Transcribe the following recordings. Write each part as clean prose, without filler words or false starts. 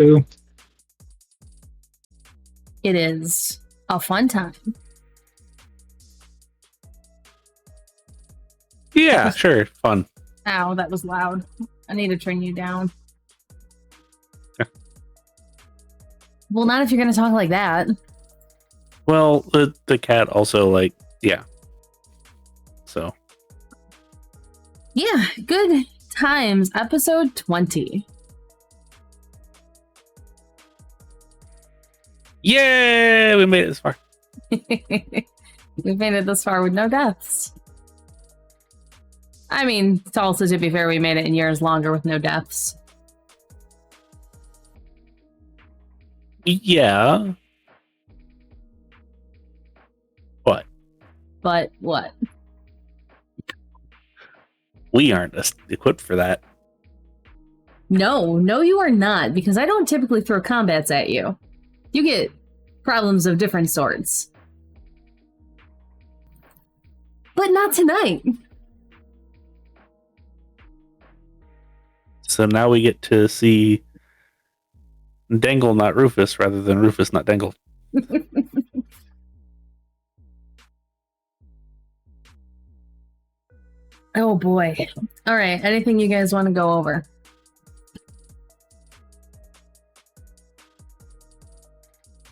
Ooh. It is a fun time. Yeah, sure. Fun. Ow, that was loud. I need to turn you down. Well, not if you're going to talk like that. Well, the cat also, yeah. So. Yeah, good times. Episode 20. Yay! We made it this far. We've made it this far with no deaths. I mean, it's also, to be fair, we made it in years longer with no deaths. Yeah. What? But what? We aren't equipped for that. No, you are not, because I don't typically throw combats at you. You get problems of different sorts. But not tonight. So now we get to see Dengle, not Rufus, rather than Rufus, not Dengle. Oh boy. All right, anything you guys want to go over?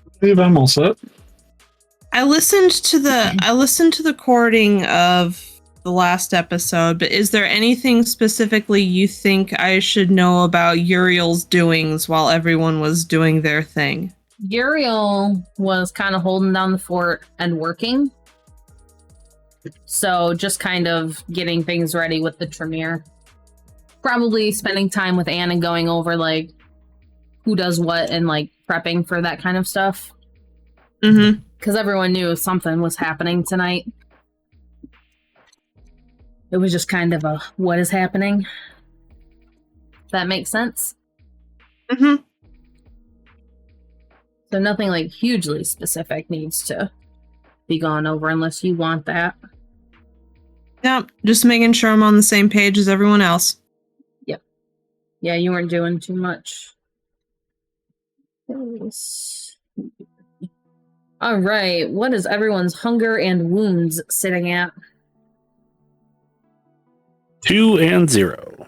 I believe I'm all set. I listened to the recording of the last episode, but is there anything specifically you think I should know about Uriel's doings while everyone was doing their thing? Uriel was kind of holding down the fort and working. So just kind of getting things ready with the Tremere. Probably spending time with Anne and going over who does what and prepping for that kind of stuff. Mm-hmm. Because everyone knew something was happening tonight. It was just kind of a what is happening. That makes sense? Mm-hmm. So nothing hugely specific needs to be gone over unless you want that. Yep, just making sure I'm on the same page as everyone else. Yep. Yeah, you weren't doing too much. All right, what is everyone's hunger and wounds sitting at? 2 and 0.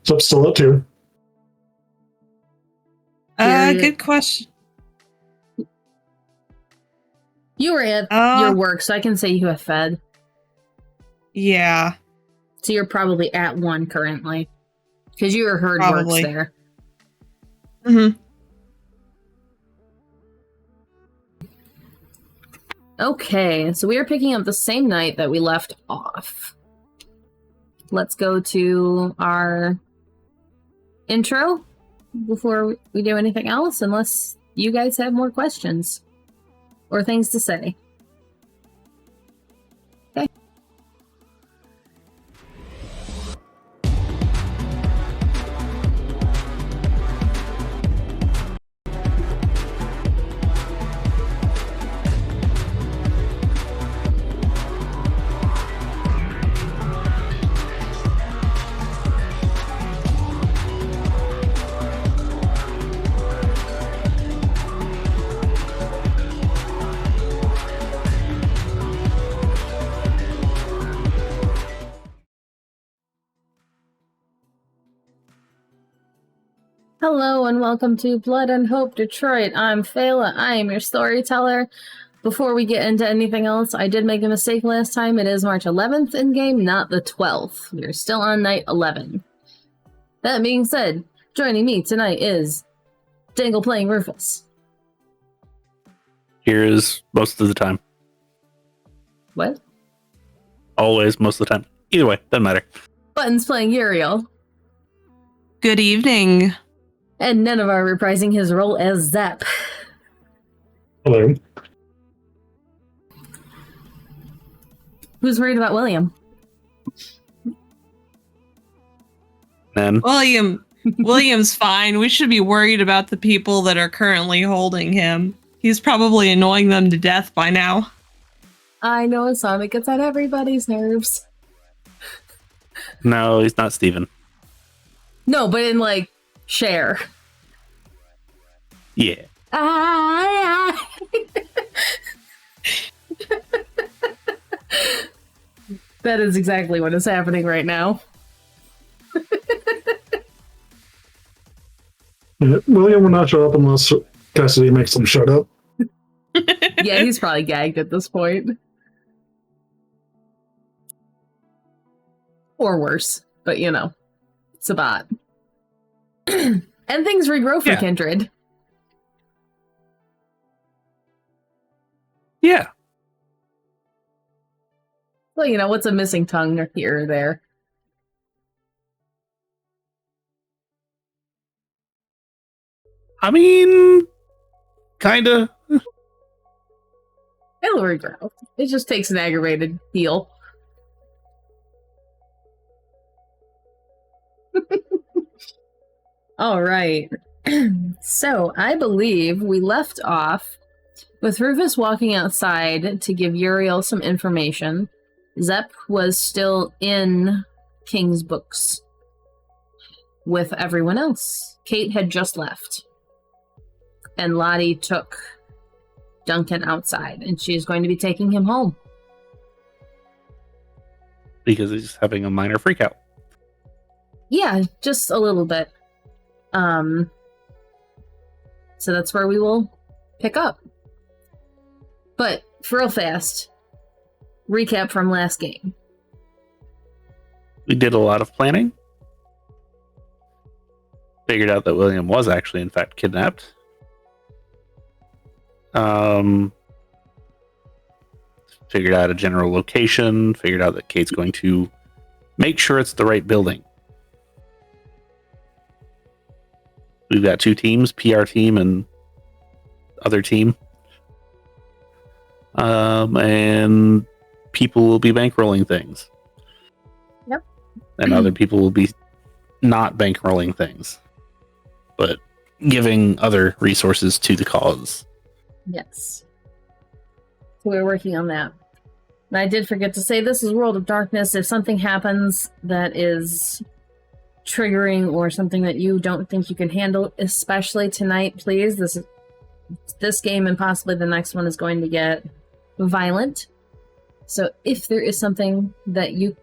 So I'm still at 2. Good question. You were at your work, so I can say you have fed. Yeah. So you're probably at 1 currently. Because your herd Probably. works there. Mm-hmm. Okay, so we are picking up the same night that we left off. Let's go to our intro before we do anything else, unless you guys have more questions or things to say. Okay. Hello and welcome to Blood and Hope Detroit. I'm Feyla. I am your storyteller. Before we get into anything else, I did make a mistake last time. It is March 11th in game, not the 12th. We're still on night 11. That being said, joining me tonight is Dengle playing Rufus. Here is most of the time. What? Always, most of the time. Either way, doesn't matter. Buttons playing Uriel. Good evening. And Nenavar reprising his role as Zap. Hello. Who's worried about William? And William's fine. We should be worried about the people that are currently holding him. He's probably annoying them to death by now. I know Sonic gets on everybody's nerves. no, he's not Steven. No, but in Share. Yeah. That is exactly what is happening right now. Yeah, William will not show up unless Cassidy makes him shut up. Yeah, he's probably gagged at this point. Or worse, but you know, it's a bot. And things regrow for Yeah. Kindred. Yeah. Well, you know, what's a missing tongue here or there? I mean, kinda. It'll regrow. It just takes an aggravated heal. All right. So I believe we left off with Rufus walking outside to give Uriel some information. Zep was still in King's books with everyone else. Kate had just left. And Lottie took Duncan outside, and she's going to be taking him home. Because he's having a minor freakout. Yeah, just a little bit. So that's where we will pick up. But, for real fast, recap from last game. We did a lot of planning. Figured out that William was actually, in fact, kidnapped. Figured out a general location. Figured out that Kate's going to make sure it's the right building. We've got two teams, PR team and other team. And people will be bankrolling things. Yep. And other people will be not bankrolling things, but giving other resources to the cause. Yes. So we're working on that. And I did forget to say, this is World of Darkness. If something happens that is triggering or something that you don't think you can handle, especially tonight, please. This game and possibly the next one is going to get violent. So if there is something that you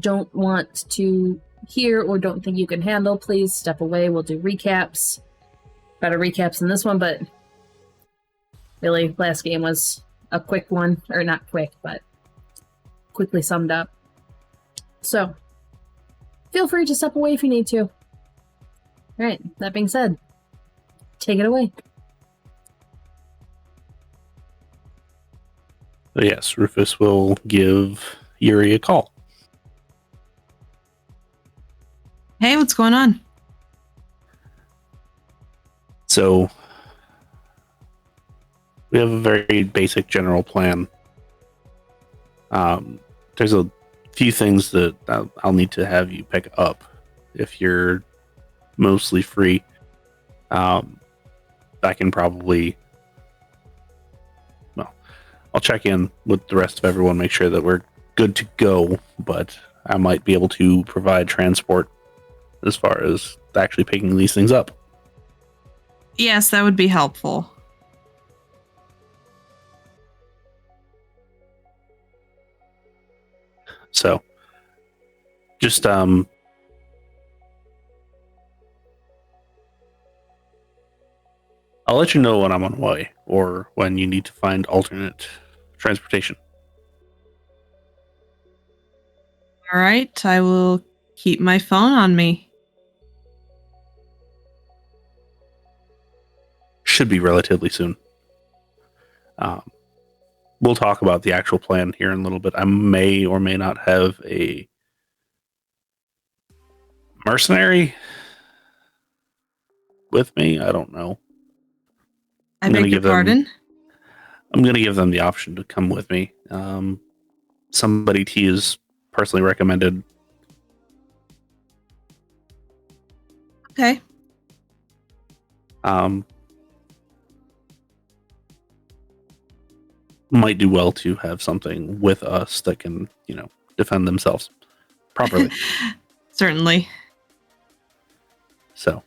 don't want to hear or don't think you can handle, please step away. We'll do recaps. Better recaps than this one, but really, last game was a quick one. Or not quick, but quickly summed up. So feel free to step away if you need to. Alright, that being said, take it away. So yes, Rufus will give Yuri a call. Hey, what's going on? So we have a very basic general plan. There's a few things that I'll need to have you pick up if you're mostly free. I can probably, well, I'll check in with the rest of everyone, make sure that we're good to go, but I might be able to provide transport as far as actually picking these things up. Yes, that would be helpful. So, just I'll let you know when I'm on my way or when you need to find alternate transportation. All right, I will keep my phone on me. Should be relatively soon. We'll talk about the actual plan here in a little bit. I may or may not have a mercenary with me. I don't know. I I'm gonna beg your give them- pardon? I'm going to give them the option to come with me. Somebody T is personally recommended. Okay. Might do well to have something with us that can, defend themselves properly. Certainly. So,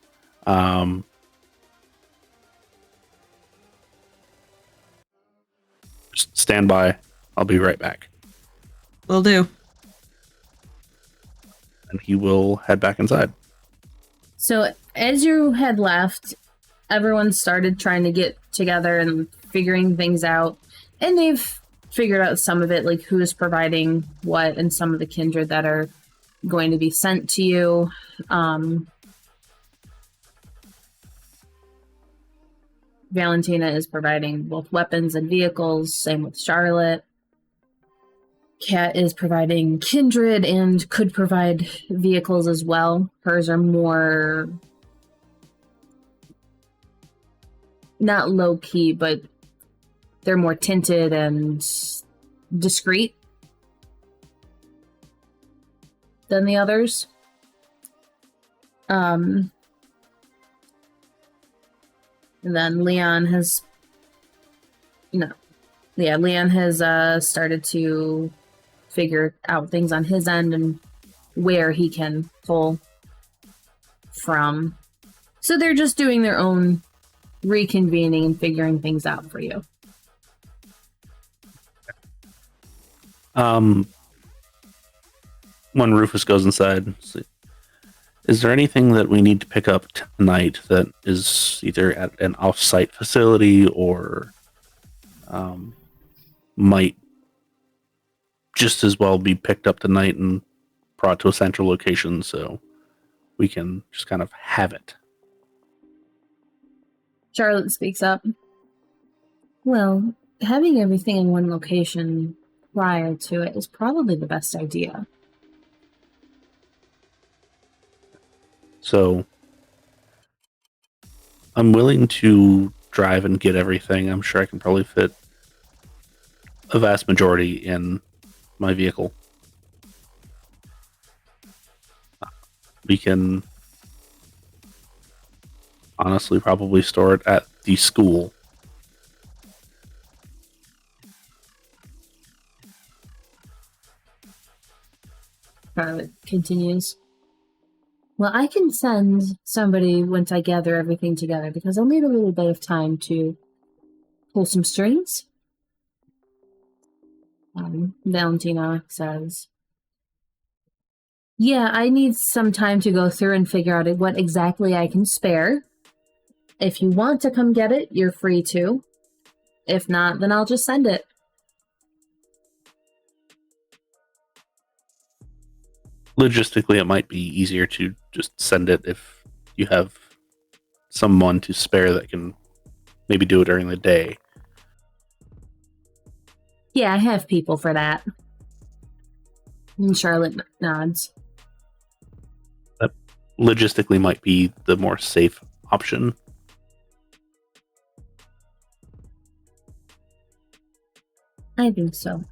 stand by. I'll be right back. Will do. And he will head back inside. So as you had left, everyone started trying to get together and figuring things out. And they've figured out some of it, like who's providing what and some of the kindred that are going to be sent to you. Valentina is providing both weapons and vehicles, same with Charlotte. Kat is providing kindred and could provide vehicles as well. Hers are more not low-key, but they're more tinted and discreet than the others. And then Leon has started to figure out things on his end and where he can pull from. So they're just doing their own reconvening and figuring things out for you. When Rufus goes inside, is there anything that we need to pick up tonight that is either at an off-site facility or might just as well be picked up tonight and brought to a central location so we can just kind of have it? Charlotte speaks up. Well, having everything in one location prior to it is probably the best idea. So I'm willing to drive and get everything. I'm sure I can probably fit a vast majority in my vehicle. We can honestly probably store it at the school. Charlotte continues. Well, I can send somebody once I gather everything together because I'll need a little bit of time to pull some strings. Valentina says, yeah, I need some time to go through and figure out what exactly I can spare. If you want to come get it, you're free to. If not, then I'll just send it. Logistically, it might be easier to just send it if you have someone to spare that can maybe do it during the day. Yeah, I have people for that. And Charlotte nods. That logistically might be the more safe option. I think so.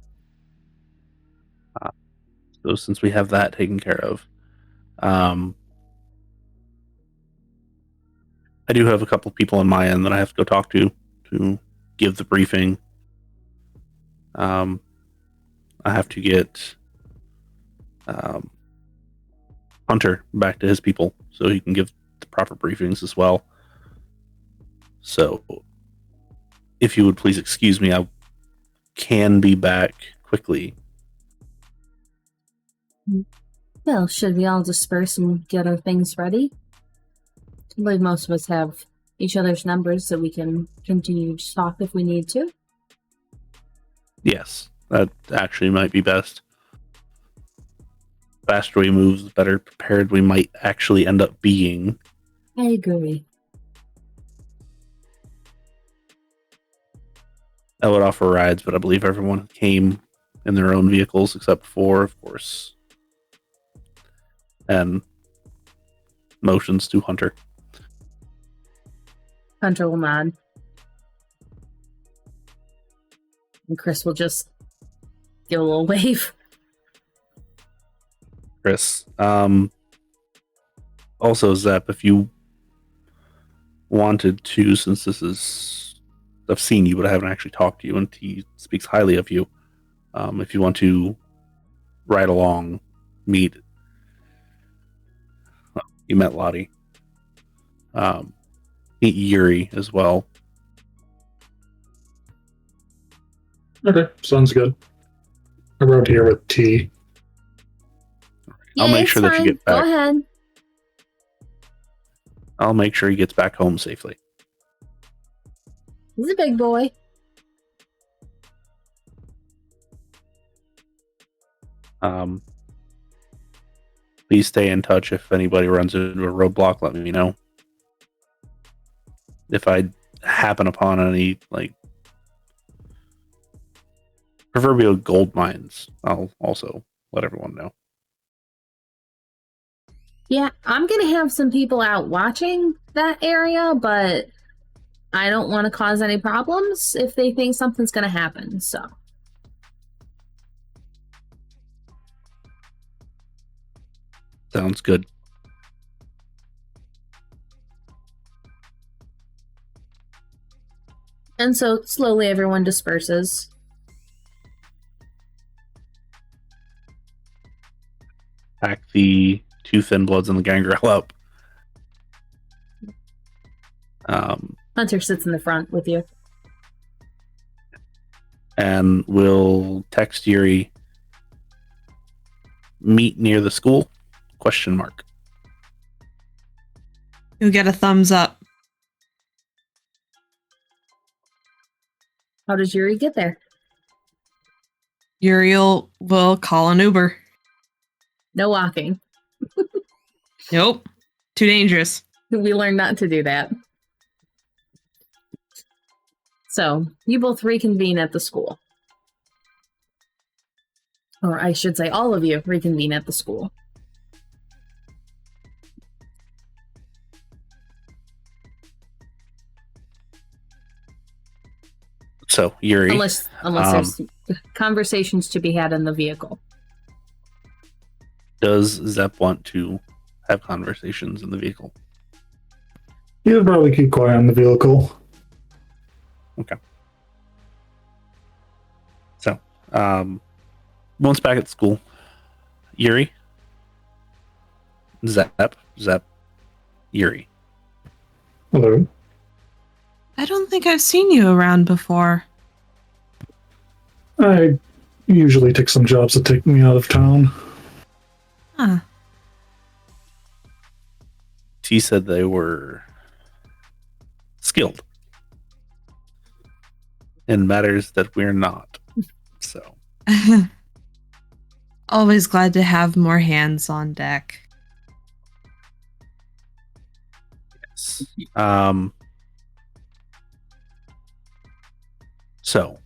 So since we have that taken care of, I do have a couple people on my end that I have to go talk to give the briefing. I have to get Hunter back to his people so he can give the proper briefings as well. So if you would please excuse me, I can be back quickly. Well, should we all disperse and get our things ready? I believe most of us have each other's numbers so we can continue to talk if we need to. Yes, that actually might be best. Faster we move, the better prepared we might actually end up being. I agree. I would offer rides, but I believe everyone came in their own vehicles except for, of course, and motions to Hunter. Hunter will nod. And Chris will just give a little wave. Chris. Also, Zep, if you wanted to, since this is... I've seen you, but I haven't actually talked to you, and he speaks highly of you. If you want to ride along, meet... You met Lottie. Meet Yuri as well. Okay, sounds good. I wrote here with T. I'll make sure that you get back. Go ahead. I'll make sure he gets back home safely. He's a big boy. Please stay in touch. If anybody runs into a roadblock, let me know. If I happen upon any, like, proverbial gold mines, I'll also let everyone know. Yeah, I'm going to have some people out watching that area, but I don't want to cause any problems if they think something's going to happen, so. Sounds good. And so slowly everyone disperses. Pack the 2 Thin Bloods and the Gangrel up. Hunter sits in the front with you. And we'll text Yuri. Meet near the school? ? You'll get a thumbs up. How does Yuri get there? Uriel will call an Uber. No walking. Nope. Too dangerous. We learned not to do that. So, you both reconvene at the school. Or I should say, all of you reconvene at the school. So, Yuri. Unless there's conversations to be had in the vehicle. Does Zep want to have conversations in the vehicle? He'll probably keep quiet on the vehicle. Okay. So, once back at school, Yuri, Zep, Yuri. Hello. I don't think I've seen you around before. I usually take some jobs that take me out of town. Huh. T said they were skilled in matters that we're not. So, Always glad to have more hands on deck. yes. So,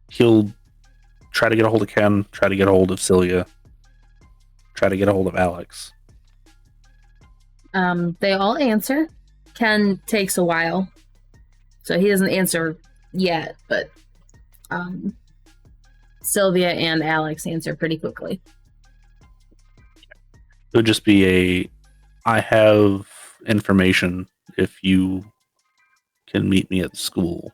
he'll try to get a hold of Ken, try to get a hold of Celia, try to get a hold of Alex. They all answer. Ken takes a while. So he doesn't answer yet, but Sylvia and Alex answer pretty quickly. It would just be I have information if you can meet me at school.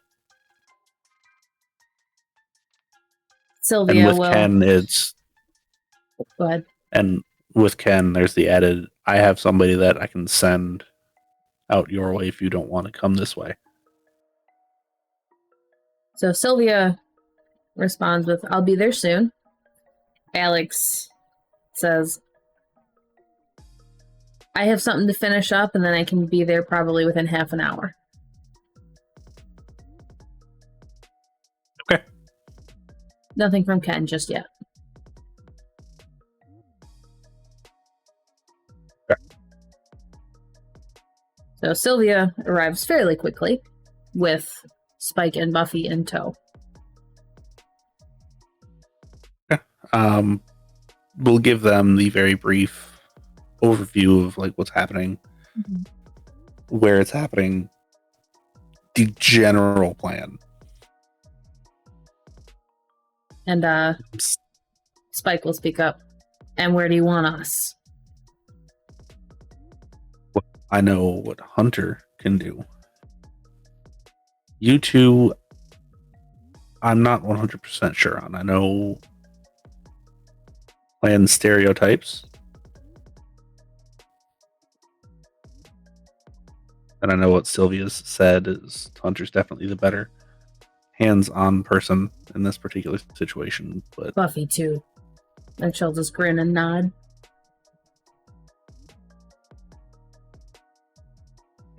Sylvia And with will. Ken, it's... Go ahead. And with Ken, there's the added, I have somebody that I can send out your way if you don't want to come this way. So Sylvia responds with, I'll be there soon. Alex says, I have something to finish up and then I can be there probably within half an hour. Okay. Nothing from Ken just yet. Okay. So Sylvia arrives fairly quickly with Spike and Buffy in tow. We'll give them the very brief overview of like what's happening, where it's happening, the general plan. And Spike will speak up. And where do you want us? I know what Hunter can do. You two, I'm not 100% sure on. I know playing stereotypes. And I know what Sylvia's said is Hunter's definitely the better hands-on person in this particular situation, but Buffy too. And she'll just grin and nod.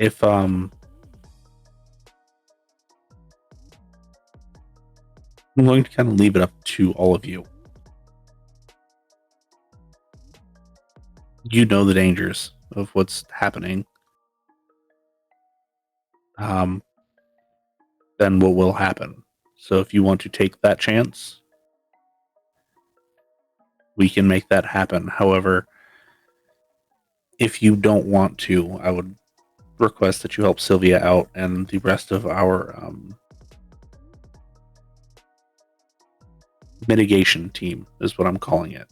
if I'm going to kind of leave it up to all of you. You know the dangers of what's happening. Then what will happen? So if you want to take that chance, we can make that happen. However, if you don't want to, I would request that you help Sylvia out and the rest of our mitigation team is what I'm calling it.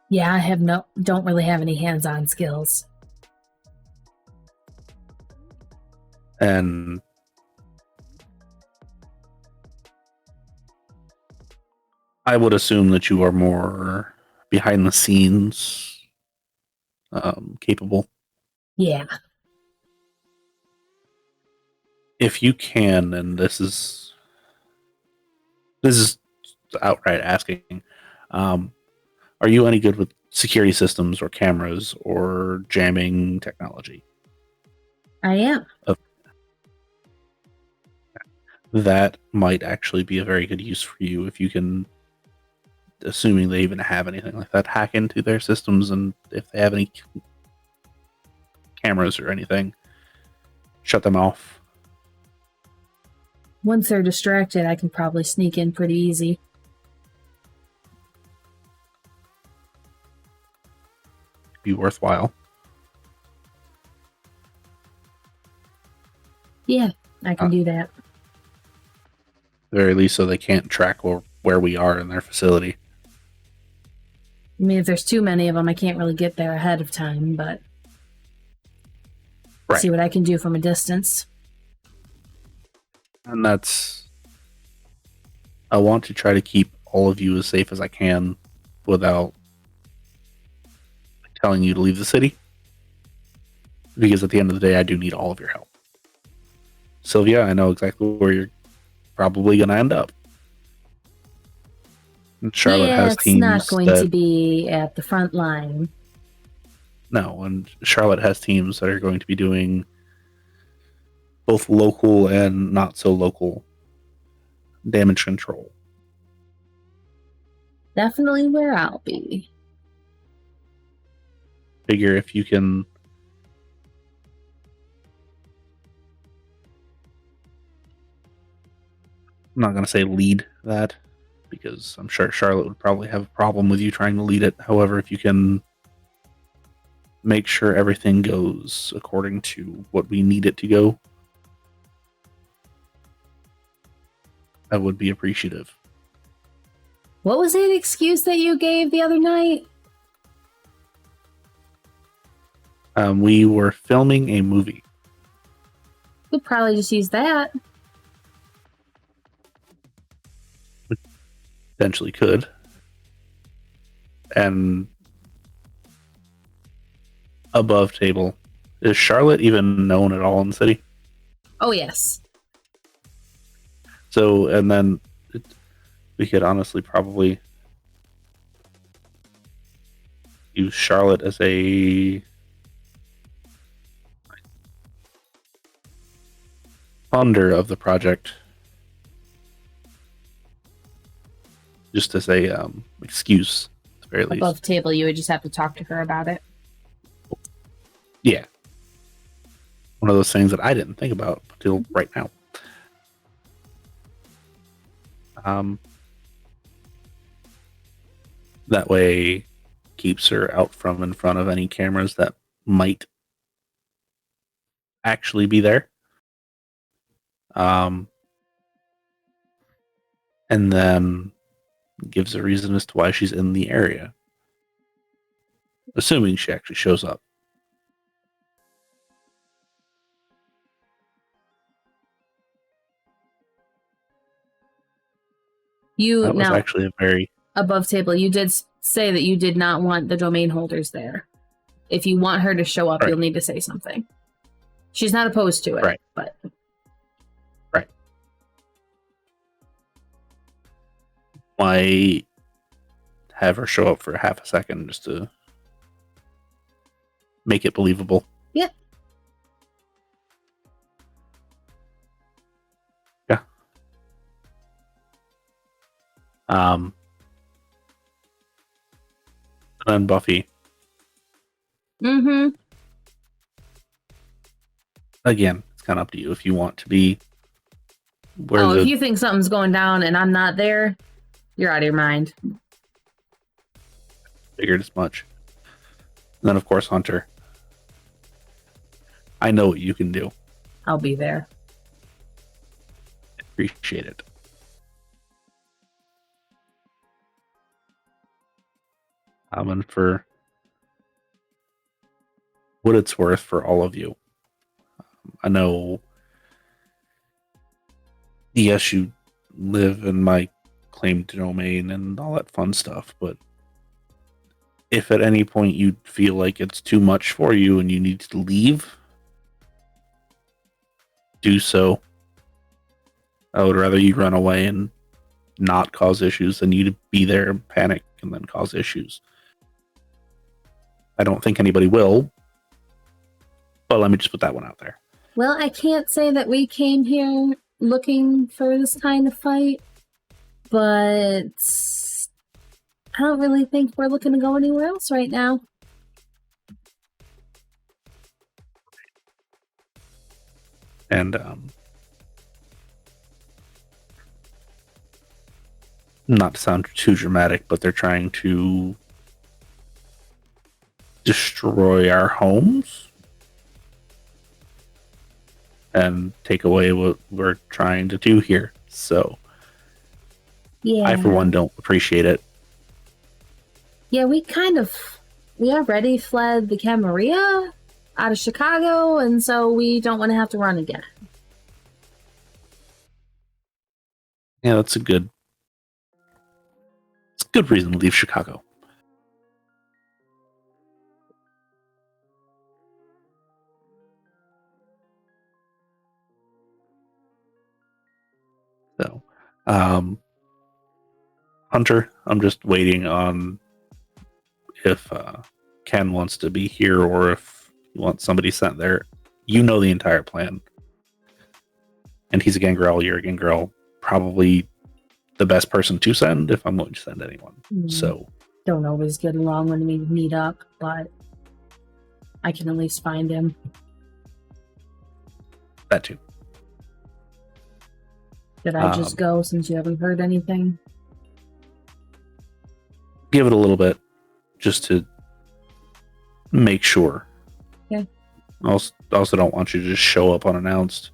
Yeah, I don't really have any hands-on skills. And I would assume that you are more behind the scenes capable. Yeah. If you can, and this is outright asking, are you any good with security systems or cameras or jamming technology? I am. That might actually be a very good use for you if you can, assuming they even have anything like that, hack into their systems, and if they have any cameras or anything, shut them off. Once they're distracted, I can probably sneak in pretty easy. Be worthwhile. Yeah, I can do that. At the very least, so they can't track where we are in their facility. I mean, if there's too many of them, I can't really get there ahead of time, but Right. see what I can do from a distance. And I want to try to keep all of you as safe as I can without telling you to leave the city. Because at the end of the day, I do need all of your help. Sylvia, I know exactly where you're probably going to end up. And Charlotte has it's teams not going to be at the front line. No, and Charlotte has teams that are going to be doing both local and not so local damage control. Definitely where I'll be. Figure if you can I'm not going to say lead that, because I'm sure Charlotte would probably have a problem with you trying to lead it. However, if you can make sure everything goes according to what we need it to go, I would be appreciative. What was the excuse that you gave the other night? We were filming a movie. We'd probably just use that. Potentially could. And above table, is Charlotte even known at all in the city? Oh, yes. So, and then we could honestly probably use Charlotte as a funder of the project, just as a excuse at the very least. Above table, you would just have to talk to her about it. Yeah, one of those things that I didn't think about until right now. That way keeps her out from in front of any cameras that might actually be there. And then gives a reason as to why she's in the area. Assuming she actually shows up. That was actually a very... Above table, you did say that you did not want the domain holders there. If you want her to show up, Right. You'll need to say something. She's not opposed to it, Right. but might have her show up for half a second just to make it believable. Yep. Yeah. And then Buffy. Mm-hmm. Again, it's kind of up to you if you want to be where If you think something's going down and I'm not there, you're out of your mind. figured as much. And then, of course, Hunter. I know what you can do. I'll be there. Appreciate it. And for what it's worth for all of you, I know, yes, you live in my claimed domain and all that fun stuff, but if at any point you feel like it's too much for you and you need to leave, do so. I would rather you run away and not cause issues than you to be there and panic and then cause issues. I don't think anybody will, but let me just put that one out there. Well, I can't say that we came here looking for this kind of fight, but I don't really think we're looking to go anywhere else right now. And not to sound too dramatic, but they're trying to destroy our homes and take away what we're trying to do here. So Yeah. I, for one, don't appreciate it. Yeah, we already fled the Camarilla out of Chicago, and so we don't want to have to run again. Yeah, it's a good reason to leave Chicago. So, Hunter, I'm just waiting on if Ken wants to be here or if you want somebody sent there. You know the entire plan. And he's a gangrel, you're a gangrel. Probably the best person to send if I'm going to send anyone. So Don't always get along when we meet up, but I can at least find him. that too. Did I just go since you haven't heard anything? Give it a little bit just to make sure. Yeah. Also don't want you to just show up unannounced.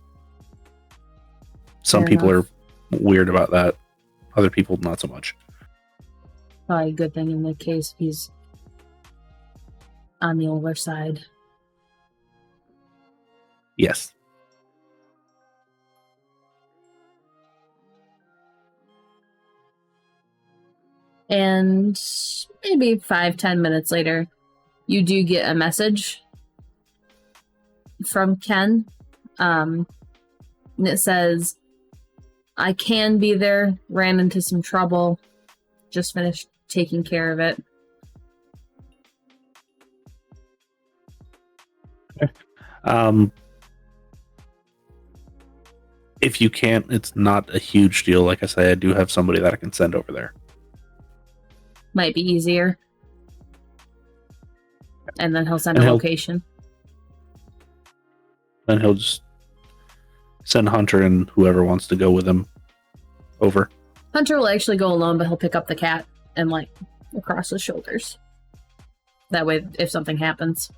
Some Fair people enough. are weird about that. Other people, not so much. Probably a good thing in the case he's on the older side. Yes. And maybe 5-10 minutes later, you do get a message from Ken. And it says, I can be there, ran into some trouble, just finished taking care of it. If you can't, it's not a huge deal. Like I say, I do have somebody that I can send over there. Might be easier. And then he'll send And a he'll- location. Then he'll just send Hunter and whoever wants to go with him over. Hunter will actually go alone, but he'll pick up the cat and, like, across his shoulders. That way, if something happens.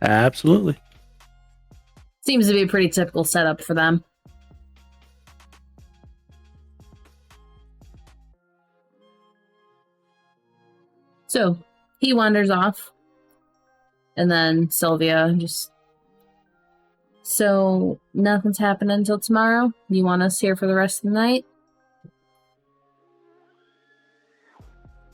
Absolutely. Seems to be a pretty typical setup for them. So, he wanders off. And then Sylvia just... So, nothing's happening until tomorrow? You want us here for the rest of the night?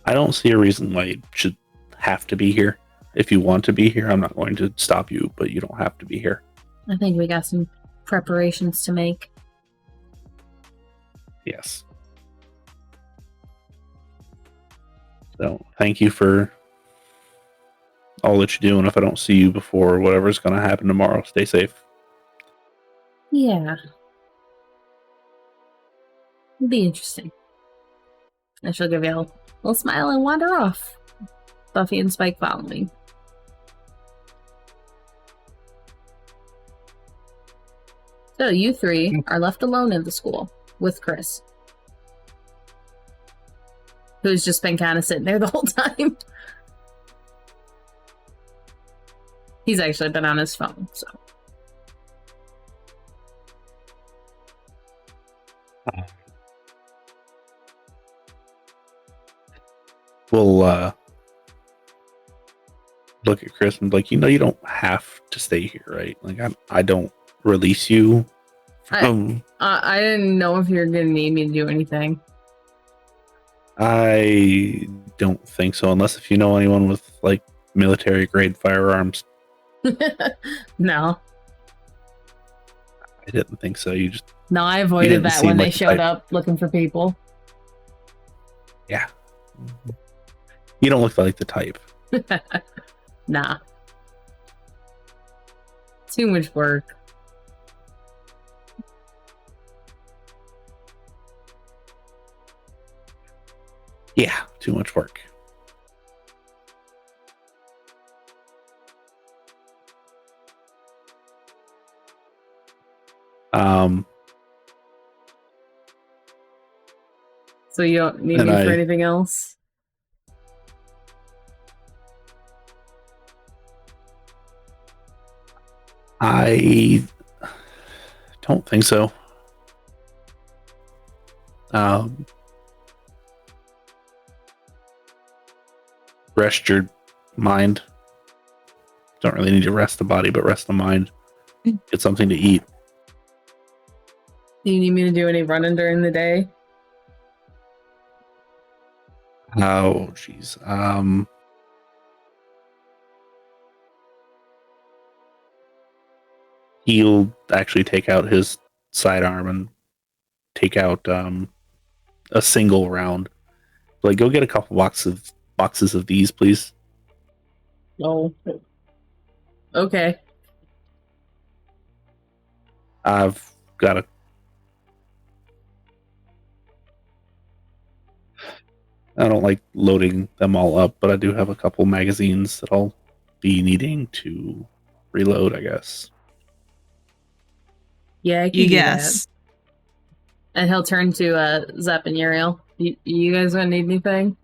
I don't see a reason why you should have to be here. If you want to be here, I'm not going to stop you, but you don't have to be here. I think we got some preparations to make. Yes. So thank you for all that you do, and if I don't see you before whatever's going to happen tomorrow, stay safe. Yeah. It'll be interesting. And she'll give you a little smile and wander off. Buffy and Spike following. So you three are left alone in the school with Chris, who's just been kind of sitting there the whole time. He's actually been on his phone, so. We'll look at Chris and be like, you know, you don't have to stay here, right? Like, I don't release you from... I didn't know if you were going to need me to do anything. I don't think so, unless if you know anyone with, like, military-grade firearms. No. I didn't think so. You just... No, I avoided that when they like showed up looking for people. Yeah. You don't look like the type. Nah. Too much work. Yeah, too much work. So you don't need me for anything else? I don't think so. Rest your mind. Don't really need to rest the body, but rest the mind. Get something to eat. Do you need me to do any running during the day? Oh, jeez. He'll actually take out his sidearm and take out a single round. Like, go get a couple boxes of these, please. Oh. Okay. I've got a... I don't like loading them all up, but I do have a couple magazines that I'll be needing to reload, I guess. Yeah, I can You do guess. that. And he'll turn to Zep and Uriel. You guys gonna need anything?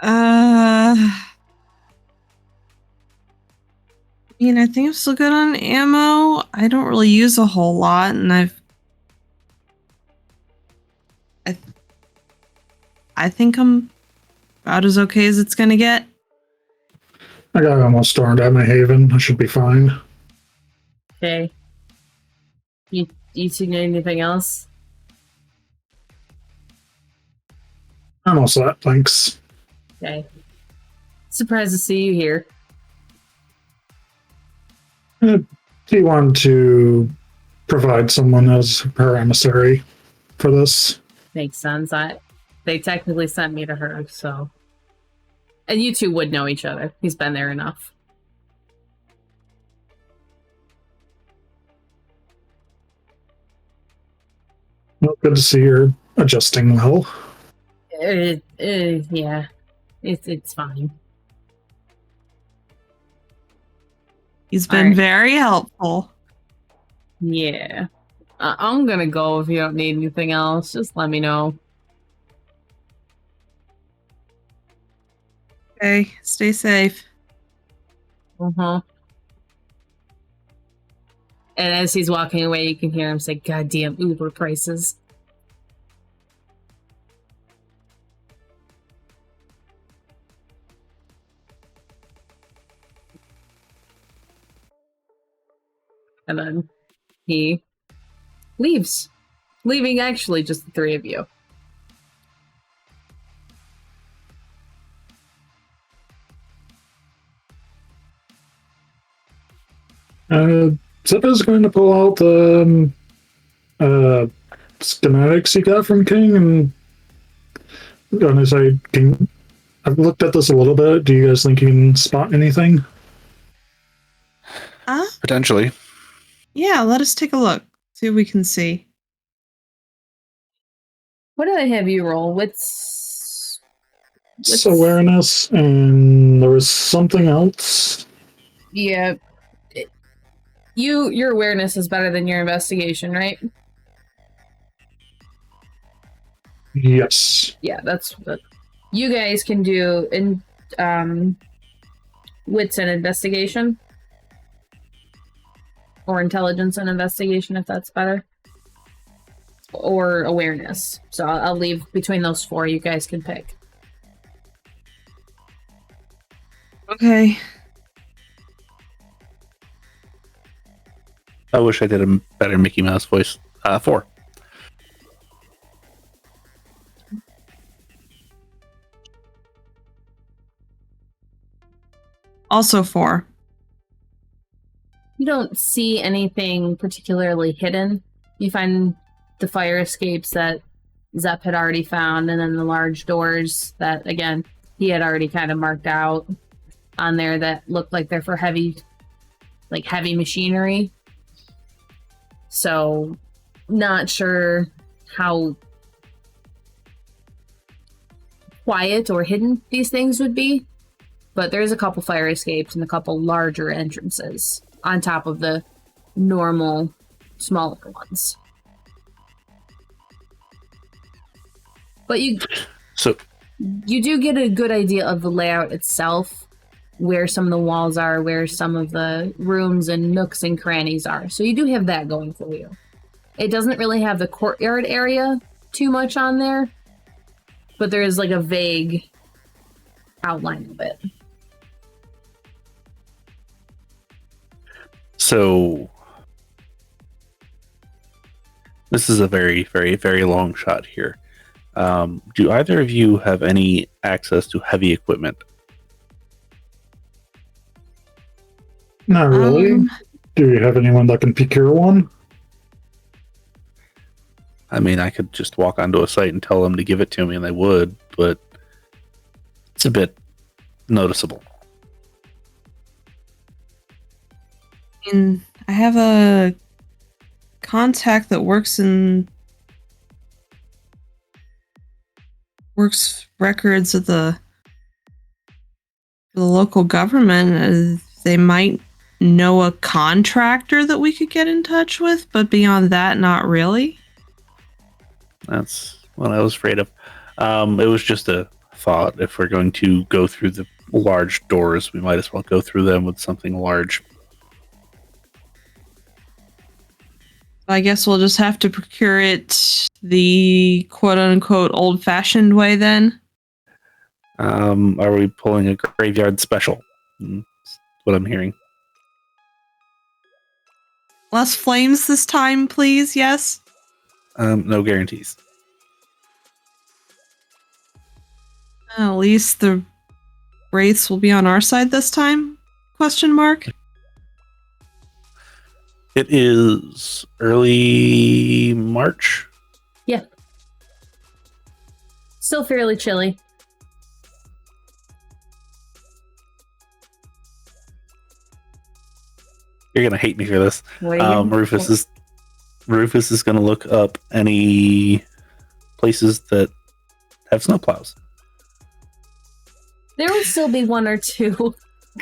I mean, I think I'm still good on ammo. I don't really use a whole lot, and I think I'm about as okay as it's gonna get. I got almost stormed at my haven. I should be fine. Okay. You two need anything else? I'm all set, thanks. Okay. Surprised to see you here. Do you want to provide someone as her emissary for this? Makes sense. They technically sent me to her, so. And you two would know each other. He's been there enough. Well, good to see you're adjusting well. Yeah. It's fine. He's been Alright. very helpful. Yeah. I'm gonna go if you don't need anything else. Just let me know. Okay, stay safe. Uh-huh. And as he's walking away, you can hear him say, "Goddamn Uber prices." And then he leaves. Leaving actually just the three of you. Zip is going to pull out the schematics you got from King, and gonna say, I've looked at this a little bit. Do you guys think you can spot anything? Potentially. Yeah, let us take a look. See what we can see. What do I have you roll? What's Awareness, and there was something else. Yeah. Your awareness is better than your investigation, right? Yes. Yeah, that's what you guys can do in wits and investigation. Or intelligence and investigation, if that's better. Or awareness. So I'll leave between those four. You guys can pick. Okay. I wish I did a better Mickey Mouse voice. 4. Also 4. You don't see anything particularly hidden. You find the fire escapes that Zep had already found, and then the large doors that, again, he had already kind of marked out on there that look like they're for heavy machinery. So, not sure how quiet or hidden these things would be, but there's a couple fire escapes and a couple larger entrances on top of the normal smaller ones. But you do get a good idea of the layout itself, where some of the walls are, where some of the rooms and nooks and crannies are. So you do have that going for you. It doesn't really have the courtyard area too much on there, but there is like a vague outline of it. So this is a very, very, very long shot here. Do either of you have any access to heavy equipment? Not really. Do you have anyone that can procure one? I mean, I could just walk onto a site and tell them to give it to me, and they would, but it's a bit noticeable. And I have a contact that works records of the local government. They might know a contractor that we could get in touch with, but beyond that, not really. That's what I was afraid of. It was just a thought. If we're going to go through the large doors, we might as well go through them with something large. I guess we'll just have to procure it the quote-unquote old-fashioned way then. Are we pulling a graveyard special? That's what I'm hearing. Less flames this time, please, yes? No guarantees. At least the wraiths will be on our side this time? Question mark? It is early March. Yeah. Still fairly chilly. You're gonna hate me for this. Rufus is gonna look up any places that have snowplows. There will still be one or two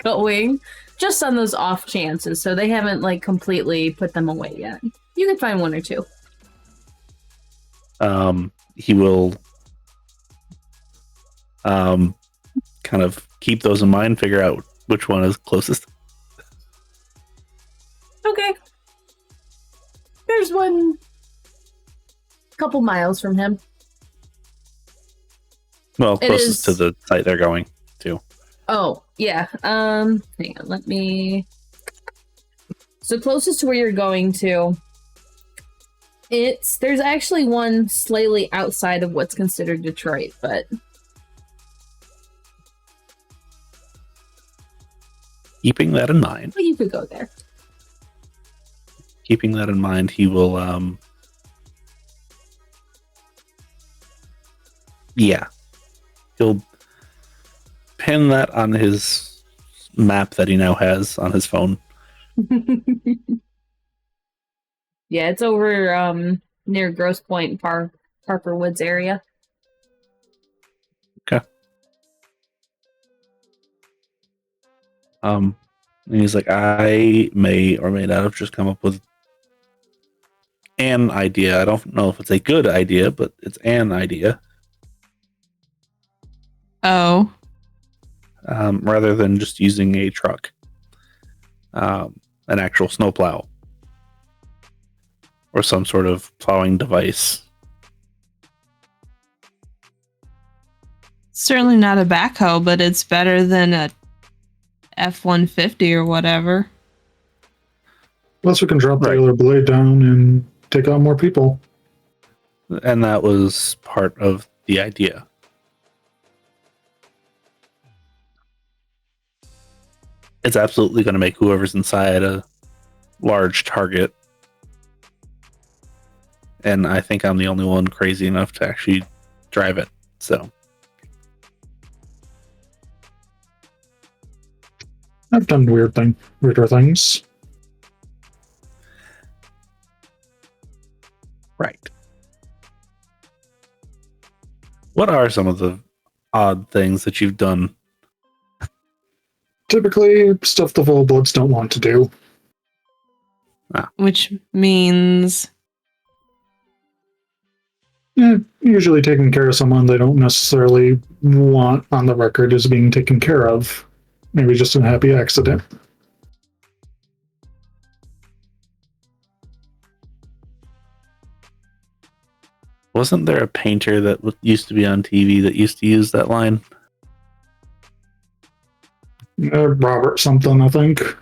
going, just on those off chances. So they haven't like completely put them away yet. You can find one or two. He will kind of keep those in mind, figure out which one is closest. Okay. There's one couple miles from him. Well, closest to the site they're going to. Oh, yeah. Hang on, let me... So closest to where you're going to, there's actually one slightly outside of what's considered Detroit, but... Keeping that in mind. Well, you could go there. Keeping that in mind, he will Yeah. He'll pin that on his map that he now has on his phone. Yeah, it's over near Grosse Pointe, Parker Woods area. Okay. And he's like, I may or may not have just come up with an idea. I don't know if it's a good idea, but it's an idea. Oh. Rather than just using a truck, an actual snowplow, or some sort of plowing device. Certainly not a backhoe, but it's better than a F-150 or whatever. Plus, we can drop Right. the other blade down and take on more people. And that was part of the idea. It's absolutely going to make whoever's inside a large target. And I think I'm the only one crazy enough to actually drive it. So I've done weirder things. right. What are some of the odd things that you've done? Typically, stuff the Full Bloods don't want to do. Which means... Usually taking care of someone they don't necessarily want on the record as being taken care of. Maybe just a happy accident. Wasn't there a painter that used to be on TV that used to use that line? Robert something, I think.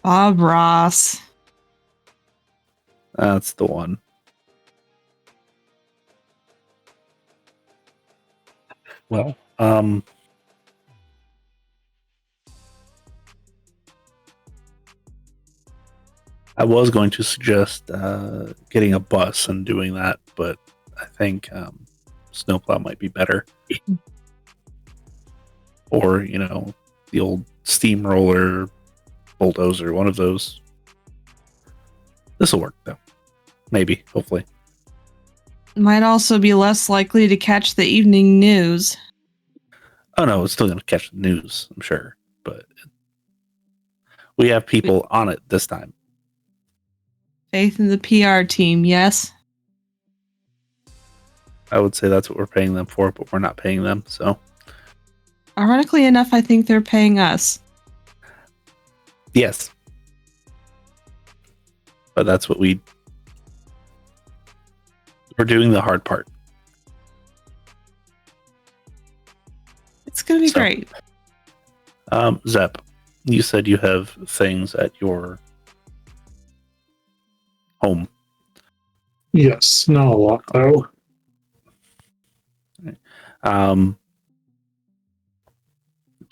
Bob Ross. That's the one. Well, I was going to suggest getting a bus and doing that, but I think snowplow might be better. Or, the old steamroller, bulldozer, one of those. This will work, though. Maybe, hopefully. Might also be less likely to catch the evening news. Oh, no, it's still going to catch the news, I'm sure. But we have people on it this time. Faith in the PR team, yes? I would say that's what we're paying them for, but we're not paying them, so... Ironically enough, I think they're paying us. Yes. But that's what we're doing the hard part. It's going to be great. Zep, you said you have things at your home. Yes, not a lot, though.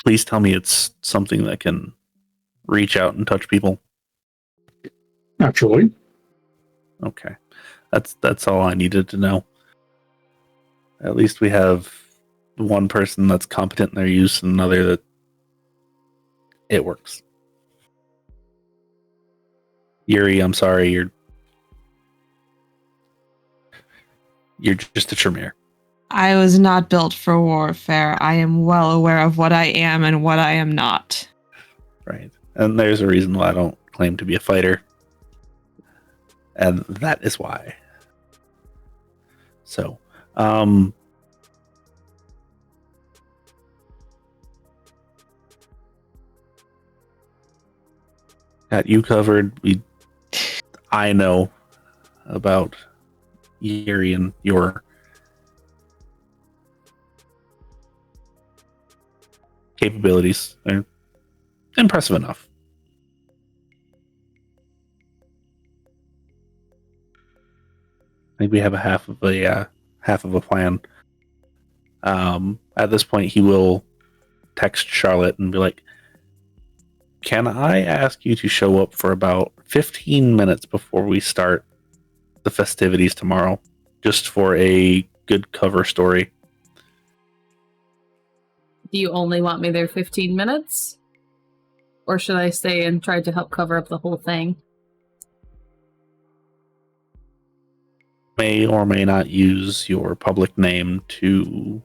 Please tell me it's something that can reach out and touch people. Actually. Okay. That's all I needed to know. At least we have one person that's competent in their use and another that it works. Yuri, I'm sorry, you're just a Tremere. I was not built for warfare. I am well aware of what I am and what I am not. Right. And there's a reason why I don't claim to be a fighter. And that is why. So, got you covered. I know about Yuri and your capabilities. They're impressive enough. I think we have a half of a plan. At this point, he will text Charlotte and be like, "Can I ask you to show up for about 15 minutes before we start the festivities tomorrow?" just for a good cover story. Do you only want me there 15 minutes? Or should I stay and try to help cover up the whole thing? May or may not use your public name to...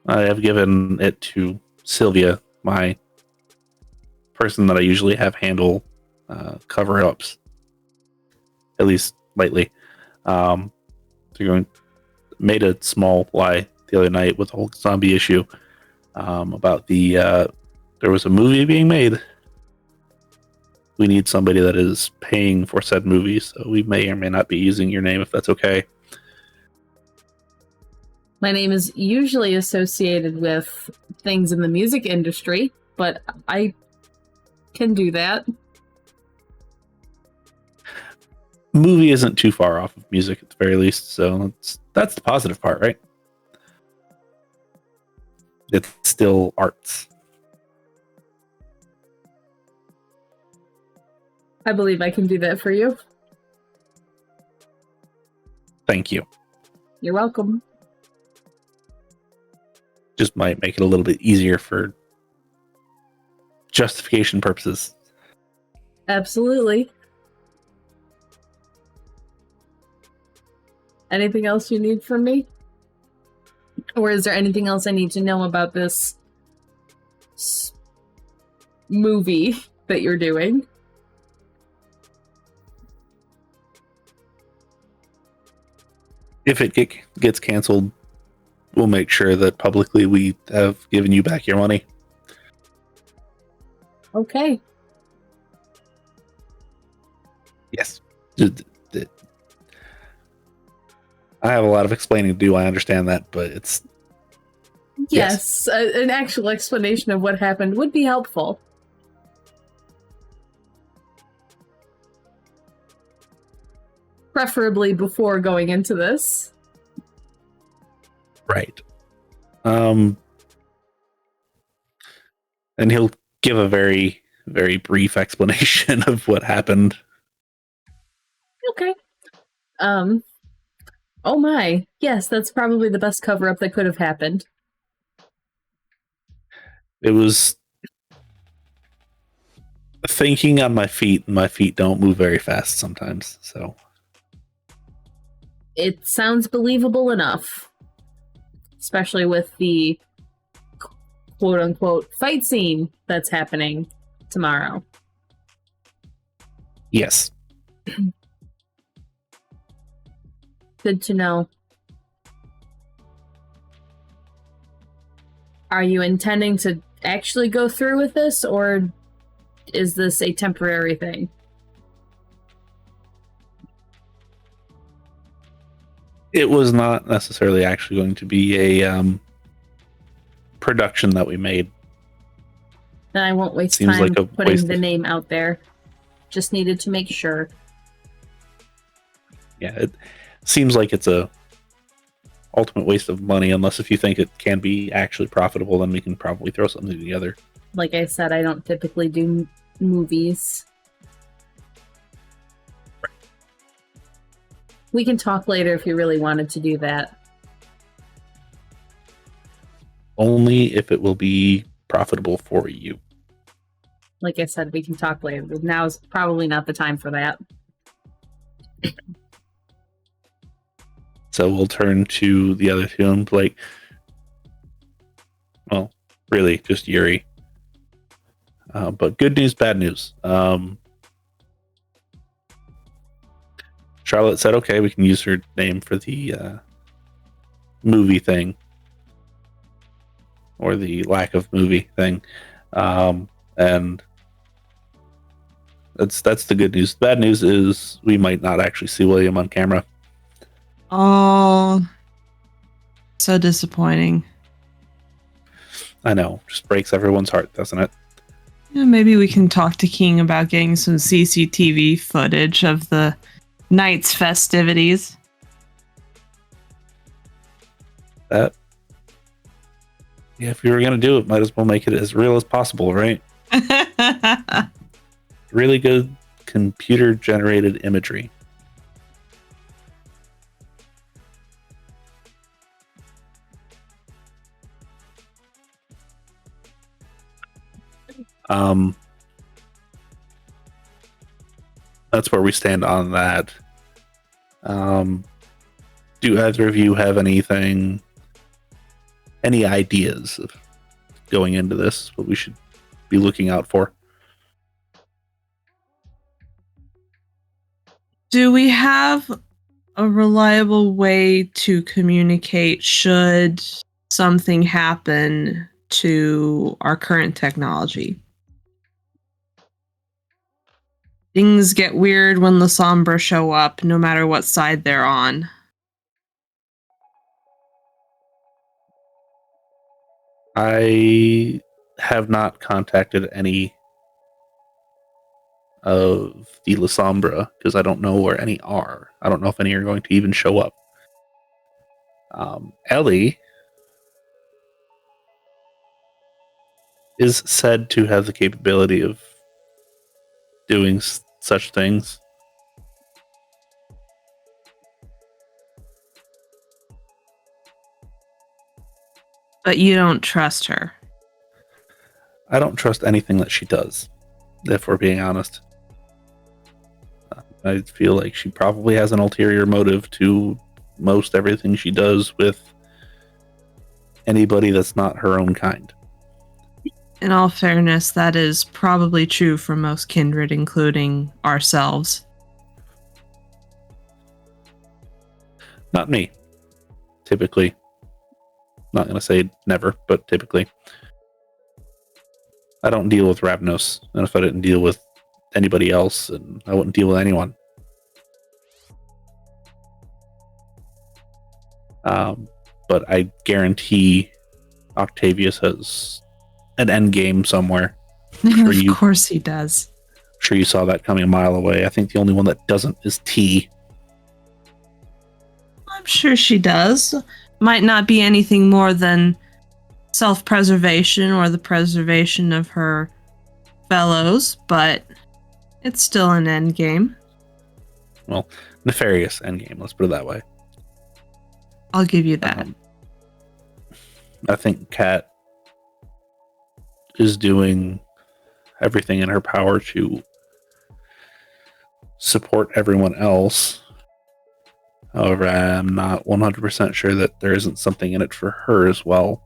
I have given it to Sylvia, my person that I usually have handle cover-ups, at least lately. Made a small lie the other night with the whole zombie issue about there was a movie being made. We need somebody that is paying for said movie, so we may or may not be using your name if that's okay. My name is usually associated with things in the music industry, but I can do that. Movie isn't too far off of music at the very least, so that's the positive part, right? It's still arts. I believe I can do that for you. Thank you. You're welcome. Just might make it a little bit easier for justification purposes. Absolutely. Anything else you need from me? Or is there anything else I need to know about this movie that you're doing? If it gets canceled, we'll make sure that publicly we have given you back your money. Okay. Yes. I have a lot of explaining to do, I understand that, but it's... Yes, an actual explanation of what happened would be helpful. Preferably before going into this. Right. And he'll give a very, very brief explanation of what happened. Okay. Oh my. Yes, that's probably the best cover-up that could have happened. It was thinking on my feet, and my feet don't move very fast sometimes, so... It sounds believable enough. Especially with the quote-unquote fight scene that's happening tomorrow. Yes. Good to know. Are you intending to actually go through with this, or is this a temporary thing? It was not necessarily actually going to be a production that we made. Then I won't waste Seems time like a putting waste the of- name out there. Just needed to make sure. Yeah, it seems like it's a ultimate waste of money, unless if you think it can be actually profitable, then we can probably throw something together. Like I said, I don't typically do movies. We can talk later if you really wanted to do that. Only if it will be profitable for you. Like I said, we can talk later. But now's probably not the time for that. So we'll turn to the other two and like, well, really just Yuri. But good news, bad news. Charlotte said, okay, we can use her name for the movie thing. Or the lack of movie thing. And that's the good news. The bad news is we might not actually see William on camera. Oh, so disappointing. I know, just breaks everyone's heart, doesn't it? Yeah, maybe we can talk to King about getting some CCTV footage of the night's festivities. That, yeah, if you were gonna do it, might as well make it as real as possible, right? Really good computer generated imagery. That's where we stand on that. Do either of you have any ideas of going into this, what we should be looking out for? Do we have a reliable way to communicate should something happen to our current technology? Things get weird when the Sombra show up, no matter what side they're on. I have not contacted any of the La Sombra because I don't know where any are. I don't know if any are going to even show up. Ellie is said to have the capability of doing such things. But you don't trust her. I don't trust anything that she does, if we're being honest. I feel like she probably has an ulterior motive to most everything she does with anybody that's not her own kind. In all fairness, that is probably true for most kindred, including ourselves. Not me. Typically. Not going to say never, but typically. I don't deal with Ravnos, and if I didn't deal with anybody else, and I wouldn't deal with anyone. But I guarantee Octavius has an end game somewhere. Of course he does. I'm sure you saw that coming a mile away. I think the only one that doesn't is T. I'm sure she does. Might not be anything more than self-preservation or the preservation of her fellows, but it's still an end game. Well, nefarious end game, let's put it that way. I'll give you that. I think Kat is doing everything in her power to support everyone else. However, I'm not 100% sure that there isn't something in it for her as well.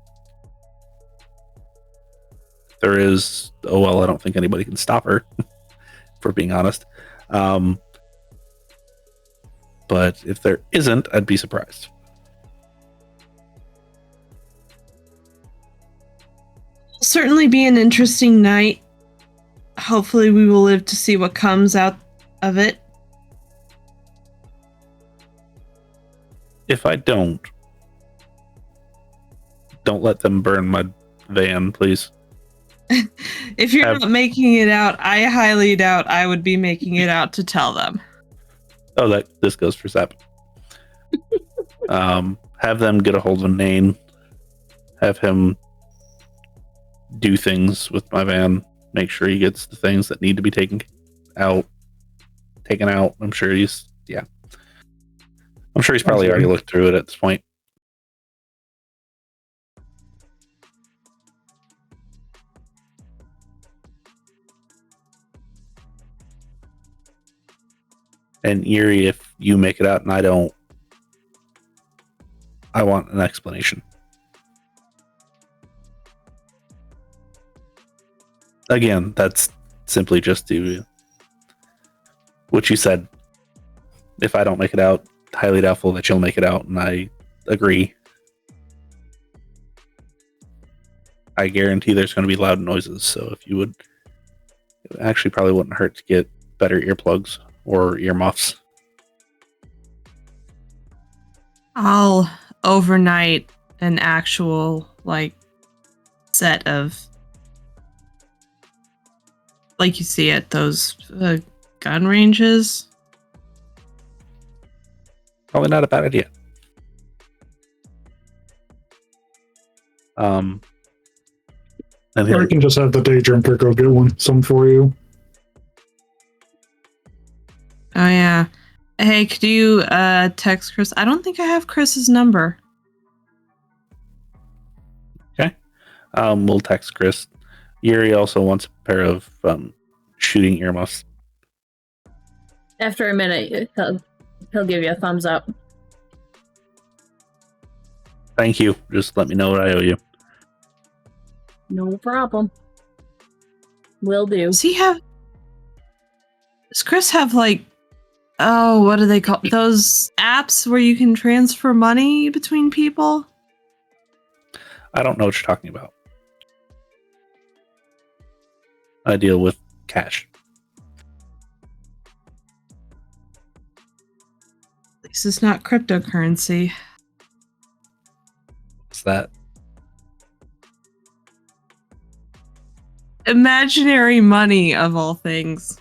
There is, oh well, I don't think anybody can stop her, for being honest. But if there isn't, I'd be surprised. It'll certainly be an interesting night. Hopefully we will live to see what comes out of it. If I don't let them burn my van, please. If you're not making it out, I highly doubt I would be making it out to tell them. Oh, this goes for Zep. Have them get a hold of Nane. Have him do things with my van. Make sure he gets the things that need to be taken out. I'm sure he's probably already looked through it at this point. And Yuri, if you make it out and I don't, I want an explanation. Again, that's simply just what you said. If I don't make it out, highly doubtful that you'll make it out, and I agree. I guarantee there's going to be loud noises, so if you would, it actually probably wouldn't hurt to get better earplugs or earmuffs. I'll overnight an actual set of, like you see at those gun ranges. Probably not a bad idea. Or I can just have the day drinker go get some for you. Oh yeah. Hey, could you text Chris? I don't think I have Chris's number. Okay. We'll text Chris. Yuri also wants a pair of shooting earmuffs. After a minute, he'll give you a thumbs up. Thank you. Just let me know what I owe you. No problem. Will do. Does Chris have like, oh, what do they call those apps where you can transfer money between people? I don't know what you're talking about. I deal with cash. This is not cryptocurrency. What's that? Imaginary money, of all things.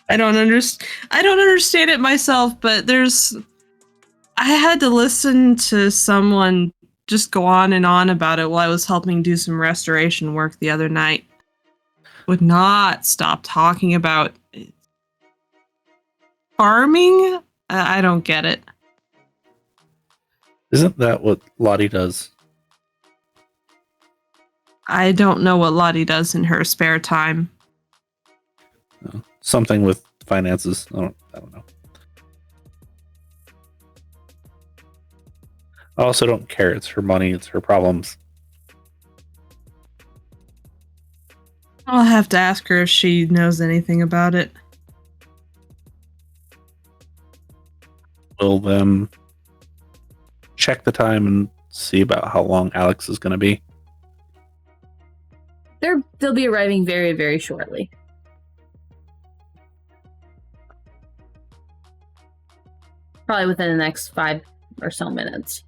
I don't understand it myself, but I had to listen to someone just go on and on about it while I was helping do some restoration work the other night. Would not stop talking about it. Farming? I don't get it. Isn't that what Lottie does? I don't know what Lottie does in her spare time. Something with finances. I don't know. I also don't care. It's her money. It's her problems. I'll have to ask her if she knows anything about it. We'll then check the time and see about how long Alex is going to be. They'll be arriving very, very shortly. Probably within the next 5 or so minutes.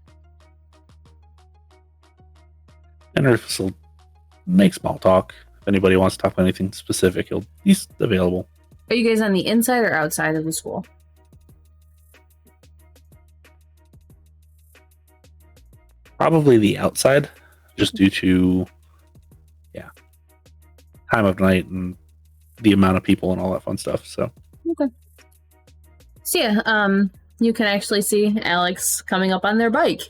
And Rufus will make small talk. If anybody wants to talk about anything specific, he's available. Are you guys on the inside or outside of the school? Probably the outside, just due to time of night and the amount of people and all that fun stuff. So Okay. So yeah, you can actually see Alex coming up on their bike.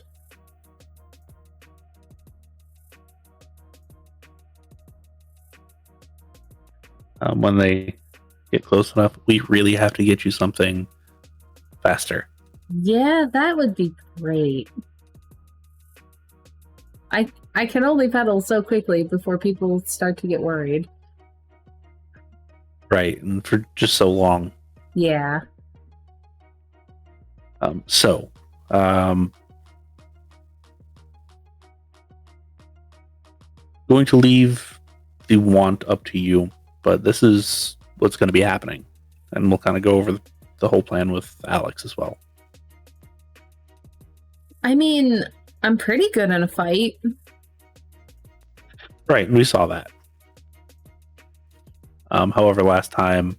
when they get close enough, we really have to get you something faster. Yeah, that would be great. I can only pedal so quickly before people start to get worried. Right, and for just so long. Yeah. Going to leave the want up to you, but this is what's going to be happening. And we'll kind of go over the whole plan with Alex as well. I mean, I'm pretty good in a fight. Right, we saw that. However, last time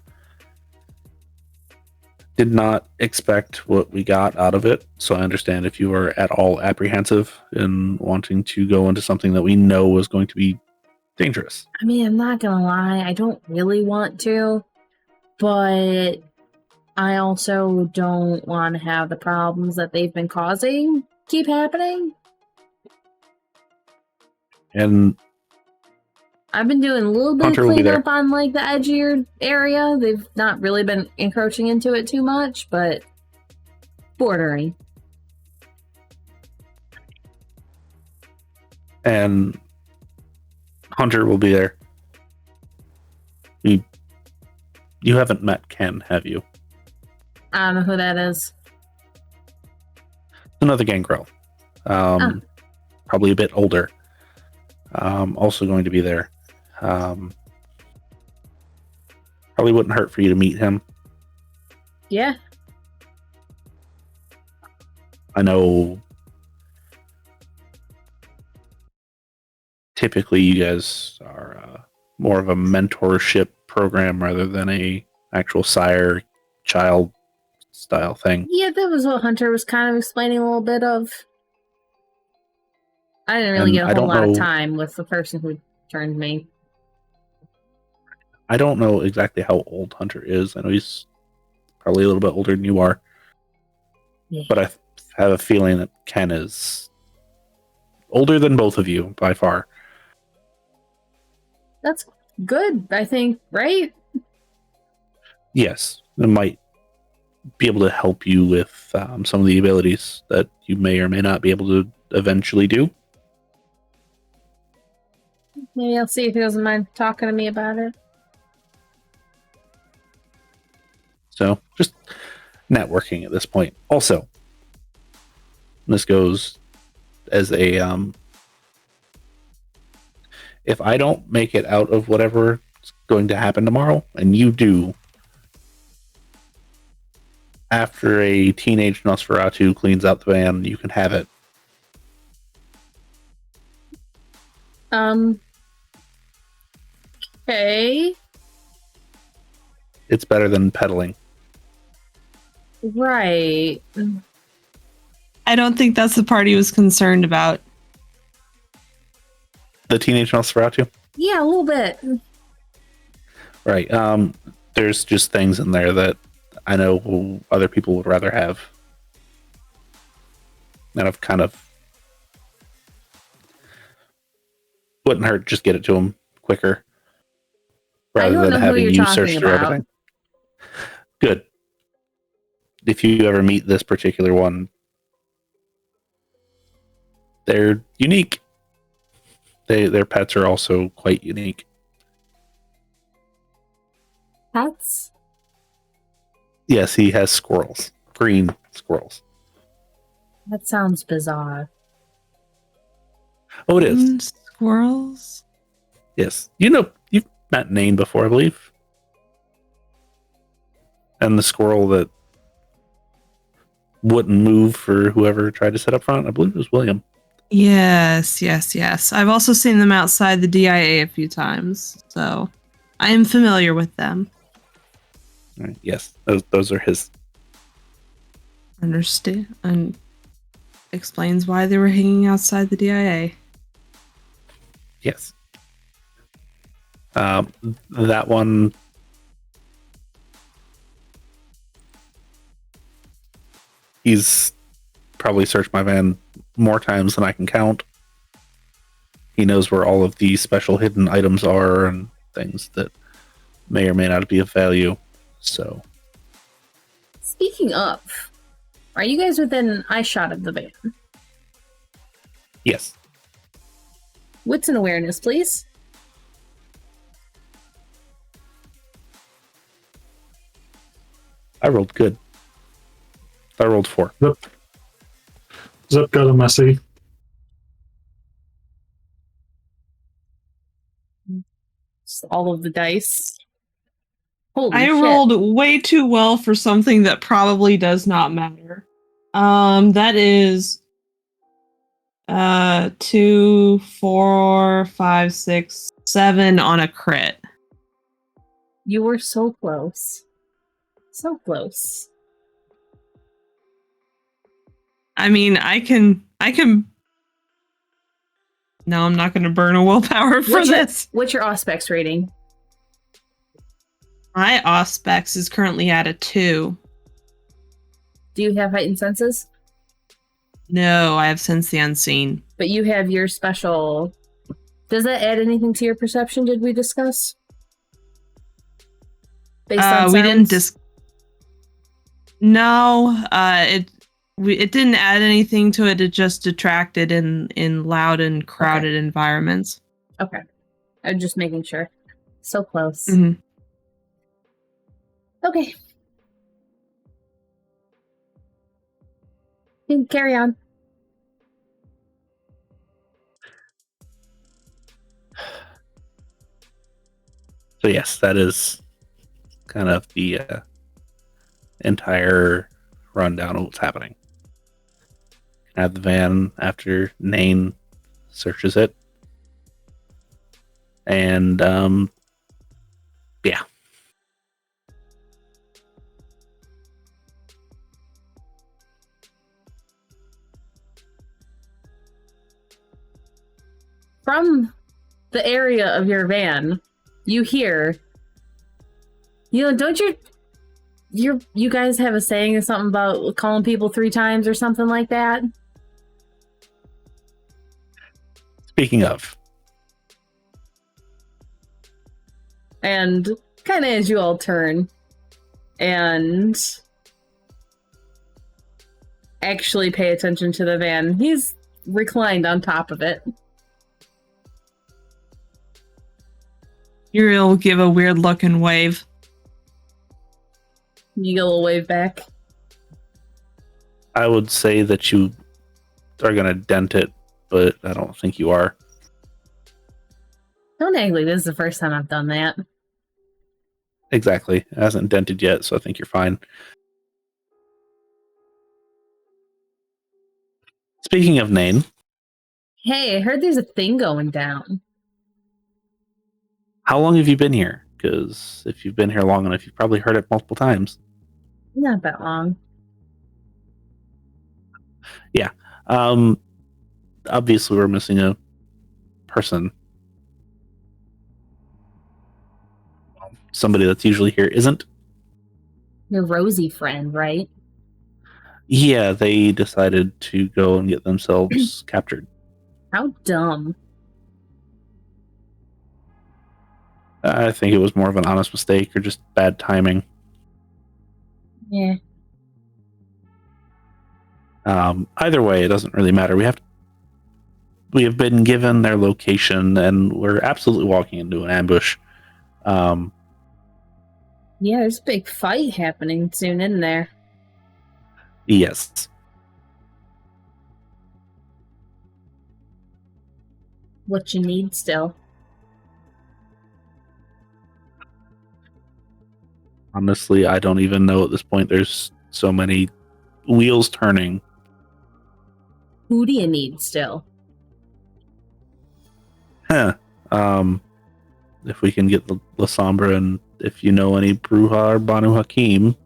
did not expect what we got out of it, so I understand if you were at all apprehensive in wanting to go into something that we know was going to be dangerous. I mean, I'm not gonna lie, I don't really want to, but I also don't want to have the problems that they've been causing keep happening. And I've been doing a little bit Hunter of will be there. cleanup on like the edgier area. They've not really been encroaching into it too much, but bordering. And Hunter will be there. You haven't met Ken, have you? I don't know who that is. Another gangrel. Probably a bit older. Also going to be there. Probably wouldn't hurt for you to meet him. Yeah. I know typically you guys are more of a mentorship program rather than a actual sire-child style thing. Yeah, that was what Hunter was kind of explaining a little bit of. I didn't really And get a I whole don't lot of know- time with the person who turned me. I don't know exactly how old Hunter is. I know he's probably a little bit older than you are. Yeah. But I have a feeling that Ken is older than both of you by far. That's good, I think, right? Yes, it might be able to help you with some of the abilities that you may or may not be able to eventually do. Maybe I'll see if he doesn't mind talking to me about it. So just networking at this point. Also, this goes as a if I don't make it out of whatever's going to happen tomorrow, and you do, after a teenage Nosferatu cleans out the van, you can have it. Okay. It's better than peddling. Right. I don't think that's the part he was concerned about. The teenage Nosferatu? Yeah, a little bit. Right. There's just things in there that I know other people would rather have. And I've kind of wouldn't hurt just get it to them quicker rather than having you search through everything. Good. If you ever meet this particular one, they're unique. Their pets are also quite unique. Pets? Yes, he has squirrels. Green squirrels. That sounds bizarre. Oh, it is. Squirrels? Yes. You know, you've met Nain before, I believe. And the squirrel that wouldn't move for whoever tried to sit up front, I believe it was William. Yes. I've also seen them outside the DIA a few times, so I am familiar with them. All right, yes, those are his. Understand, and explains why they were hanging outside the DIA. Yes. That one. He's probably searched my van more times than I can count. He knows where all of these special hidden items are and things that may or may not be of value. So, Speaking of, are you guys within eyeshot of the van? yes. Wits and awareness, please. I rolled good. I rolled 4. Zip got a messy. Just all of the dice. Holy I shit. rolled way too well for something that probably does not matter. That is 2, 4, 5, 6, 7 on a crit. You were so close. So close. I mean, I can. No, I'm not going to burn a willpower for this. What's your Auspex rating? My Auspex is currently at a 2. Do you have heightened senses? No, I have Sense the Unseen. But you have your special... Does that add anything to your perception, did we discuss? Based on we didn't sounds? No, it didn't add anything to it. It just detracted in loud and crowded environments. Okay. I'm just making sure. So close. Mm-hmm. Okay. You can carry on. So yes, that is kind of the entire rundown of what's happening. Have the van after Nain searches it. And yeah. From the area of your van, you hear, don't you guys have a saying or something about calling people 3 times or something like that? Speaking of, And kind of as you all turn and actually pay attention to the van, he's reclined on top of it. Uriel will give a weird look and wave. You get a little wave back. I would say that you are going to dent it, but I don't think you are. Don't act like this is the first time I've done that. Exactly. It hasn't dented yet, so I think you're fine. Speaking of Nain. Hey, I heard there's a thing going down. How long have you been here? Because if you've been here long enough, you've probably heard it multiple times. Not that long. Yeah. Obviously, we're missing a person. Somebody that's usually here isn't. Your Rosie friend, right? Yeah, they decided to go and get themselves captured. How dumb. I think it was more of an honest mistake or just bad timing. Yeah. Either way, it doesn't really matter. We have been given their location, and we're absolutely walking into an ambush. Yeah, there's a big fight happening soon in there. Yes. What you need still. Honestly, I don't even know at this point. There's so many wheels turning. Who do you need still? Huh. If we can get the La Sombra, and if you know any Bruja or Banu Hakim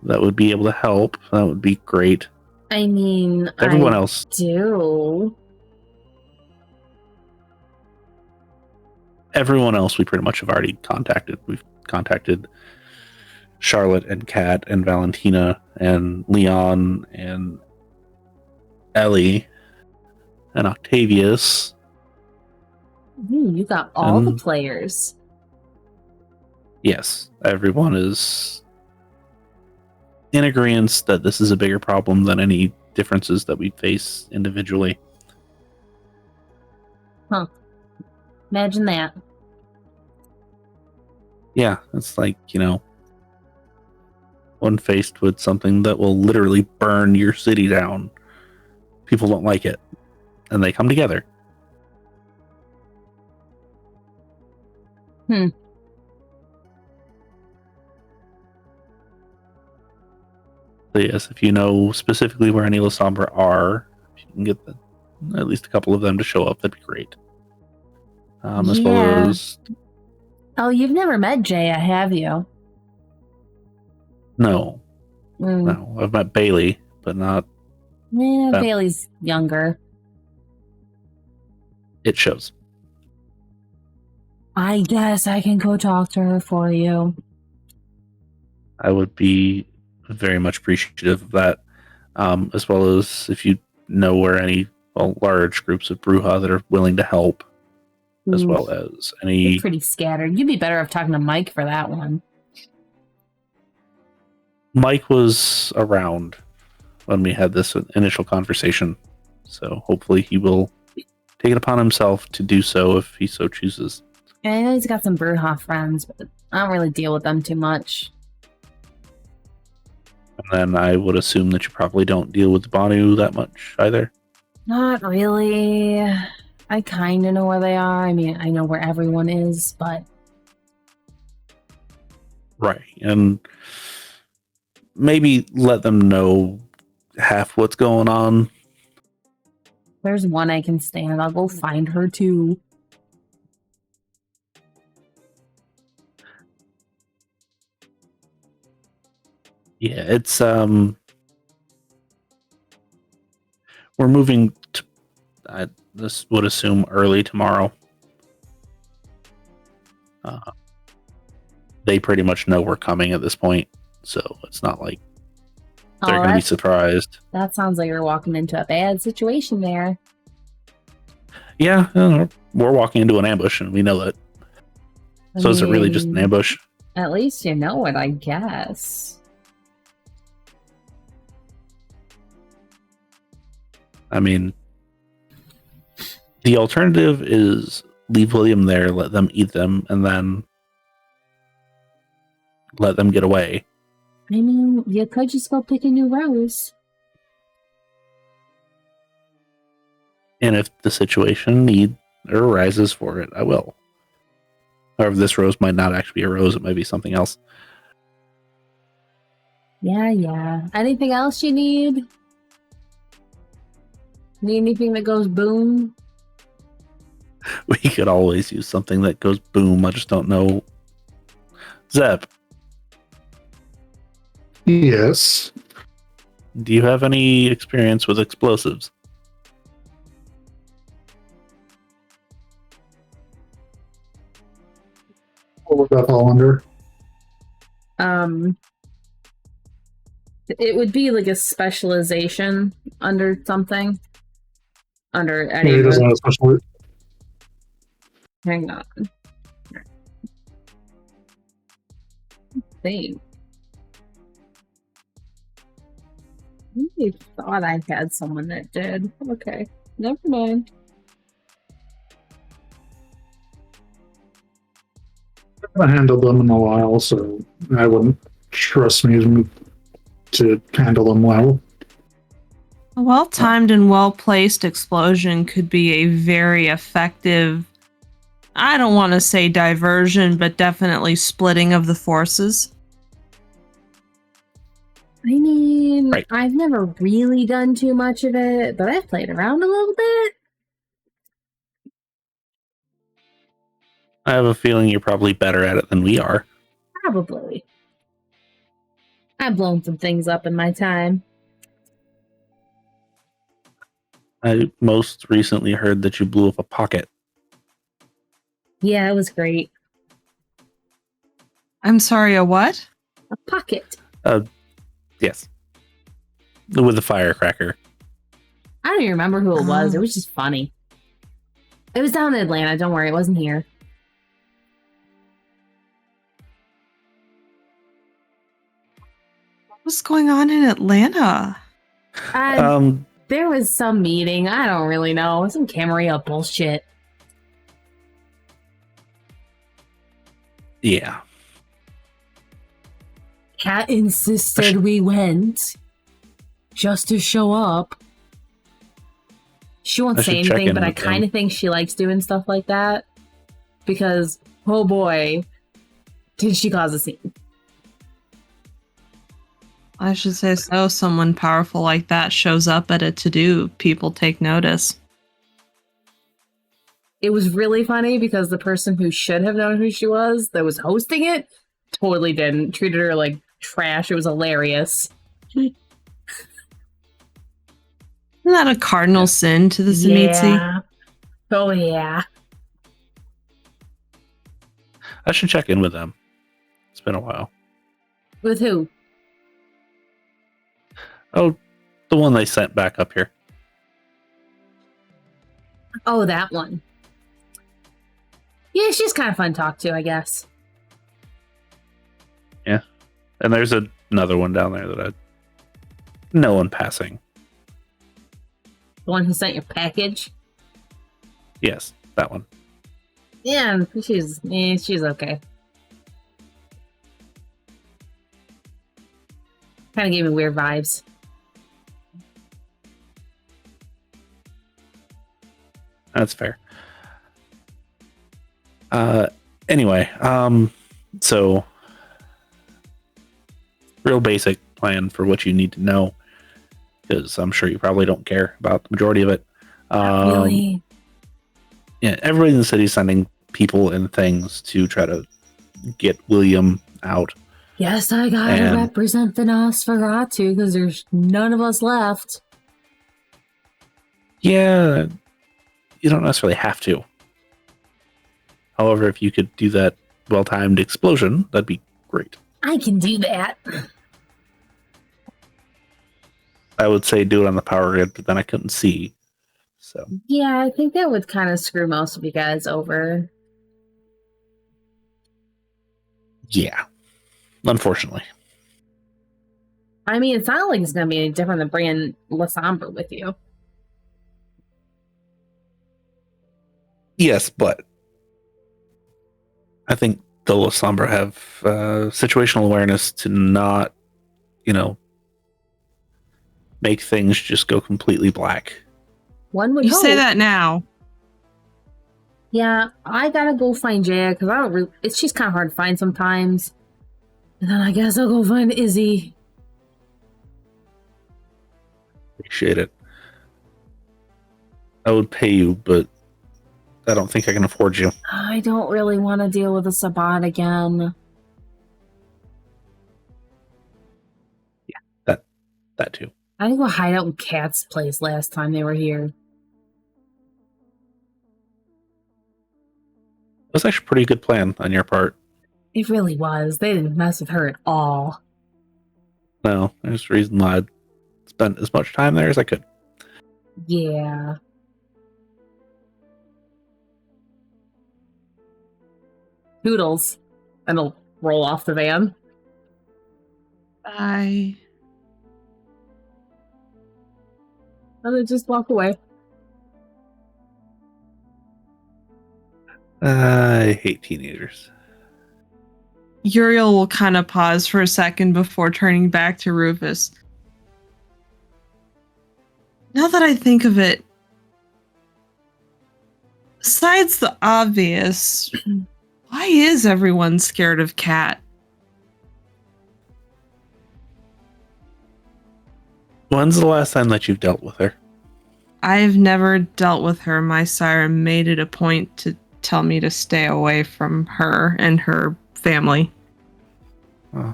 that would be able to help, that would be great. I mean, Everyone I else. do. Everyone else we pretty much have already contacted. We've contacted Charlotte and Kat and Valentina and Leon and Ellie and Octavius. You got all the players. Yes, everyone is in agreement that this is a bigger problem than any differences that we face individually. Huh. Imagine that. Yeah, it's like, when faced with something that will literally burn your city down, people don't like it, and they come together. So yes, if you know specifically where any La Sombra are, if you can get at least a couple of them to show up, that'd be great. As well as... Oh, you've never met Jaya, have you? No. No, I've met Bailey, but not... Yeah, Bailey's younger. It shows. I guess I can go talk to her for you. I would be very much appreciative of that, as well as if you know where any large groups of Bruja that are willing to help, as well as any... You're pretty scattered. You'd be better off talking to Mike for that one. Mike was around when we had this initial conversation, so hopefully he will take it upon himself to do so if he so chooses. I know he's got some Bruja friends, but I don't really deal with them too much. And then I would assume that you probably don't deal with the Banu that much either. Not really. I kind of know where they are. I mean, I know where everyone is, but... Right, and maybe let them know half what's going on. There's one I can stand. I'll go find her, too. Yeah, it's, we're moving to, I this would assume early tomorrow. They pretty much know we're coming at this point, so it's not like they're going to be surprised. That sounds like you're walking into a bad situation there. Yeah, we're walking into an ambush, and we know that. So is it really just an ambush? At least you know it, I guess. I mean, the alternative is leave William there, let them eat them, and then let them get away. I mean, you could just go pick a new rose. And if the situation arises for it, I will. However, this rose might not actually be a rose, it might be something else. Yeah. Anything else you need? Need anything that goes boom? We could always use something that goes boom. I just don't know. Zeb, Yes. do you have any experience with explosives? What would that fall under? It would be like a specialization under something. Under any He of doesn't the... have a special. Hang on. Thing. I thought I had someone that did. Okay. Never mind. I haven't handled them in a while, so I wouldn't trust me to handle them well. A well-timed and well-placed explosion could be a very effective, I don't want to say diversion, but definitely splitting of the forces. I mean, Right. I've never really done too much of it, but I've played around a little bit. I have a feeling you're probably better at it than we are. Probably. I've blown some things up in my time. I most recently heard that you blew up a pocket. Yeah, it was great. I'm sorry, a what? A pocket. Yes. With a firecracker. I don't even remember who it was. Oh. It was just funny. It was down in Atlanta. Don't worry, it wasn't here. What's going on in Atlanta? There was some meeting. I don't really know. Some Camarilla bullshit. Yeah. Kat insisted we went just to show up. She won't I say should check anything, in but I with kind them. of think she likes doing stuff like that. Because, oh boy, did she cause a scene. I should say so. Someone powerful like that shows up at a to-do, people take notice. It was really funny because the person who should have known who she was, that was hosting it, totally didn't. Treated her like trash. It was hilarious. Isn't that a cardinal sin to the Zemitzi? Yeah. Oh, yeah. I should check in with them. It's been a while. With who? Oh, the one they sent back up here. Oh, that one. Yeah, she's kind of fun to talk to, I guess. Yeah. And there's another one down there that I know in passing. The one who sent your package? Yes, that one. Yeah, she's okay. Kind of gave me weird vibes. That's fair. Anyway, so real basic plan for what you need to know, because I'm sure you probably don't care about the majority of it. Really? Yeah, everybody in the city is sending people and things to try to get William out. Yes, I gotta And- represent the Nosferatu because there's none of us left. Yeah, you don't necessarily have to. However, if you could do that well-timed explosion, that'd be great. I can do that. I would say do it on the power grid, but then I couldn't see. So Yeah, I think that would kind of screw most of you guys over. yeah, unfortunately. I mean, it's not like it's going to be any different than bringing Lasambra with you. Yes, but I think the Lasombra have situational awareness to not, make things just go completely black. One would You hope. say that now. Yeah, I gotta go find Jaya because I don't really. She's kind of hard to find sometimes. And then I guess I'll go find Izzy. Appreciate it. I would pay you, but I don't think I can afford you. I don't really want to deal with a Sabat again. Yeah, that too. I think we'll hide out in Kat's place last time they were here. It was actually a pretty good plan on your part. It really was. They didn't mess with her at all. No, there's a reason why I spent as much time there as I could. Yeah. Toodles. And they'll roll off the van. Bye. And then just walk away. I hate teenagers. Uriel will kind of pause for a second before turning back to Rufus. Now that I think of it, besides the obvious, why is everyone scared of Kat? When's the last time that you've dealt with her? I've never dealt with her. My sire made it a point to tell me to stay away from her and her family. Oh.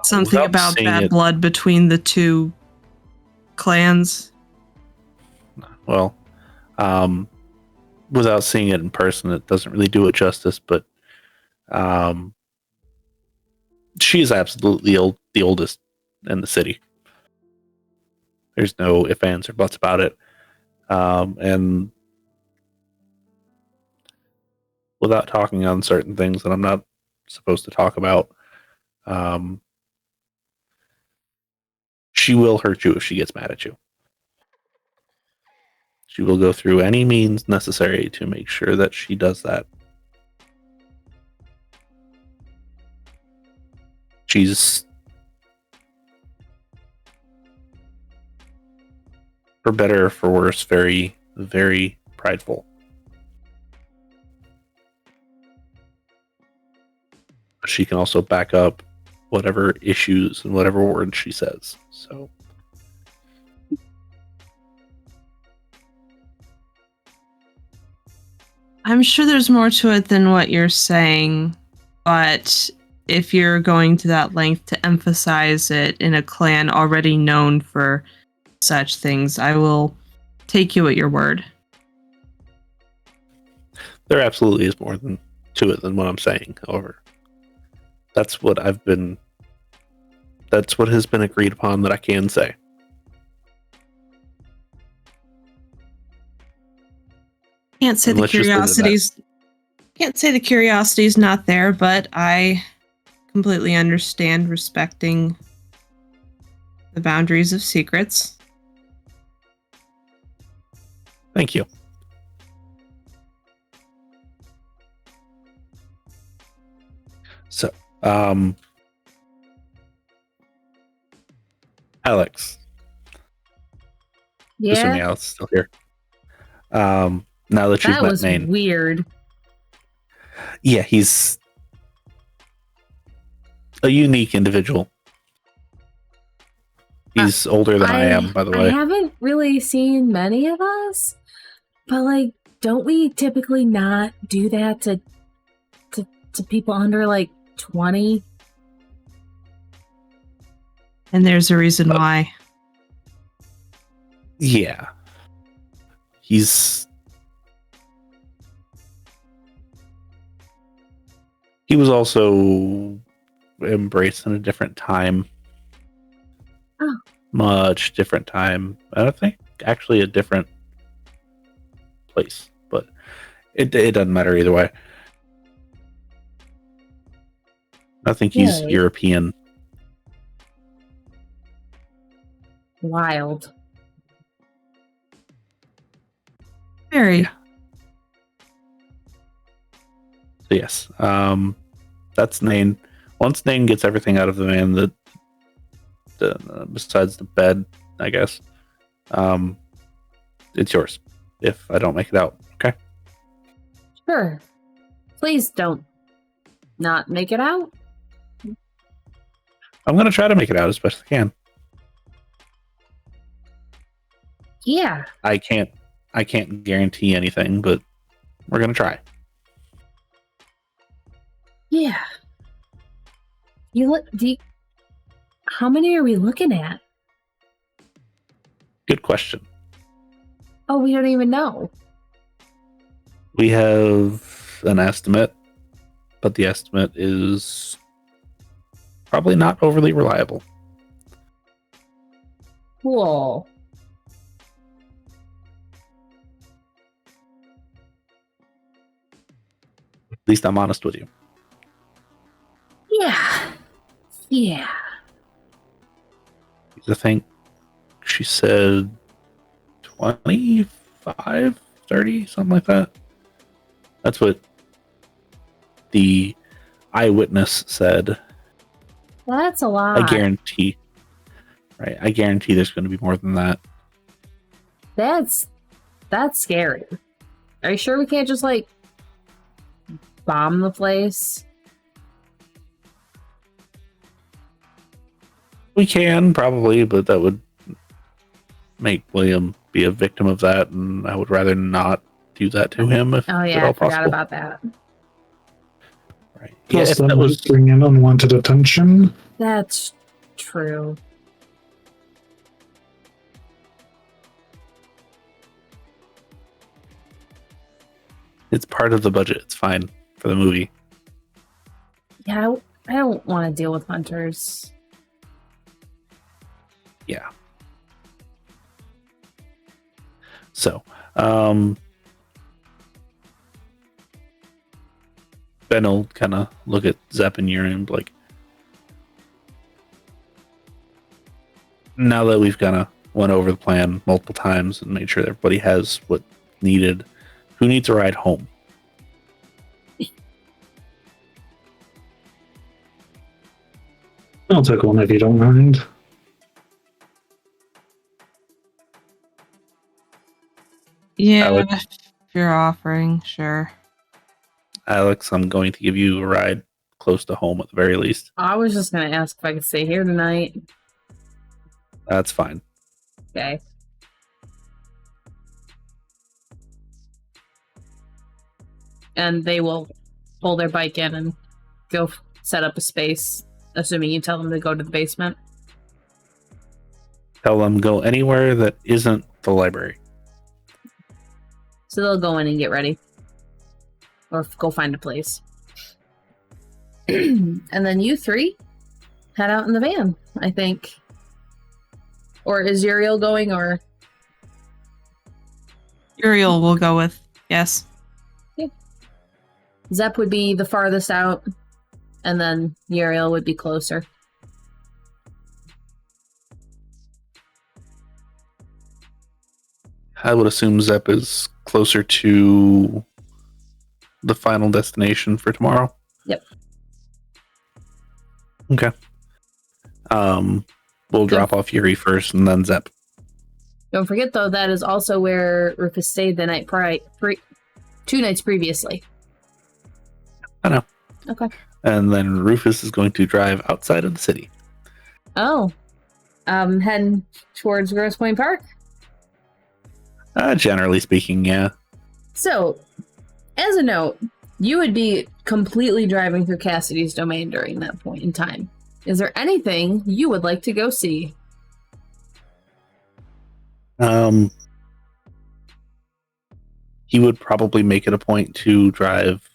Something Without about seeing bad it- blood between the two clans. Well, without seeing it in person, it doesn't really do it justice, but she's absolutely the oldest in the city. There's no ifs, ands, or buts about it. And without talking on certain things that I'm not supposed to talk about, she will hurt you if she gets mad at you. She will go through any means necessary to make sure that she does that. She's, for better or for worse, very, very prideful. She can also back up whatever issues and whatever words she says. So I'm sure there's more to it than what you're saying, but if you're going to that length to emphasize it in a clan already known for such things, I will take you at your word. there absolutely is more to it than what I'm saying. However, that's what has been agreed upon that I can say. Can't say And the let's just leave it at that. curiosity's not there, but I completely understand respecting the boundaries of secrets. Thank you. So, Alex, assuming Yeah, Alex is still here. Now that you've that met was Nain, weird. yeah, he's a unique individual. He's older than I am, by the I way. haven't really seen many of us, but like, don't we typically not do that to people under like 20? And there's a reason why. Yeah. He was also embraced in a different time. Oh. much different time. I don't think actually a different place, but it doesn't matter either way. I think he's Yeah. European. Wild. Very. Yeah. So yes, that's Nane. Once Nane gets everything out of the van, besides the bed, I guess, it's yours. If I don't make it out, okay? Sure. Please don't not make it out. I'm gonna try to make it out as best I can. Yeah. I can't guarantee anything, but we're gonna try. Yeah. How many are we looking at? Good question. Oh, we don't even know. We have an estimate, but the estimate is probably not overly reliable. Cool. At least I'm honest with you. Yeah. Yeah. I think she said 25, 30, something like that. That's what the eyewitness said. That's a lot. I guarantee. Right. I guarantee there's going to be more than that. That's scary. Are you sure we can't just like bomb the place? We can probably, but that would make William be a victim of that, and I would rather not do that to him if Oh at yeah, all I forgot possible. about that. Right. Yeah, Plus, if that that might was bring in unwanted attention. That's true. it's part of the budget. It's fine for the movie. Yeah, I don't want to deal with hunters. Yeah. So, Ben will kind of look at Zepp and Uriel and be like, now that we've kind of went over the plan multiple times and made sure that everybody has what needed, who needs a ride home? I'll take one if you don't mind. Yeah, would- if you're offering, sure. Alex, I'm going to give you a ride close to home at the very least. I was just gonna ask if I could stay here tonight. That's fine. Okay. And they will pull their bike in and go set up a space, assuming you tell them to go to the basement. Tell them go anywhere that isn't the library. So they'll go in and get ready. Or go find a place. And then you three head out in the van, I think. Or is Uriel going, or... Uriel will go with, yes. Zepp would be the farthest out, and then Uriel would be closer. I would assume Zepp is closer to the final destination for tomorrow. Yep. Okay. We'll drop off Yuri first and then Zepp. Don't forget, though, that is also where Rufus stayed the night 2 nights previously. I know. Okay. And then Rufus is going to drive outside of the city. Oh. Heading towards Grosse Pointe Park? Generally speaking, yeah. So, as a note, you would be completely driving through Cassidy's domain during that point in time. Is there anything you would like to go see? He would probably make it a point to drive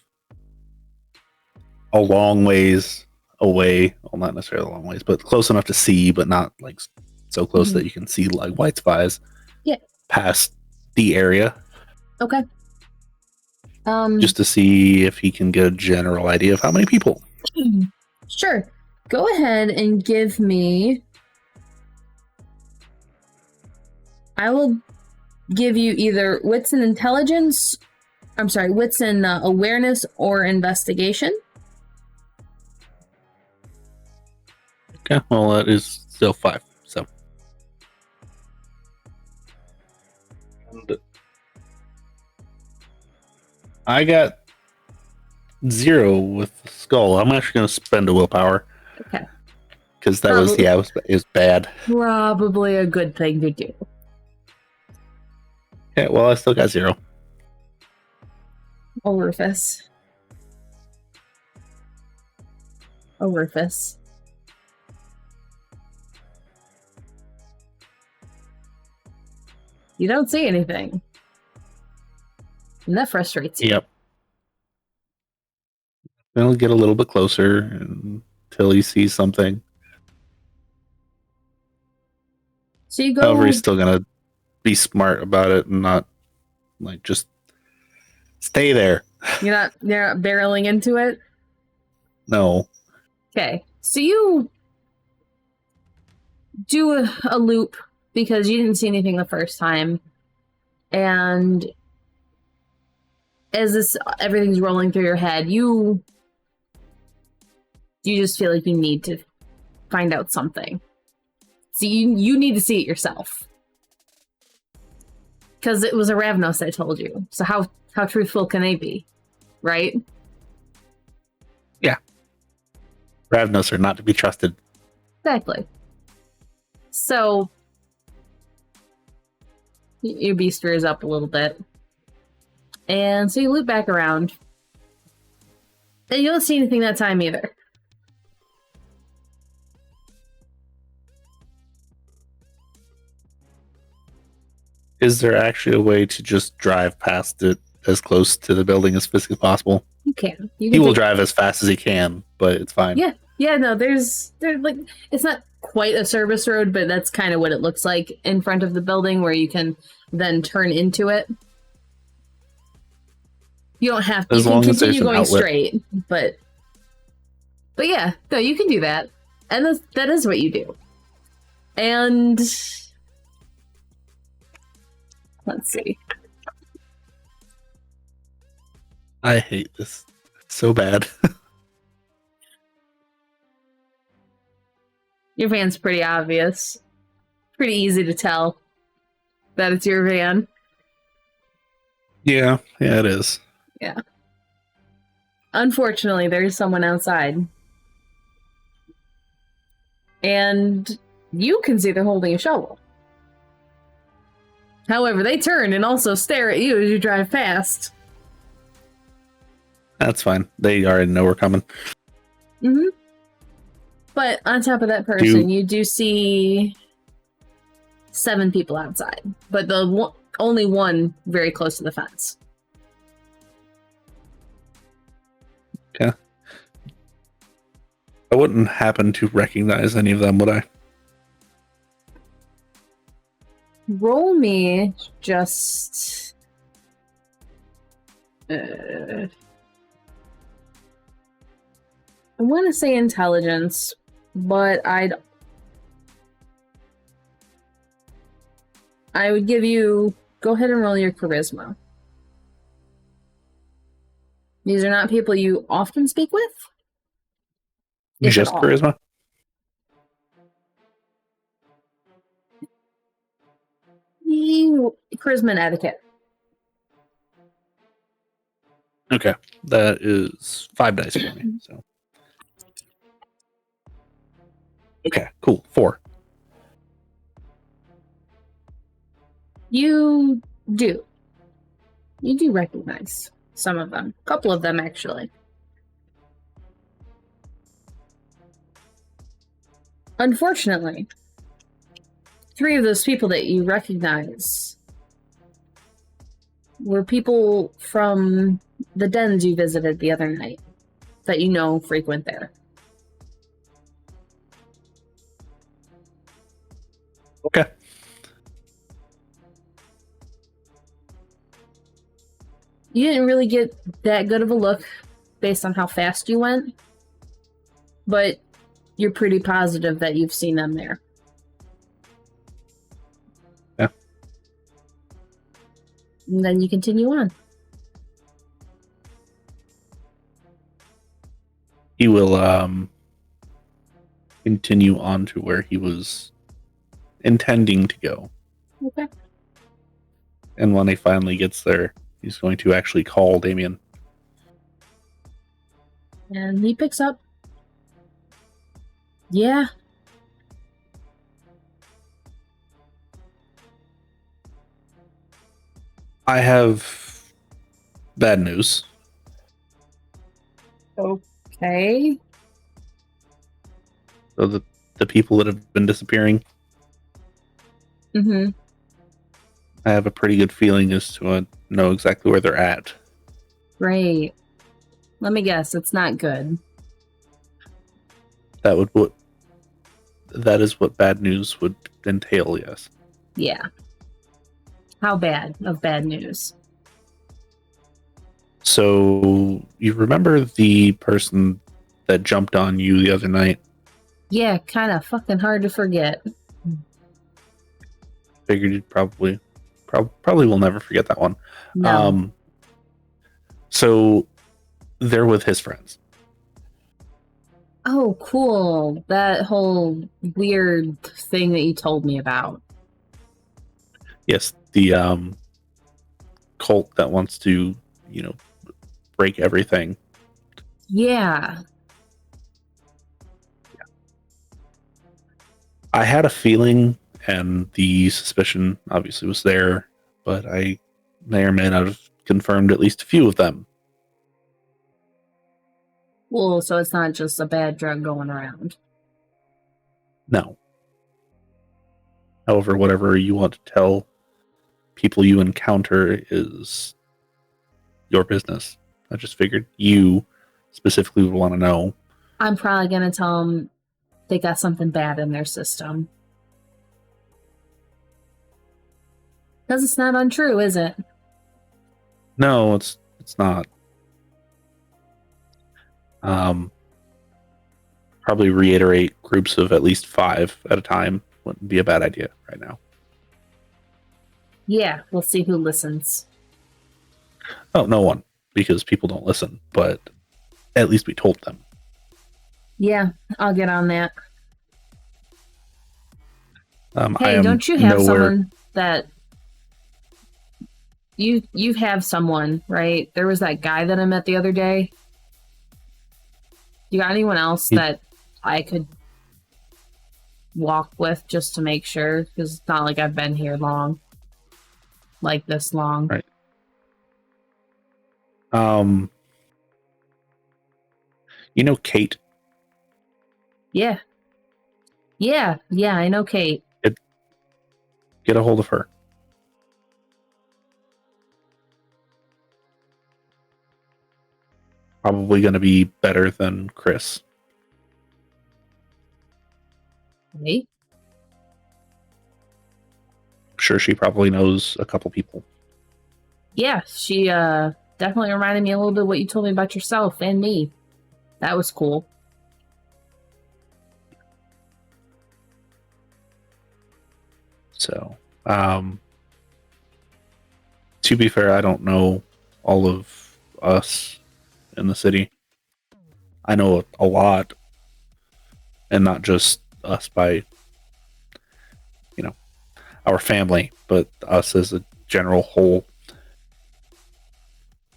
a long ways away. Well, not necessarily a long ways, but close enough to see, but not like so close Mhm. that you can see like white spies. Yeah. Past the area, Okay. just to see if he can get a general idea of how many people. Sure. Go ahead and give me. I will give you either wits and intelligence. I'm sorry, wits and awareness or investigation. Okay, well, that is still 5. So, and I got 0 with the skull. I'm actually going to spend a willpower. Okay. Because that was, Probably- it was bad. Probably a good thing to do. Okay, well, I still got 0. Oh, Rufus. Oh, Rufus. You don't see anything. And that frustrates you. Yep. Then he'll get a little bit closer until he sees something. So you go. However, he's still going to be smart about it and not, like, just stay there. You're not barreling into it? No. Okay. So you do a loop because you didn't see anything the first time. And as everything's rolling through your head, you just feel like you need to find out something. So you need to see it yourself. Because it was a Ravnos that told you. So how truthful can they be? Right? Yeah. Ravnos are not to be trusted. Exactly. So your beast rears up a little bit. And so you loop back around. And you don't see anything that time either. Is there actually a way to just drive past it as close to the building as physically possible? You can. He will drive as fast as he can, but it's fine. Yeah. Yeah, no, there's like, it's not quite a service road, but that's kind of what it looks like in front of the building where you can then turn into it. You don't have to. As You can long as there's continue an going outlet. straight, but yeah, no, you can do that. And that is what you do. And let's see. I hate this. It's so bad. Your van's pretty obvious. Pretty easy to tell that it's your van. Yeah, it is. Yeah. Unfortunately, there's someone outside. And you can see they're holding a shovel. However, they turn and also stare at you as you drive past. That's fine. They already know we're coming. Mm-hmm. But on top of that person, you do see 7 people outside. But only one very close to the fence. Okay. I wouldn't happen to recognize any of them, would I? Roll me just... I want to say intelligence, but I would give you... Go ahead and roll your charisma. These are not people you often speak with. if at Just all. charisma? Charisma and etiquette. Okay. That is 5 dice for me. So. Okay, cool. 4. You do. You do recognize some of them. A couple of them, actually. Unfortunately, 3 of those people that you recognize were people from the dens you visited the other night that you know frequent there. Okay. You didn't really get that good of a look based on how fast you went, but you're pretty positive that you've seen them there. Yeah. And then you continue on. He will continue on to where he was intending to go. Okay. And when he finally gets there, he's going to actually call Damien. And he picks up. Yeah. I have bad news. Okay. So the people that have been disappearing, Mm-hmm. I have a pretty good feeling as to know exactly where they're at. Great. Let me guess, it's not good. That is what bad news would entail, yes. Yeah. How bad of bad news? So you remember the person that jumped on you the other night? Yeah, kind of fucking hard to forget. Figured you'd probably will never forget that one. No. So they're with his friends. Oh, cool. That whole weird thing that you told me about. Yes, the cult that wants to, break everything. Yeah. I had a feeling, and the suspicion obviously was there, but I may or may not have confirmed at least a few of them. Well, so it's not just a bad drug going around. No. However, whatever you want to tell people you encounter is your business. I just figured you specifically would want to know. I'm probably going to tell them they got something bad in their system. Because it's not untrue, is it? No, it's not. Probably reiterate groups of at least 5 at a time wouldn't be a bad idea right now. Yeah, we'll see who listens. Oh, no one, because people don't listen, but at least we told them. Yeah, I'll get on that. I Hey, am don't you have nowhere... someone that... You have someone, right? There was that guy that I met the other day. You got anyone else that I could walk with just to make sure? Because it's not like I've been here long. Like this long. Right. You know Kate? Yeah. Yeah, I know Kate. Get a hold of her. Probably going to be better than Chris. Hey? I'm sure she probably knows a couple people. Yeah, she definitely reminded me a little bit of what you told me about yourself and me. That was cool. So, to be fair, I don't know all of us in the city. I know a lot, and not just us by, our family, but us as a general whole.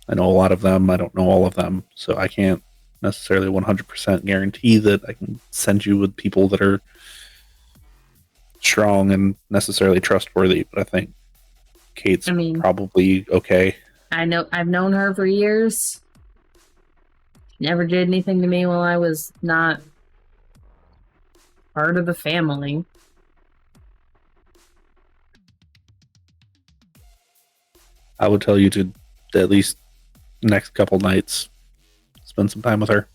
I know a lot of them. I don't know all of them, so I can't necessarily 100% guarantee that I can send you with people that are strong and necessarily trustworthy, but I think Kate's probably okay. I've known her for years. Never did anything to me while I was not part of the family. I would tell you to at least next couple nights spend some time with her.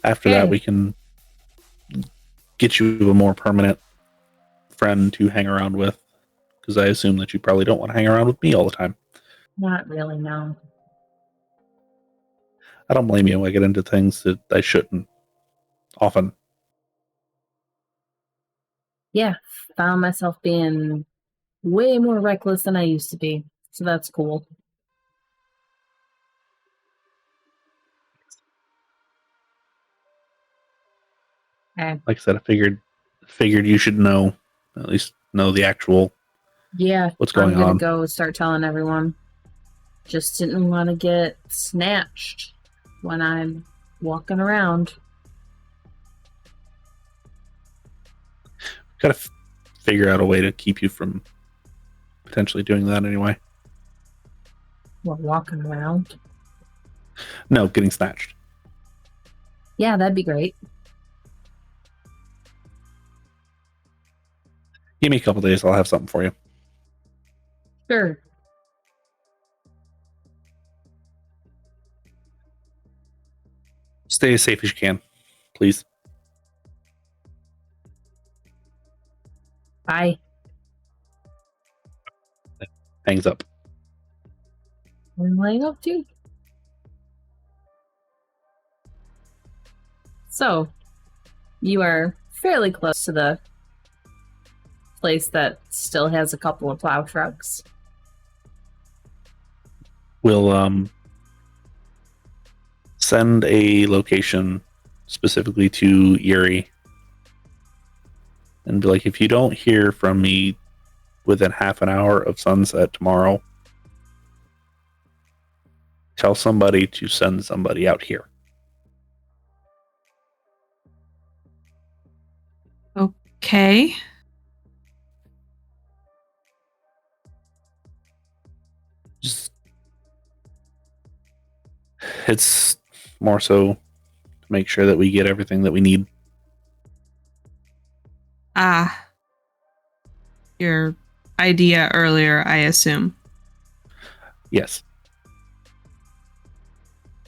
After that, we can get you a more permanent friend to hang around with, because I assume that you probably don't want to hang around with me all the time. Not really, no. I don't blame you. I get into things that I shouldn't often. Yeah, found myself being way more reckless than I used to be. So that's cool. Okay. Like I said, I figured you should know, at least know the actual Yeah, what's going I'm gonna on. go start telling everyone. Just didn't want to get snatched when I'm walking around. Got to figure out a way to keep you from potentially doing that anyway. Well, walking around. No, getting snatched. Yeah, that'd be great. Give me a couple days. I'll have something for you. Sure. Stay as safe as you can, please. Bye. Hangs up. I'm laying up too. So, you are fairly close to the place that still has a couple of plow trucks. We'll send a location specifically to Yuri and be like, if you don't hear from me within half an hour of sunset tomorrow, tell somebody to send somebody out here. Okay. Just, it's more so to make sure that we get everything that we need. Your idea earlier, I assume. Yes.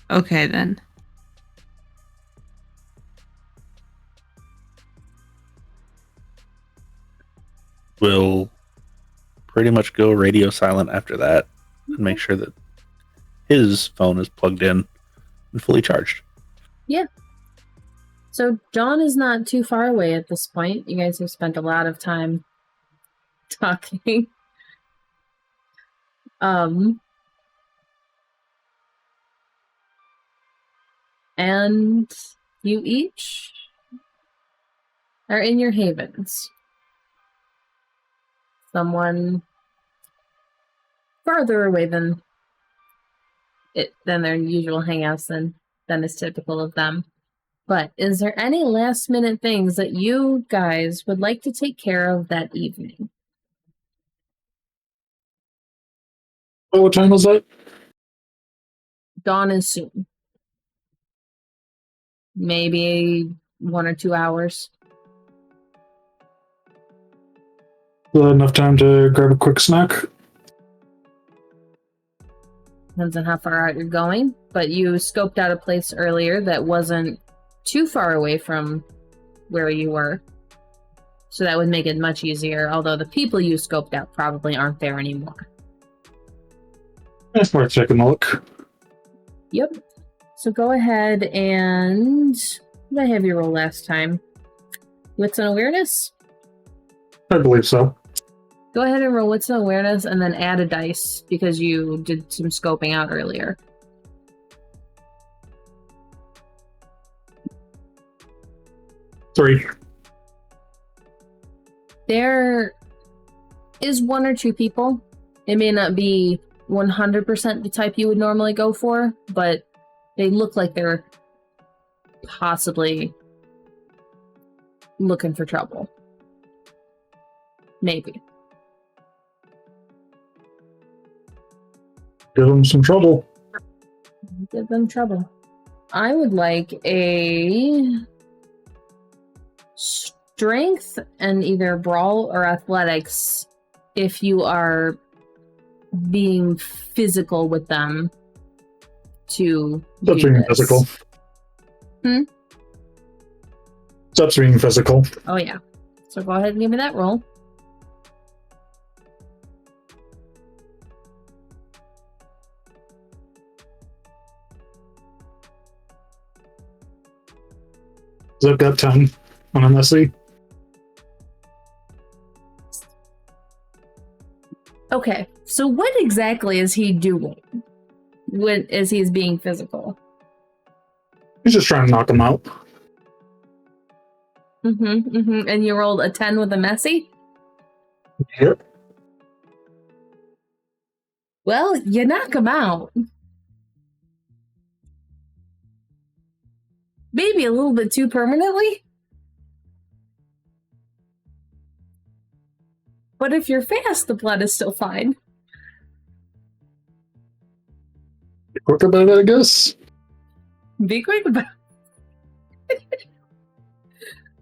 Okay, then. We'll pretty much go radio silent after that and make sure that his phone is plugged in and fully charged. Yeah. So John is not too far away at this point. You guys have spent a lot of time talking. And you each are in your havens. Someone farther away than their usual hangouts than is typical of them. But is there any last minute things that you guys would like to take care of that evening? Oh, what time was that? Dawn is soon. Maybe 1 or 2 hours. Enough time to grab a quick snack? Depends on how far out you're going. But you scoped out a place earlier that wasn't too far away from where you were. So that would make it much easier, although the people you scoped out probably aren't there anymore. It's worth taking a look. Yep. So go ahead and... What did I have you roll last time? Wits and Awareness? I believe so. Go ahead and roll Wits and Awareness and then add a dice because you did some scoping out earlier. Three. There is 1 or 2 people. It may not be 100% the type you would normally go for, but they look like they're possibly looking for trouble. Maybe. Give them some trouble. Give them trouble. I would like a strength and either brawl or athletics if you are being physical with them to do Touching this. physical. Steps being physical. Oh, yeah. So go ahead and give me that roll. So I've got 10 on a messy. Okay, so what exactly is he doing when as he's being physical? He's just trying to knock him out. And you rolled a 10 with a messy? Yep. Well, you knock him out. Maybe a little bit too permanently. But if you're fast, the blood is still fine. Be quick about it, I guess. Be quick about it.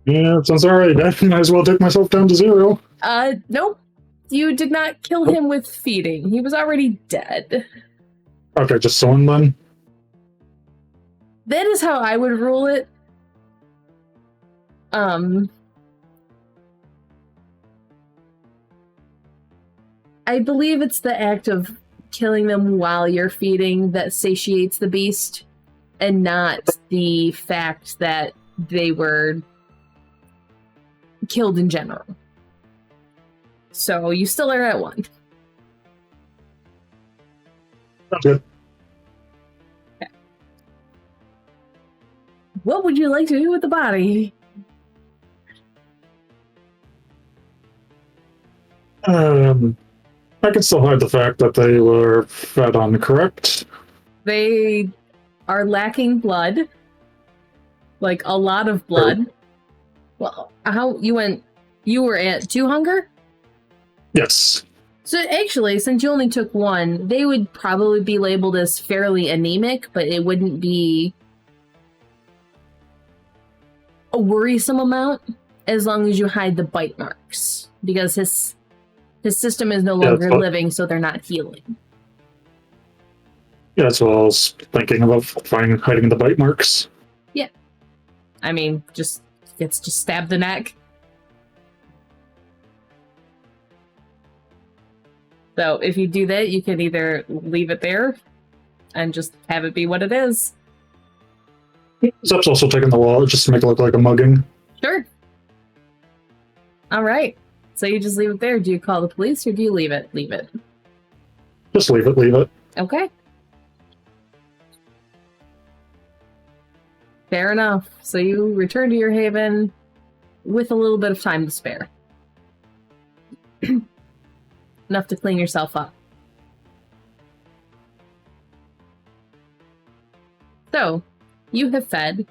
Yeah, sounds alright. I might as well take myself down to 0. Nope. You did not kill him with feeding. He was already dead. Okay, just someone then. That is how I would rule it. I believe it's the act of killing them while you're feeding that satiates the beast, and not the fact that they were killed in general. So you still are at 1. Sounds good. Okay. What would you like to do with the body? I can still hide the fact that they were fed on, correct? They are lacking blood. Like, a lot of blood. Well, you were at 2 hunger? Yes. So actually, since you only took 1, they would probably be labeled as fairly anemic, but it wouldn't be a worrisome amount as long as you hide the bite marks, because his system is no longer living, so they're not healing. Yeah, that's what I was thinking about, hiding the bite marks. Yeah. I mean, just stab the neck. So if you do that, you can either leave it there and just have it be what it is. Zep's also taking the wallet just to make it look like a mugging. Sure. All right. So you just leave it there. Do you call the police or do you leave it? Leave it. Just leave it. Okay. Fair enough. So you return to your haven with a little bit of time to spare. Enough to clean yourself up. So, you have fed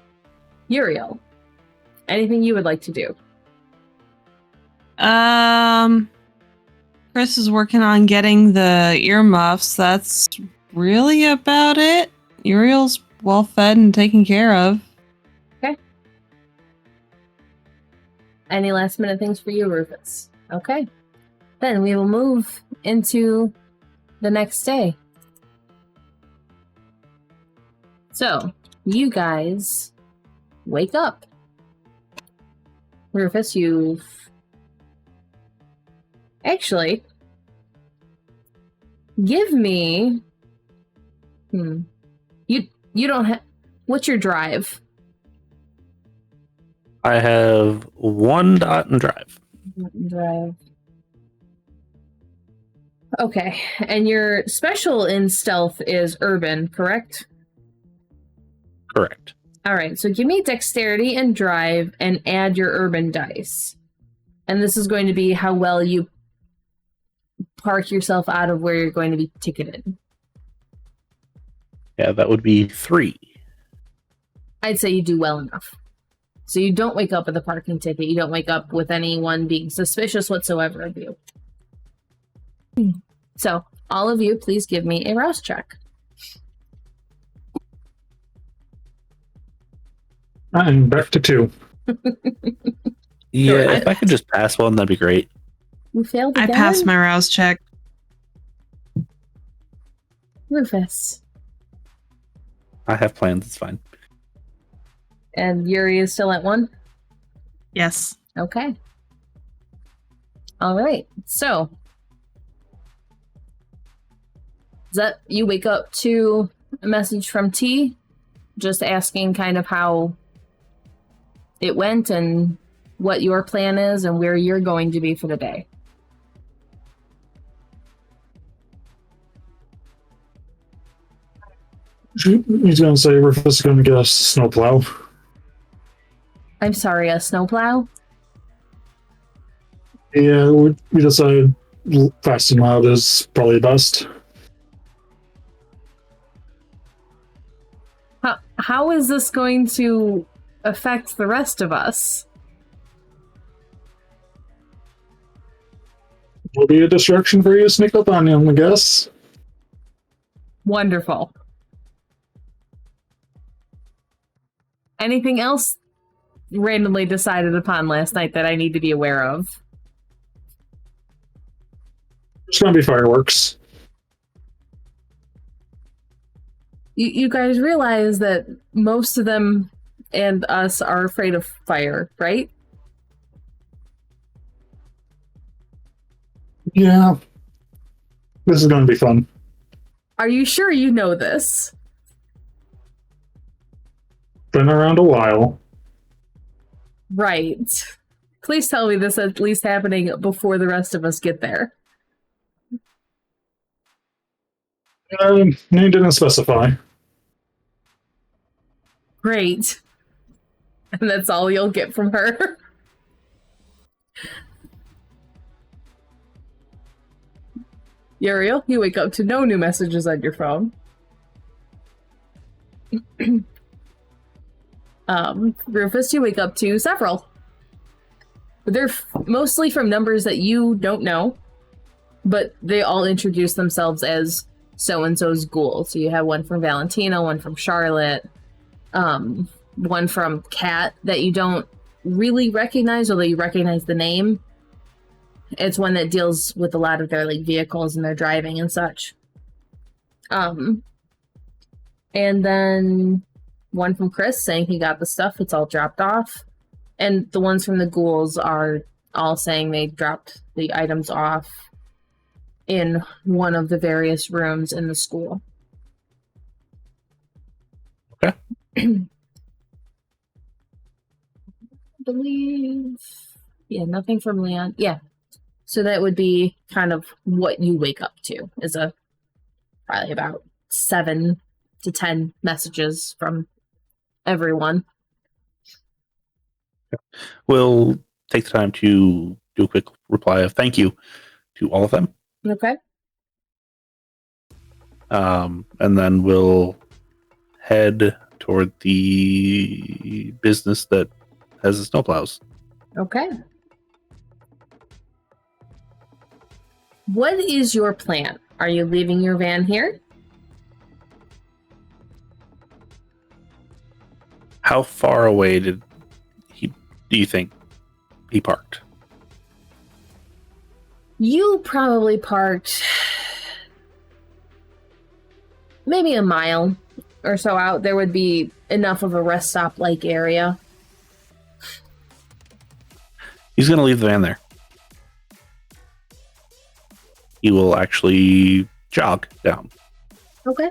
Uriel. Anything you would like to do? Chris is working on getting the earmuffs. That's really about it. Uriel's well fed and taken care of. Okay. Any last minute things for you, Rufus? Okay. Then we will move into the next day. So, you guys wake up. Rufus, you've... Actually, give me... You don't have... What's your drive? I have 1 dot and drive. Drive. Okay, and your special in stealth is urban, correct? Correct. Alright, so give me dexterity and drive and add your urban dice. And this is going to be how well you park yourself out of where you're going to be ticketed. Yeah, that would be 3. I'd say you do well enough. So you don't wake up with a parking ticket. You don't wake up with anyone being suspicious whatsoever of you. So, all of you, please give me a rouse check. I'm back to 2. Yeah, if I could just pass one, that'd be great. You failed I again? passed my rouse check. Rufus. I have plans, it's fine. And Yuri is still at 1? Yes. Okay. All right. So, is that you wake up to a message from T, just asking kind of how it went and what your plan is and where you're going to be for the day. He's going to say Rufus is going to get us a snowplow. I'm sorry, a snowplow? Yeah, we decided fast and loud is probably best. How is this going to affect the rest of us? Will be a distraction for you to sneak up on him, I guess. Wonderful. Anything else randomly decided upon last night that I need to be aware of? There's going to be fireworks. You guys realize that most of them and us are afraid of fire, right? Yeah. This is going to be fun. Are you sure you know this? Been around a while. Right. Please tell me this is at least happening before the rest of us get there. Name didn't specify. Great. And that's all you'll get from her. Uriel, you wake up to no new messages on your phone. Rufus, you wake up to several. They're mostly from numbers that you don't know, but they all introduce themselves as so-and-so's ghoul. So you have one from Valentina, one from Charlotte, one from Kat that you don't really recognize, although you recognize the name. It's one that deals with a lot of their like vehicles and their driving and such. And then one from Chris saying he got the stuff, it's all dropped off. And the ones from the ghouls are all saying they dropped the items off in one of the various rooms in the school. Okay. I believe... Yeah, nothing from Leon. Yeah. So that would be kind of what you wake up to, is probably about 7 to 10 messages from everyone. We'll take the time to do a quick reply of thank you to all of them. Okay. And then we'll head toward the business that has the snowplows. Okay. What is your plan? Are you leaving your van here? How far away do you think he parked? You probably parked maybe a mile or so out. There would be enough of a rest stop-like area. He's going to leave the van there. He will actually jog down. Okay.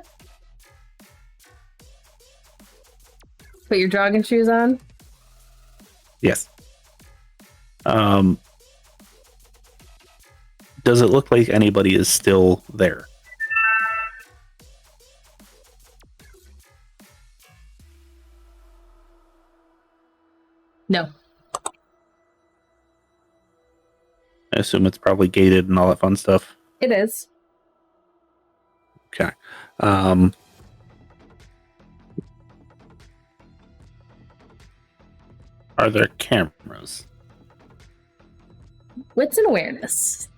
Put your jogging shoes on? Yes. Does it look like anybody is still there? No. I assume it's probably gated and all that fun stuff. It is. Okay. Are there cameras? Wits and awareness.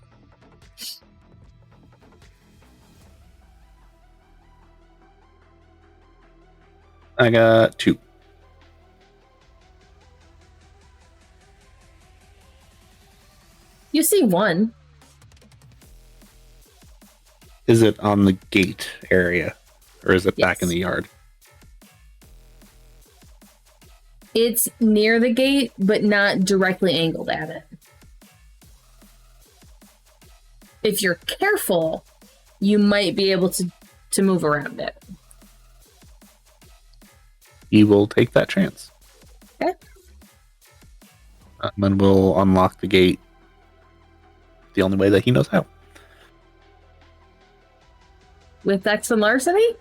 I got 2. You see one. Is it on the gate area? Or is it back in Yes. the yard? It's near the gate, but not directly angled at it. If you're careful, you might be able to move around it. He will take that chance. Okay. And we'll unlock the gate the only way that he knows how. With Dex and Larceny?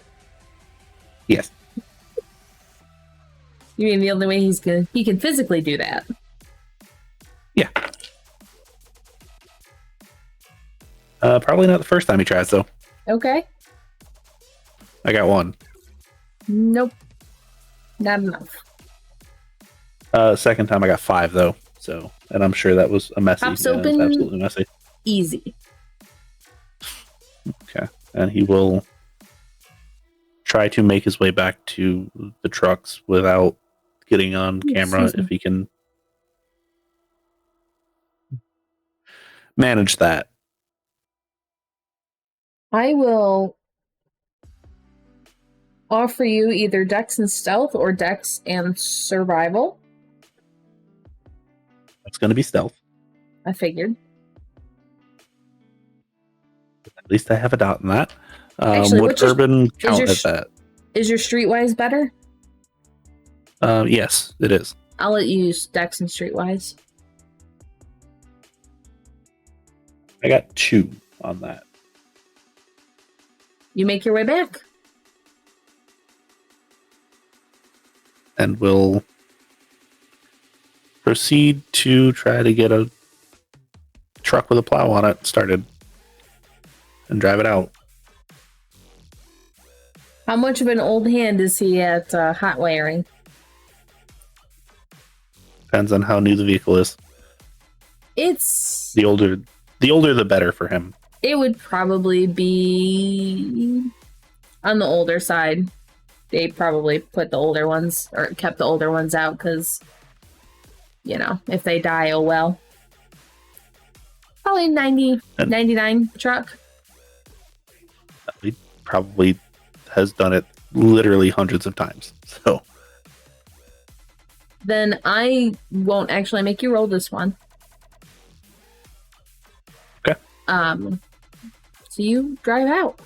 Yes. You mean the only way he can physically do that? Yeah. Probably not the first time he tries, though. Okay. I got 1. Nope. Not enough. Second time I got 5, though. So, and I'm sure that was a messy. Pops Yeah, it was open. absolutely messy. Easy. Okay. And he will try to make his way back to the trucks without getting on camera if he can manage that. I will offer you either Dex and Stealth or Dex and Survival. It's going to be stealth. I figured. At least I have a dot in that. Actually, would urban count as that? Is your Streetwise better? Yes, it is. I'll let you use Dex and Streetwise. I got 2 on that. You make your way back. And we'll proceed to try to get a truck with a plow on it started and drive it out. How much of an old hand is he at hot wiring? Depends on how new the vehicle is. It's... The older the better for him. It would probably be on the older side. They probably put the older ones, or kept the older ones out, because, you know, if they die, oh well. Probably 99 truck. He probably has done it literally hundreds of times. So Then I won't actually make you roll this one. Okay. So you drive out.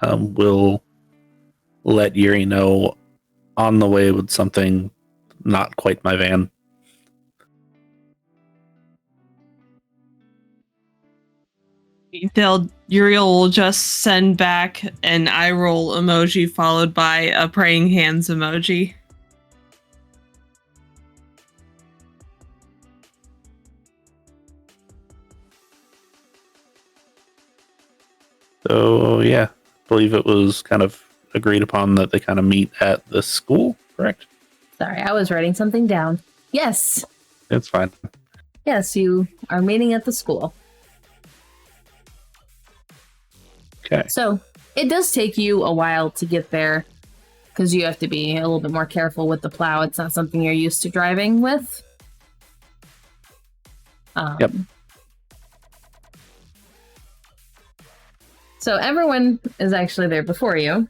We'll let Yuri know on the way with something not quite my van. Uriel will just send back an eye roll emoji followed by a praying hands emoji. So yeah, I believe it was kind of agreed upon that they kind of meet at the school, correct? Sorry, I was writing something down. Yes. It's fine. Yes, you are meeting at the school. Okay. So it does take you a while to get there because you have to be a little bit more careful with the plow. It's not something you're used to driving with. Yep. So everyone is actually there before you.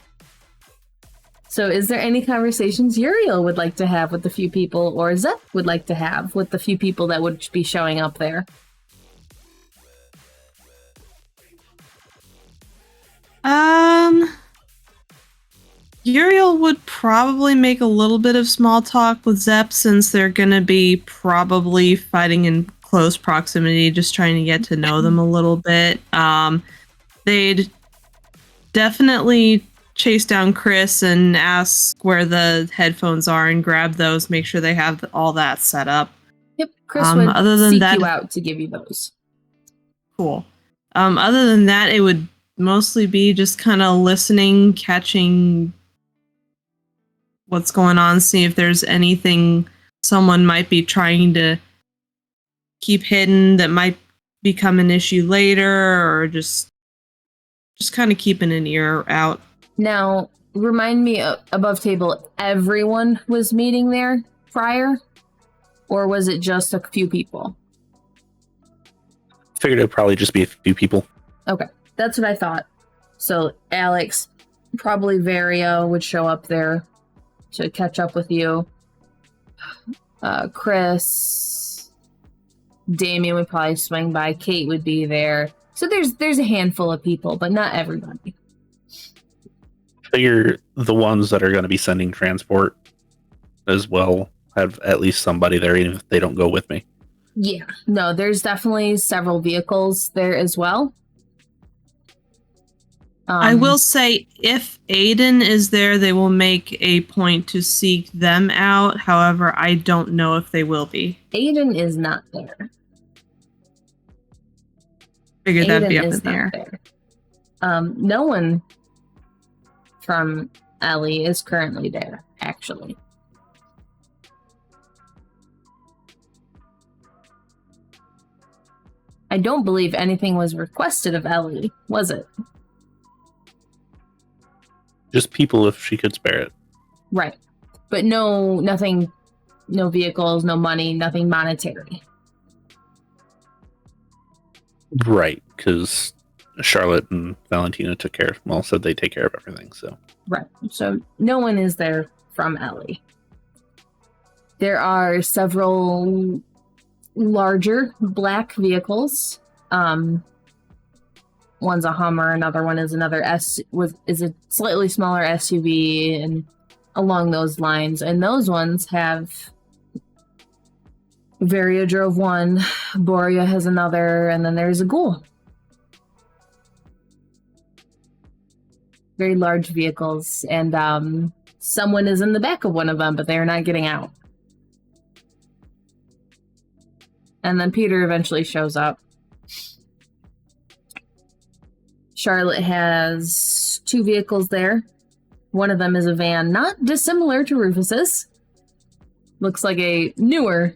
So is there any conversations Uriel would like to have with the few people, or Zep would like to have with the few people that would be showing up there? Uriel would probably make a little bit of small talk with Zep since they're gonna be probably fighting in close proximity, just trying to get to know them a little bit. They'd definitely chase down Chris and ask where the headphones are and grab those, make sure they have all that set up. Yep, Chris would other than seek that, you out to give you those. Cool. Other than that, it would mostly be just kind of listening, catching what's going on, see if there's anything someone might be trying to keep hidden that might become an issue later, or just kind of keeping an ear out. Now, remind me, above table, everyone was meeting there prior? Or was it just a few people? Figured it'd probably just be a few people. Okay, that's what I thought. So, Alex, Probably Vario would show up there to catch up with you. Chris, Damien would probably swing by. Kate would be there. So there's a handful of people, but not everybody. Figure the ones that are going to be sending transport as well have at least somebody there, even if they don't go with me. Yeah, no, there's definitely several vehicles there as well. I will say, if Aiden is there, they will make a point to seek them out. However, I don't know if they will be. Aiden is not there. Figured that'd be Aiden up in is the air. not there. No one from Ellie is currently there, actually. I don't believe anything was requested of Ellie, was it? Just people if she could spare it. Right. But nothing, no vehicles, no money, nothing monetary. Right, because Charlotte and Valentina said they take care of everything, so. Right. So no one is there from Ellie. There are several larger black vehicles. One's a Hummer, another one is is a slightly smaller SUV, and along those lines. And those ones have Varia drove one, Boria has another, and then there's a Ghoul. Very large vehicles, and someone is in the back of one of them, but they're not getting out. And then Peter eventually shows up. Charlotte has 2 vehicles there. One of them is a van, not dissimilar to Rufus's. Looks like a newer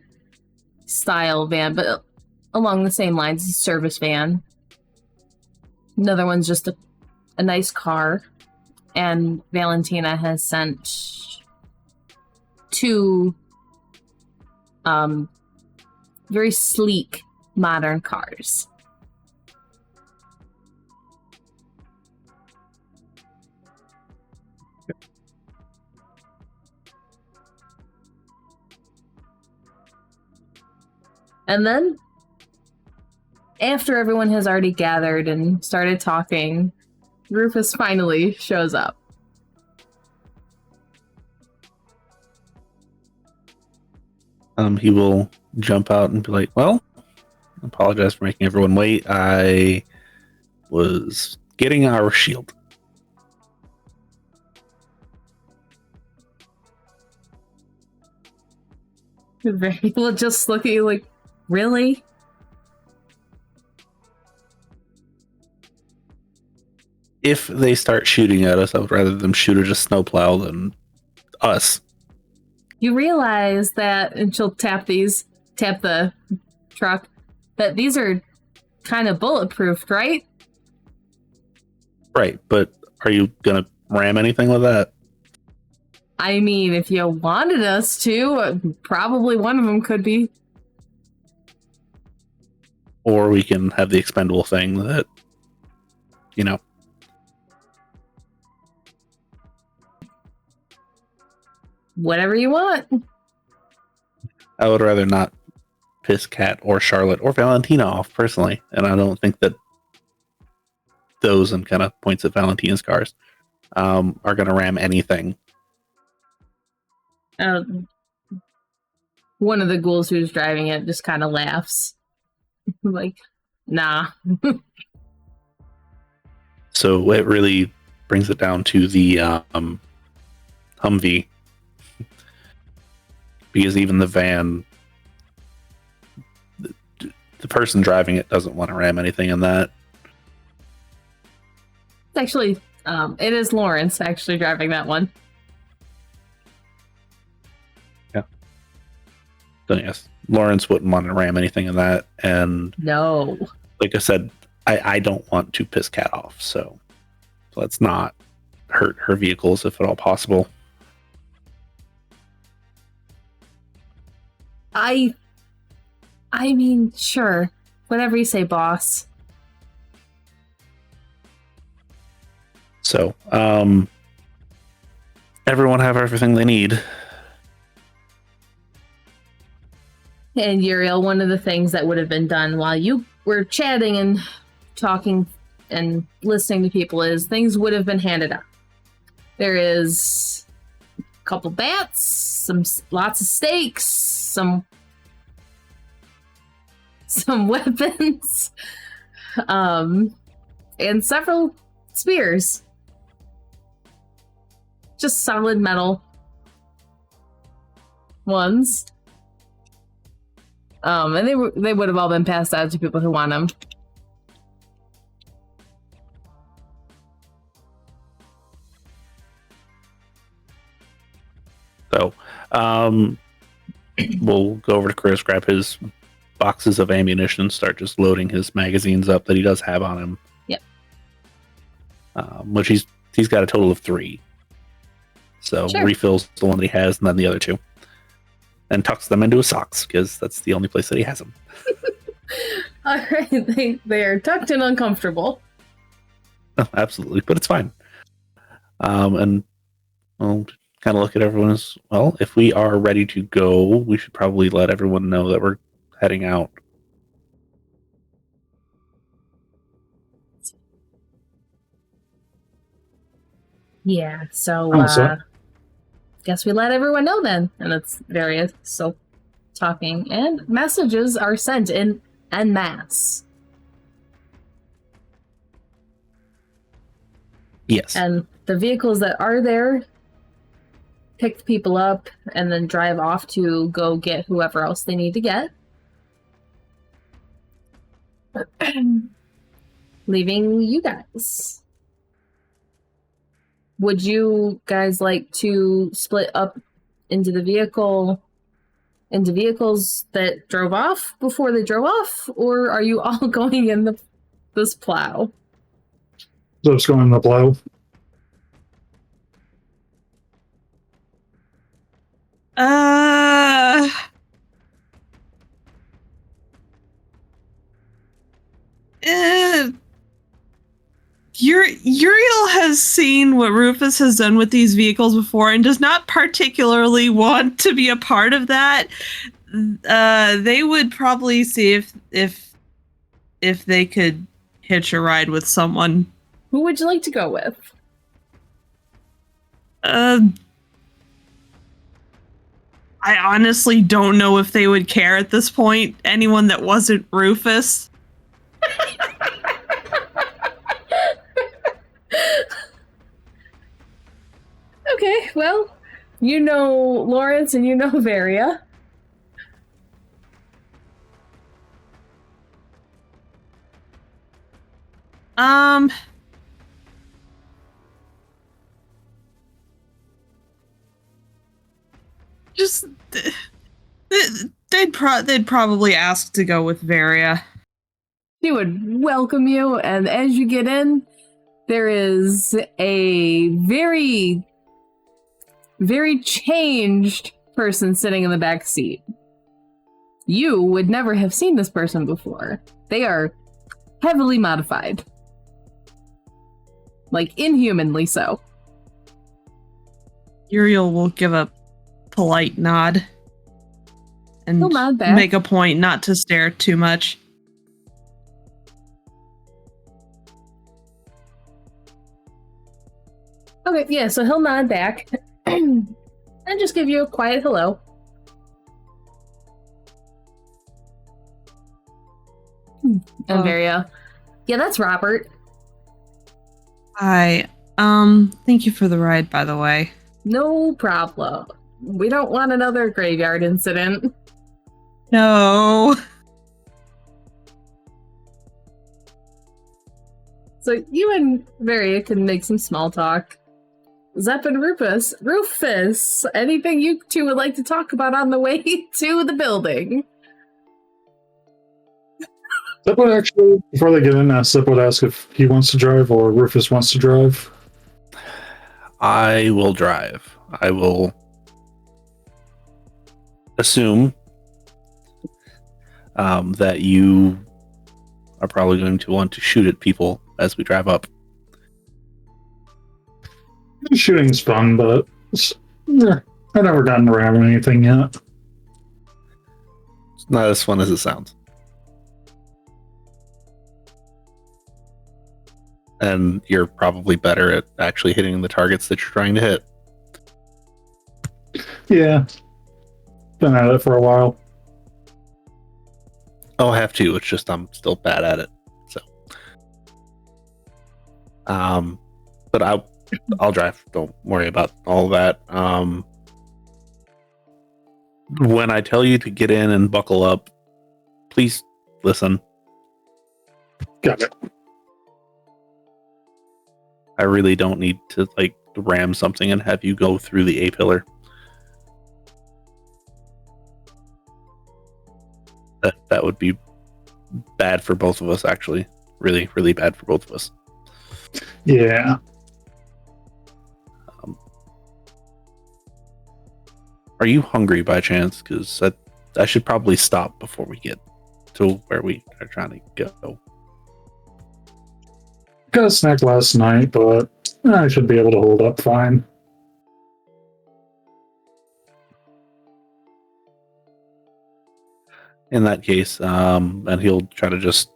style van, but along the same lines, a service van. Another one's just a nice car. And Valentina has sent 2 very sleek modern cars. And then, after everyone has already gathered and started talking, Rufus finally shows up. He will jump out and be like, well, I apologize for making everyone wait. I was getting our shield. We'll just look at you like, really? If they start shooting at us, I would rather them shoot at a snowplow than us. You realize that, and she'll tap the truck, that these are kind of bulletproof, right? Right, but are you gonna ram anything with that? I mean, if you wanted us to, probably one of them could be. Or we can have the expendable thing that, Whatever you want. I would rather not piss Kat or Charlotte or Valentina off personally, and I don't think that those, and kind of points at Valentina's cars, are going to ram anything. One of the ghouls who's driving it just kind of laughs. Like, nah. So it really brings it down to the Humvee. Because even the van, the person driving it doesn't want to ram anything in that. It's actually, it is Lawrence actually driving that one. Yeah. So yes, Lawrence wouldn't want to ram anything in that. And no, like I said, I don't want to piss Kat off. So let's not hurt her vehicles if at all possible. I mean, sure. Whatever you say, boss. So, everyone have everything they need. And Uriel, one of the things that would have been done while you were chatting and talking and listening to people is things would have been handed out. There is a couple bats, lots of steaks, some weapons, and several spears. Just solid metal ones. And they would have all been passed out to people who want them. So, we'll go over to Chris, grab his boxes of ammunition, start just loading his magazines up that he does have on him. Yep. Which he's got a total of 3. So Sure. refills the one that he has, and then the other 2. And tucks them into his socks, because that's the only place that he has them. All right, they're tucked and uncomfortable. Absolutely, but it's fine. And I'll kind of look at everyone as, well, if we are ready to go, we should probably let everyone know that we're heading out. Yeah, so So- guess we let everyone know then. And it's various so talking, and messages are sent in en masse. Yes. And the vehicles that are there pick the people up and then drive off to go get whoever else they need to get. Leaving you guys. Would you guys like to split up into vehicles that drove off before they drove off, or are you all going in this plow? So it's going in the plow. Uriel has seen what Rufus has done with these vehicles before and does not particularly want to be a part of that. They would probably see if they could hitch a ride with someone. Who would you like to go with? I honestly don't know if they would care at this point. Anyone that wasn't Rufus. Okay, well, you know Lawrence and you know Varia. Just they'd probably ask to go with Varia. She would welcome you, and as you get in, there is a very, very changed person sitting in the back seat. You would never have seen this person before. They are heavily modified. Like, inhumanly so. Uriel will give a polite nod and He'll nod back. make a point not to stare too much. Okay, yeah, so he'll nod back and just give you a quiet hello. And Varia, yeah, that's Robert. Hi. Thank you for the ride, by the way. No problem. We don't want another graveyard incident. No. So you and Varia can make some small talk. Zep and Rufus, anything you two would like to talk about on the way to the building? Zip would actually, before they get in, Zip would ask if he wants to drive or Rufus wants to drive. I will drive. I will assume that you are probably going to want to shoot at people as we drive up. Shooting's fun, but I've never gotten around anything yet. It's not as fun as it sounds. And you're probably better at actually hitting the targets that you're trying to hit. Yeah. Been at it for a while. I'll have to. It's just I'm still bad at it. So, but I'll drive. Don't worry about all that. When I tell you to get in and buckle up, please listen. Got it. I really don't need to like ram something and have you go through the A pillar. That would be bad for both of us, actually. Really, really bad for both of us. Yeah. Are you hungry by chance? Because I should probably stop before we get to where we are trying to go. Got a snack last night, but I should be able to hold up fine. In that case, and he'll try to just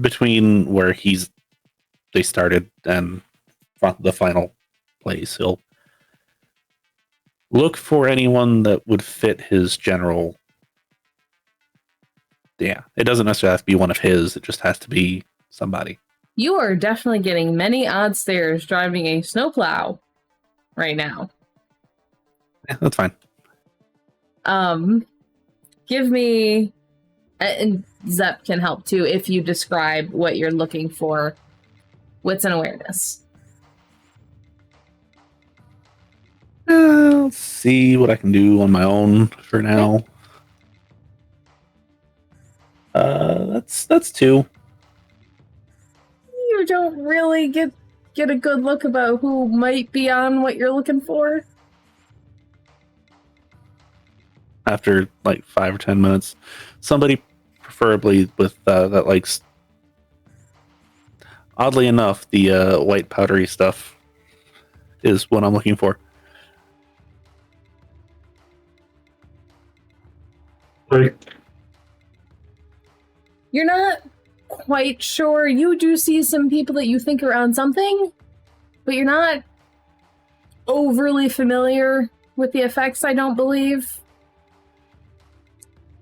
between where they started and the final place, he'll look for anyone that would fit his general. Yeah, it doesn't necessarily have to be one of his. It just has to be somebody. You are definitely getting many odd stares driving a snowplow right now. Yeah, that's fine. Give me, and Zep can help too if you describe what you're looking for. Wits and awareness. Let's see what I can do on my own for now. That's 2. You don't really get a good look about who might be on what you're looking for. After like 5 or 10 minutes, somebody preferably with that likes. Oddly enough, the white powdery stuff is what I'm looking for. Right. You're not quite sure. You do see some people that you think are on something, but you're not overly familiar with the effects, I don't believe,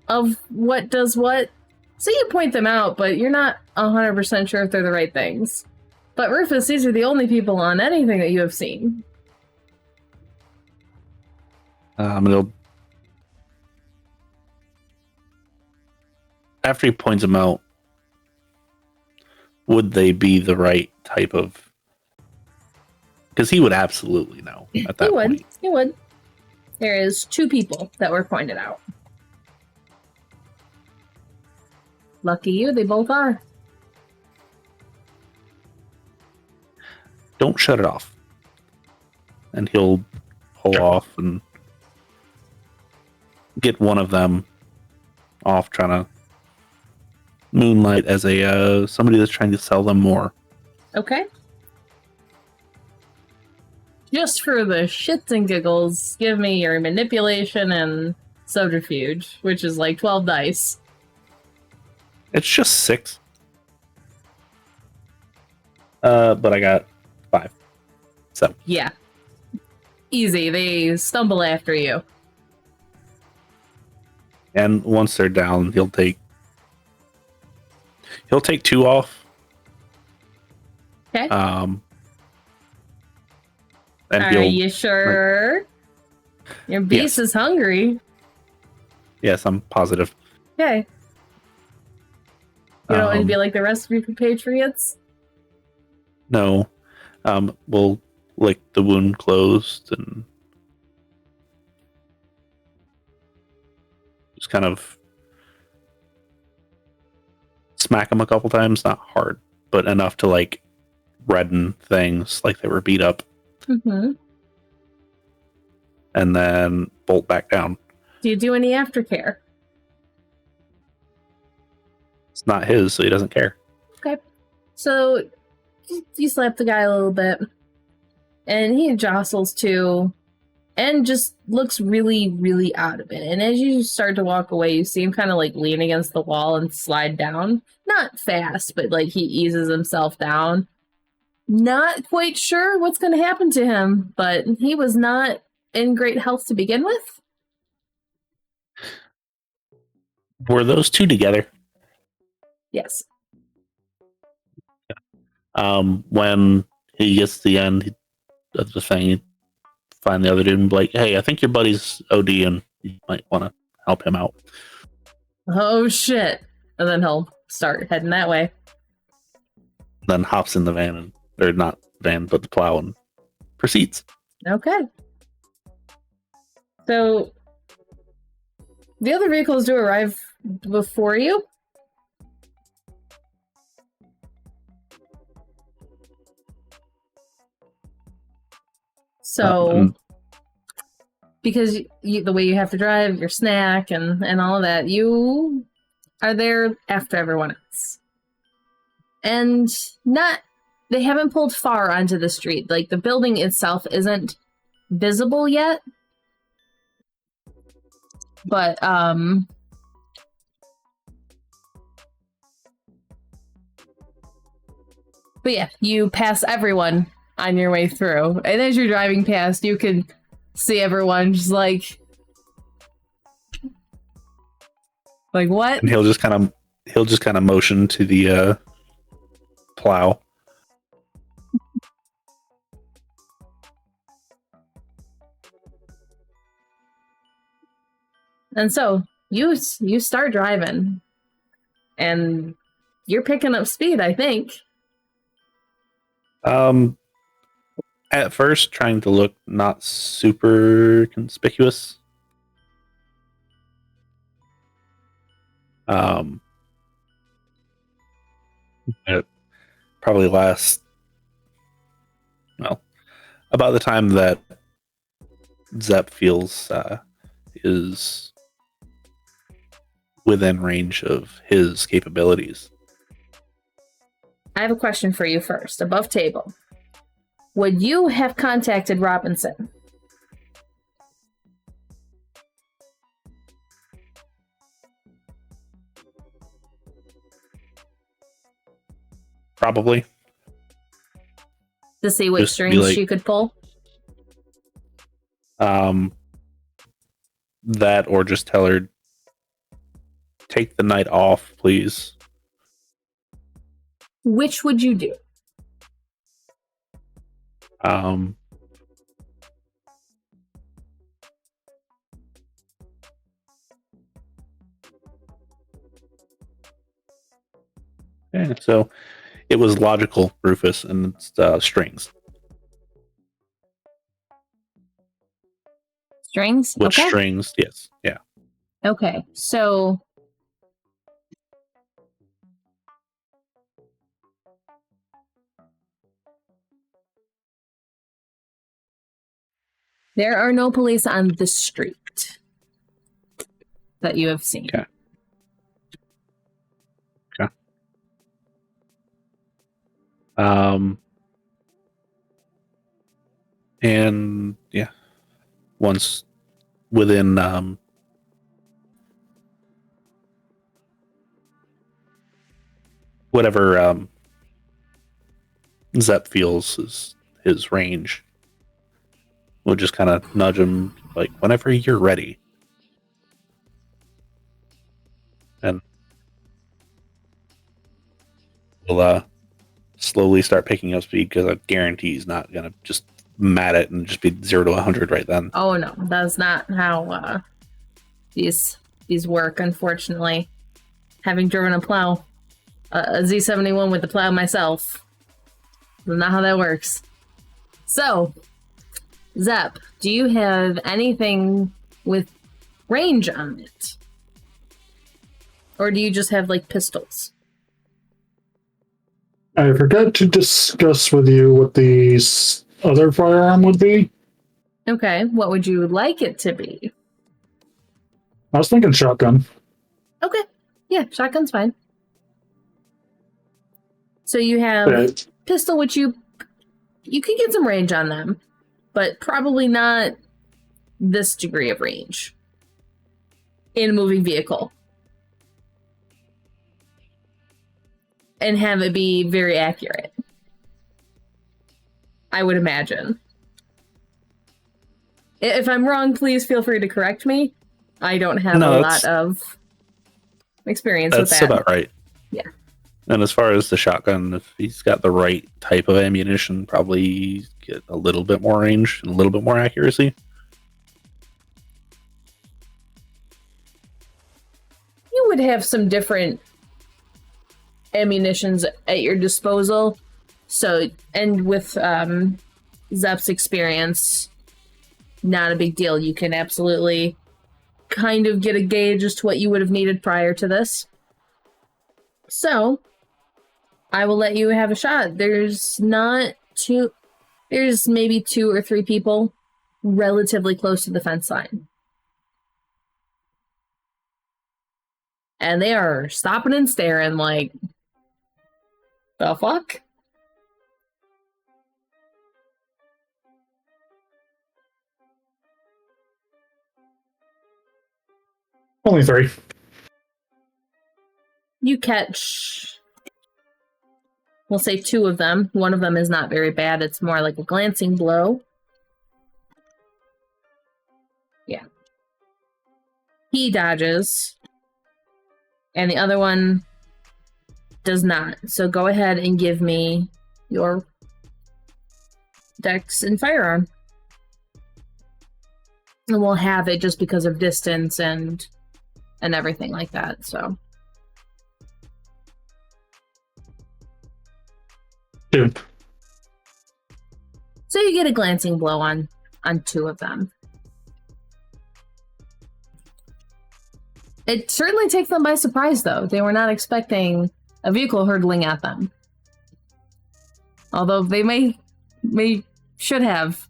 of what does what. So you point them out, but you're not 100% sure if they're the right things. But Rufus, these are the only people on anything that you have seen. After he points them out, would they be the right type of? Because he would absolutely know at that point. He would. There is 2 people that were pointed out. Lucky you, they both are. Don't shut it off. And he'll pull off and get one of them off, trying to moonlight as a somebody that's trying to sell them more. Okay. Just for the shits and giggles, give me your manipulation and subterfuge, which is like 12 dice. It's just 6. But I got 5. So Yeah. Easy. They stumble after you. and once they're down, he'll take 2 off. Okay. And Are you sure? Your beast Yes. is hungry. Yes, I'm positive. Okay. You don't want to be Um, like the rest of your compatriots? No. We'll lick the wound closed and just kind of smack them a couple times. Not hard, but enough to like redden things like they were beat up, Mm-hmm. and then bolt back down. Do you do any aftercare? It's not his, so he doesn't care. Okay. So you slap the guy a little bit. and he jostles too, and just looks really, really out of it. And as you start to walk away, you see him kind of like lean against the wall and slide down. Not fast, but like he eases himself down. Not quite sure what's going to happen to him, but he was not in great health to begin with. Were those two together? Yes. When he gets to the end of the thing, he find the other dude and be like, hey, I think your buddy's OD and you might want to help him out. Oh, shit. And then he'll start heading that way. Then hops in the van, and or not van, but the plow, and proceeds. Okay. So, the other vehicles do arrive before you. So, because the way you have to drive, your snack, and all of that, you are there after everyone else. And they haven't pulled far onto the street. Like, the building itself isn't visible yet. But, yeah, you pass everyone on your way through. And as you're driving past, you can see everyone just like what? And he'll just kind of motion to the plow. And so you start driving, and you're picking up speed, I think. At first, trying to look not super conspicuous. It probably lasts, well, about the time that Zep feels is within range of his capabilities. I have a question for you first, above table. Would you have contacted Robinson? Probably. To see which Just strings like, she could pull? That, or just tell her, take the night off, please. Which would you do? Yeah, so it was logical, Rufus, and it's strings. Strings? Which okay. strings? Yes. Yeah. Okay, so there are no police on the street that you have seen. Okay. Okay. And yeah, once within whatever Zep feels is his range, we'll just kind of nudge him like, whenever you're ready. And we'll slowly start picking up speed, because I guarantee he's not going to just mat it and just be 0 to 100 right then. Oh no, that's not how these work, unfortunately. Having driven a plow, a Z71 with the plow myself, that's not how that works. So, Zep, do you have anything with range on it? Or do you just have, like, pistols? I forgot to discuss with you what the other firearm would be. Okay, what would you like it to be? I was thinking shotgun. Okay, yeah, shotgun's fine. So you have pistol, which you You can get some range on them, but probably not this degree of range in a moving vehicle. And have it be very accurate, I would imagine. If I'm wrong, please feel free to correct me. I don't have a lot of experience with that. That's about right. Yeah. And as far as the shotgun, if he's got the right type of ammunition, probably get a little bit more range and a little bit more accuracy. You would have some different ammunitions at your disposal. So, and with Zep's experience, not a big deal. You can absolutely kind of get a gauge as to what you would have needed prior to this. So, I will let you have a shot. There's maybe 2 or 3 people relatively close to the fence line. And they are stopping and staring like, the fuck? Only 3. You catch, we'll say 2 of them. One of them is not very bad. It's more like a glancing blow. Yeah. He dodges. And the other one does not. So go ahead and give me your dex and firearm. And we'll have it just because of distance and everything like that, so. 2. So you get a glancing blow on 2 of them. It certainly takes them by surprise, though. They were not expecting a vehicle hurtling at them. Although they maybe should have.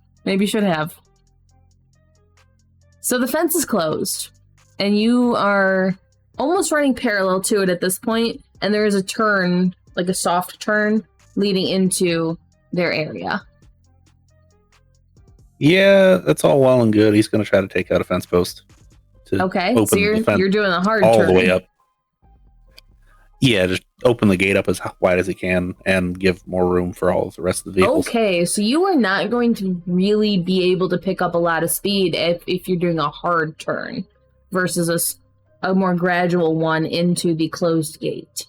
So the fence is closed, and you are almost running parallel to it at this point, and there is a turn, like a soft turn, leading into their area. Yeah, that's all well and good. He's going to try to take out a fence post. Okay, so you're doing a hard all turn. the way up. Yeah, just open the gate up as wide as he can and give more room for all of the rest of the vehicles. Okay, so you are not going to really be able to pick up a lot of speed if you're doing a hard turn versus a more gradual one into the closed gate.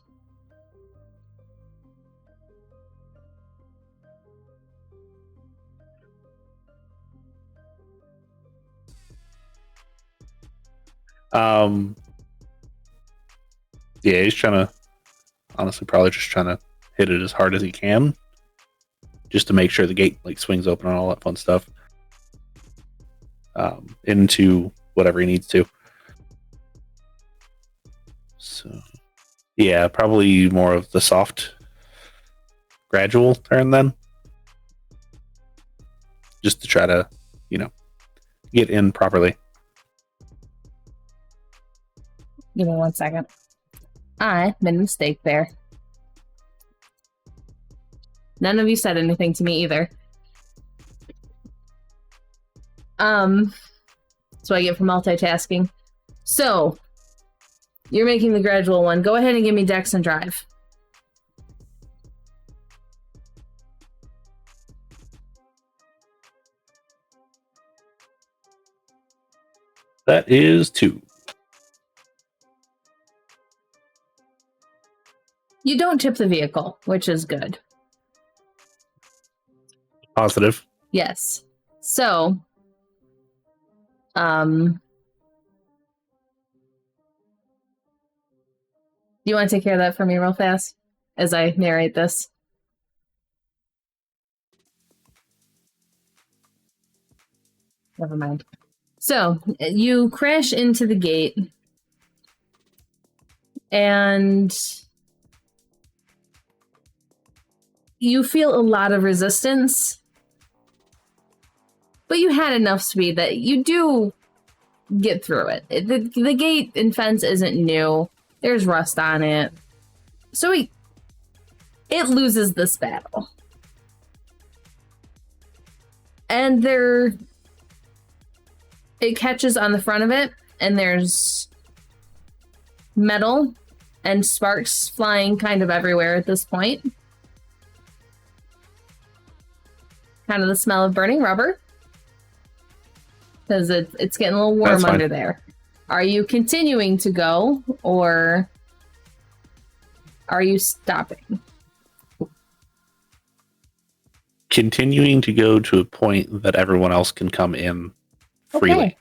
Yeah, he's probably just trying to hit it as hard as he can, just to make sure the gate like swings open and all that fun stuff, into whatever he needs to. So, yeah, probably more of the soft, gradual turn then, just to try to, get in properly. Give me 1 second. I made a mistake there. None of you said anything to me either. So I get for multitasking. So, you're making the gradual one. Go ahead and give me Dex and Drive. That is 2. You don't tip the vehicle, which is good. Positive. Yes. So, do you want to take care of that for me real fast as I narrate this? Never mind. So, you crash into the gate, and you feel a lot of resistance, but you had enough speed that you do get through it. The gate and fence isn't new. There's rust on it. So it loses this battle. And it catches on the front of it, and there's metal and sparks flying kind of everywhere at this point. Kind of the smell of burning rubber. Because it's getting a little warm under there. Are you continuing to go, or are you stopping? Continuing to go to a point that everyone else can come in freely. Okay.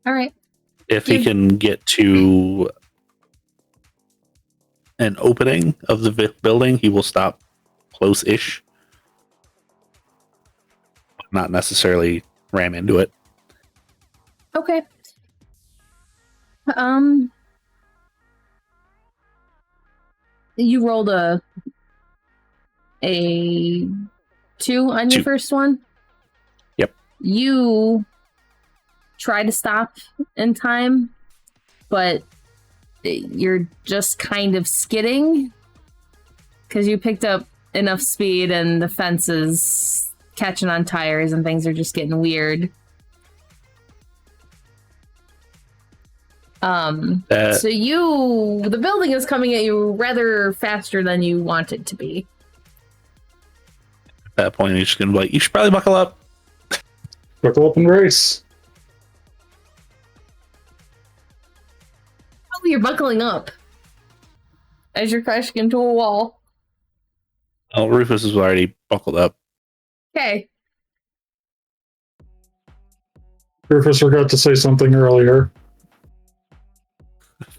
All right. If he can get to an opening of the building, he will stop close-ish. Not necessarily ram into it. Okay. You rolled a 2 on your first one? Yep. You try to stop in time, but you're just kind of skidding because you picked up enough speed and the fence is catching on tires and things are just getting weird. So the building is coming at you rather faster than you want it to be. At that point, he's just going to be like, you should probably buckle up. Buckle up and race. Oh, you're buckling up as you're crashing into a wall. Oh, Rufus is already buckled up. Okay. Rufus forgot to say something earlier.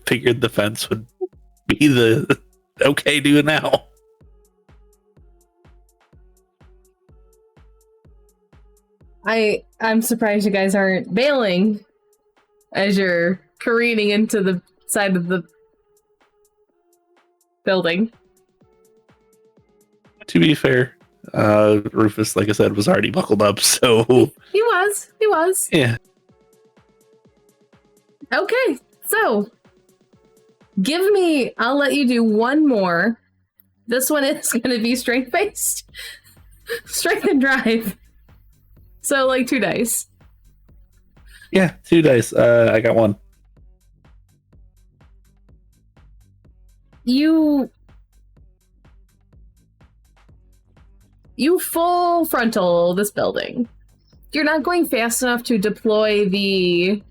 Figured the fence would be the okay do now. I'm surprised you guys aren't bailing as you're careening into the side of the building. To be fair, Rufus, like I said, was already buckled up, so... He was. Yeah. Okay, so... I'll let you do one more. This one is going to be strength-based. Strength and drive. So, like, 2 dice. Yeah, 2 dice. I got 1. You full frontal this building. You're not going fast enough to deploy the...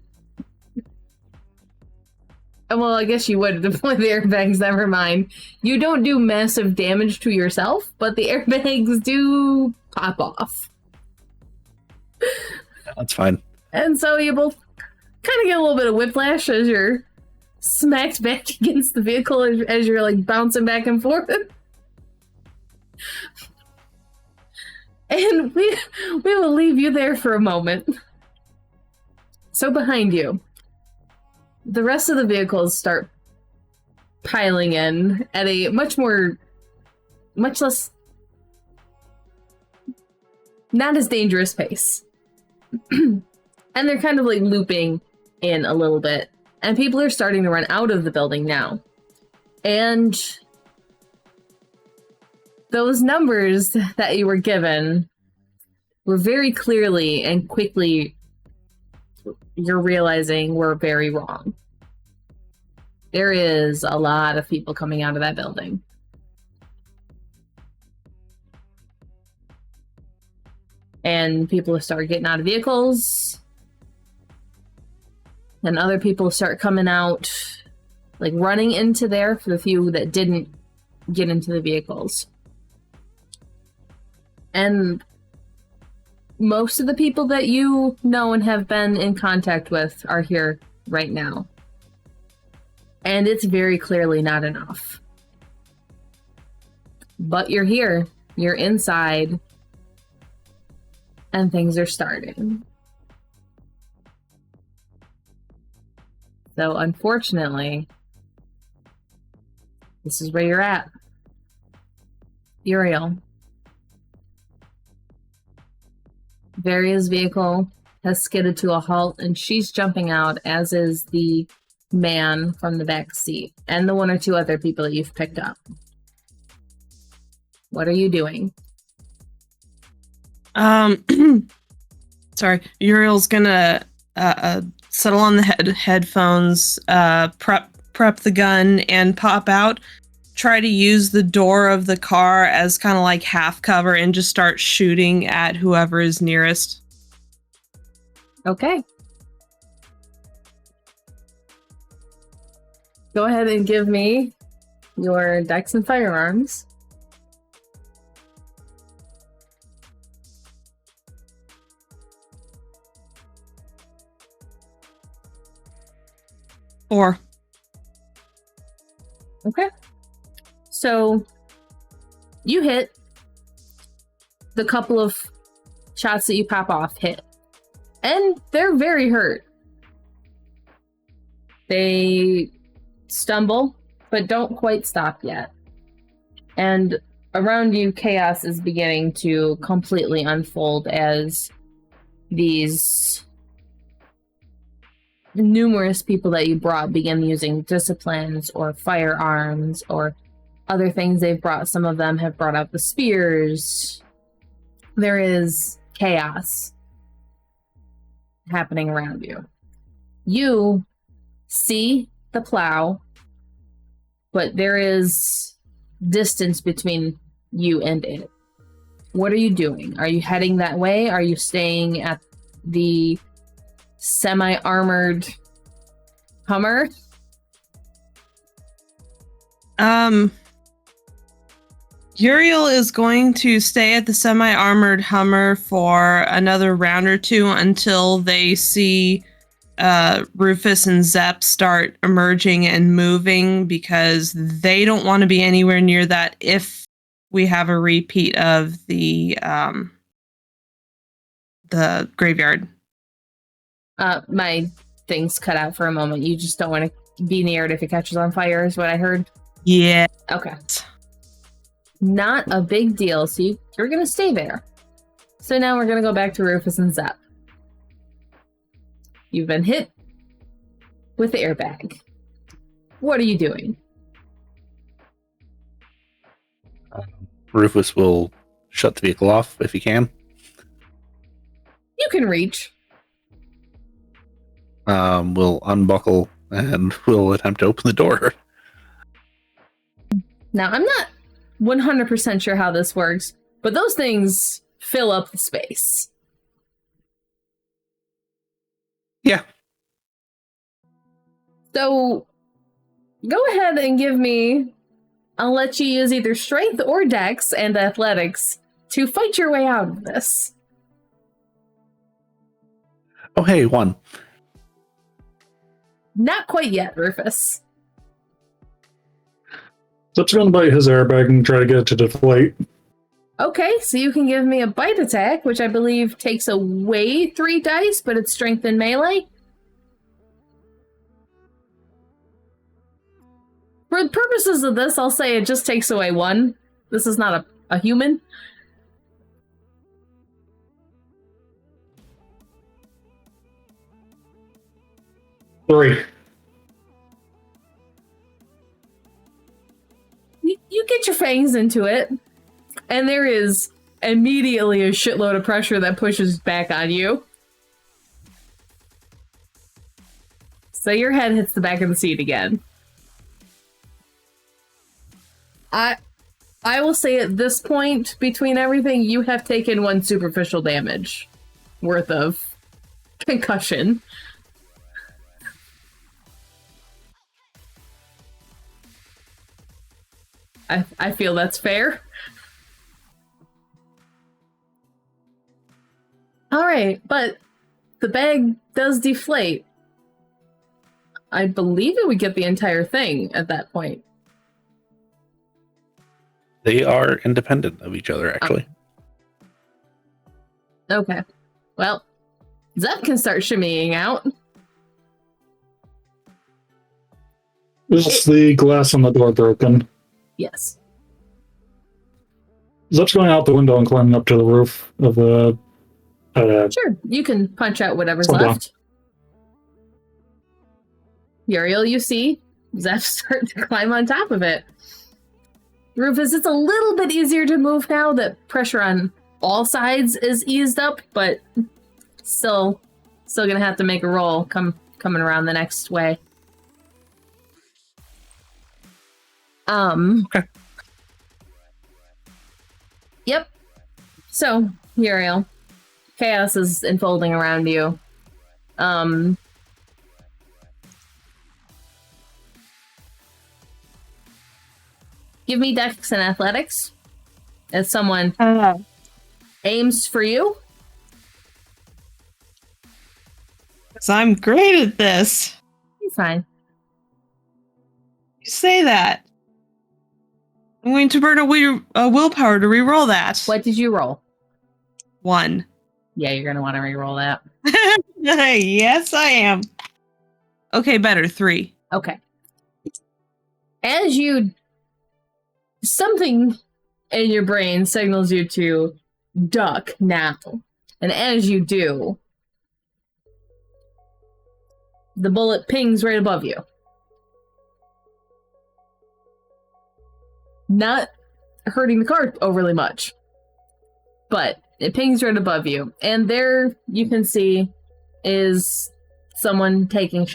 Well, I guess you would deploy the airbags, never mind. You don't do massive damage to yourself, but the airbags do pop off. That's fine. And so you both kind of get a little bit of whiplash as you're smacked back against the vehicle as you're like bouncing back and forth. And we will leave you there for a moment. So behind you, the rest of the vehicles start piling in at a much less, not as dangerous pace. And they're kind of like looping in a little bit. And people are starting to run out of the building now. And those numbers that you were given were very clearly and quickly, you're realizing were very wrong. There is a lot of people coming out of that building. And people start getting out of vehicles. And other people start coming out, like running into there for the few that didn't get into the vehicles. And most of the people that you know and have been in contact with are here right now. And it's very clearly not enough. But you're here. You're inside. And things are starting. So unfortunately, this is where you're at. Uriel. Varia's vehicle has skidded to a halt, and she's jumping out, as is the man from the back seat, and the 1 or 2 other people that you've picked up. What are you doing? Sorry, Uriel's gonna settle on the headphones, prep the gun, and pop out. Try to use the door of the car as kind of like half cover and just start shooting at whoever is nearest. Okay. Go ahead and give me your dex and firearms. Four. Okay. So you hit. The couple of shots that you pop off hit. And they're very hurt. They stumble, but don't quite stop yet. And around you, chaos is beginning to completely unfold as these numerous people that you brought begin using disciplines or firearms or other things they've brought. Some of them have brought out the spears. There is chaos happening around you. You see the plow, but there is distance between you and it. What are you doing? Are you heading that way? Are you staying at the semi-armored Hummer? Uriel is going to stay at the semi-armored Hummer for another round or two until they see Rufus and Zepp start emerging and moving, because they don't want to be anywhere near that if we have a repeat of the graveyard. My thing's cut out for a moment. You just don't want to be near it if it catches on fire, is what I heard. Yeah. Okay. Not a big deal. So you're going to stay there. So now we're going to go back to Rufus and Zepp. You've been hit with the airbag. What are you doing? Rufus will shut the vehicle off if he can. You can reach. We'll unbuckle and we'll attempt to open the door. Now, I'm not 100% sure how this works, but those things fill up the space. Yeah. So, go ahead and give me... I'll let you use either strength or dex and athletics to fight your way out of this. Oh, hey, 1. Not quite yet, Rufus. Zep's going to bite his airbag and try to get it to deflate. Okay, so you can give me a bite attack, which I believe takes away 3 dice, but it's strength and melee. For the purposes of this, I'll say it just takes away 1. This is not a human. Three. You get your fangs into it, and there is immediately a shitload of pressure that pushes back on you. So your head hits the back of the seat again. I will say at this point, between everything, you have taken 1 superficial damage worth of concussion. I feel that's fair. Alright, but the bag does deflate. I believe it would get the entire thing at that point. They are independent of each other, actually. Okay. Well, Zepp can start shimmying out. Is the glass on the door broken? Yes. Zep's going out the window and climbing up to the roof of the... Sure, you can punch out whatever's left. Uriel, you see Zepp start to climb on top of it. Rufus, it's a little bit easier to move now that pressure on all sides is eased up, but still gonna have to make a roll coming around the next way. Okay. Yep. So, Uriel, chaos is unfolding around you. Give me Dex and Athletics as someone aims for you. Because I'm great at this. You're fine. You say that. I'm going to burn a willpower to re-roll that. What did you roll? 1. Yeah, you're gonna want to re-roll that. Yes, I am. Okay, better. 3. Okay. As you... Something in your brain signals you to duck now. And as you do, the bullet pings right above you. Not hurting the car overly much, but it pings right above you. And there you can see is someone taking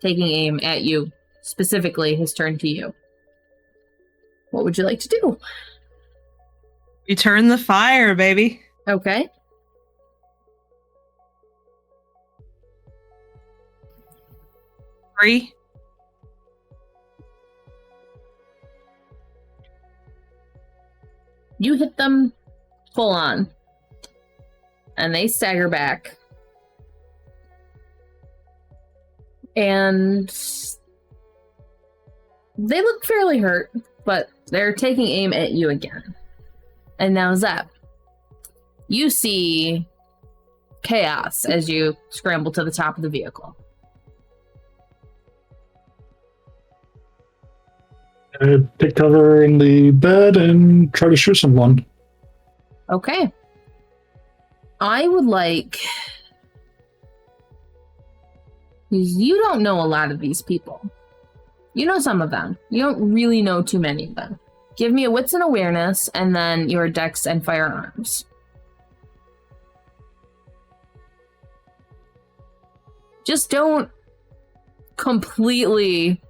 aim at you, specifically his turn to you. What would you like to do? Return the fire, baby. Okay. Three. You hit them full on, and they stagger back. And they look fairly hurt, but they're taking aim at you again. And now Zep, you see chaos as you scramble to the top of the vehicle. I take cover in the bed and try to shoot someone. Okay. I would like... You don't know a lot of these people. You know some of them. You don't really know too many of them. Give me a wits and awareness, and then your dex and firearms. Just don't completely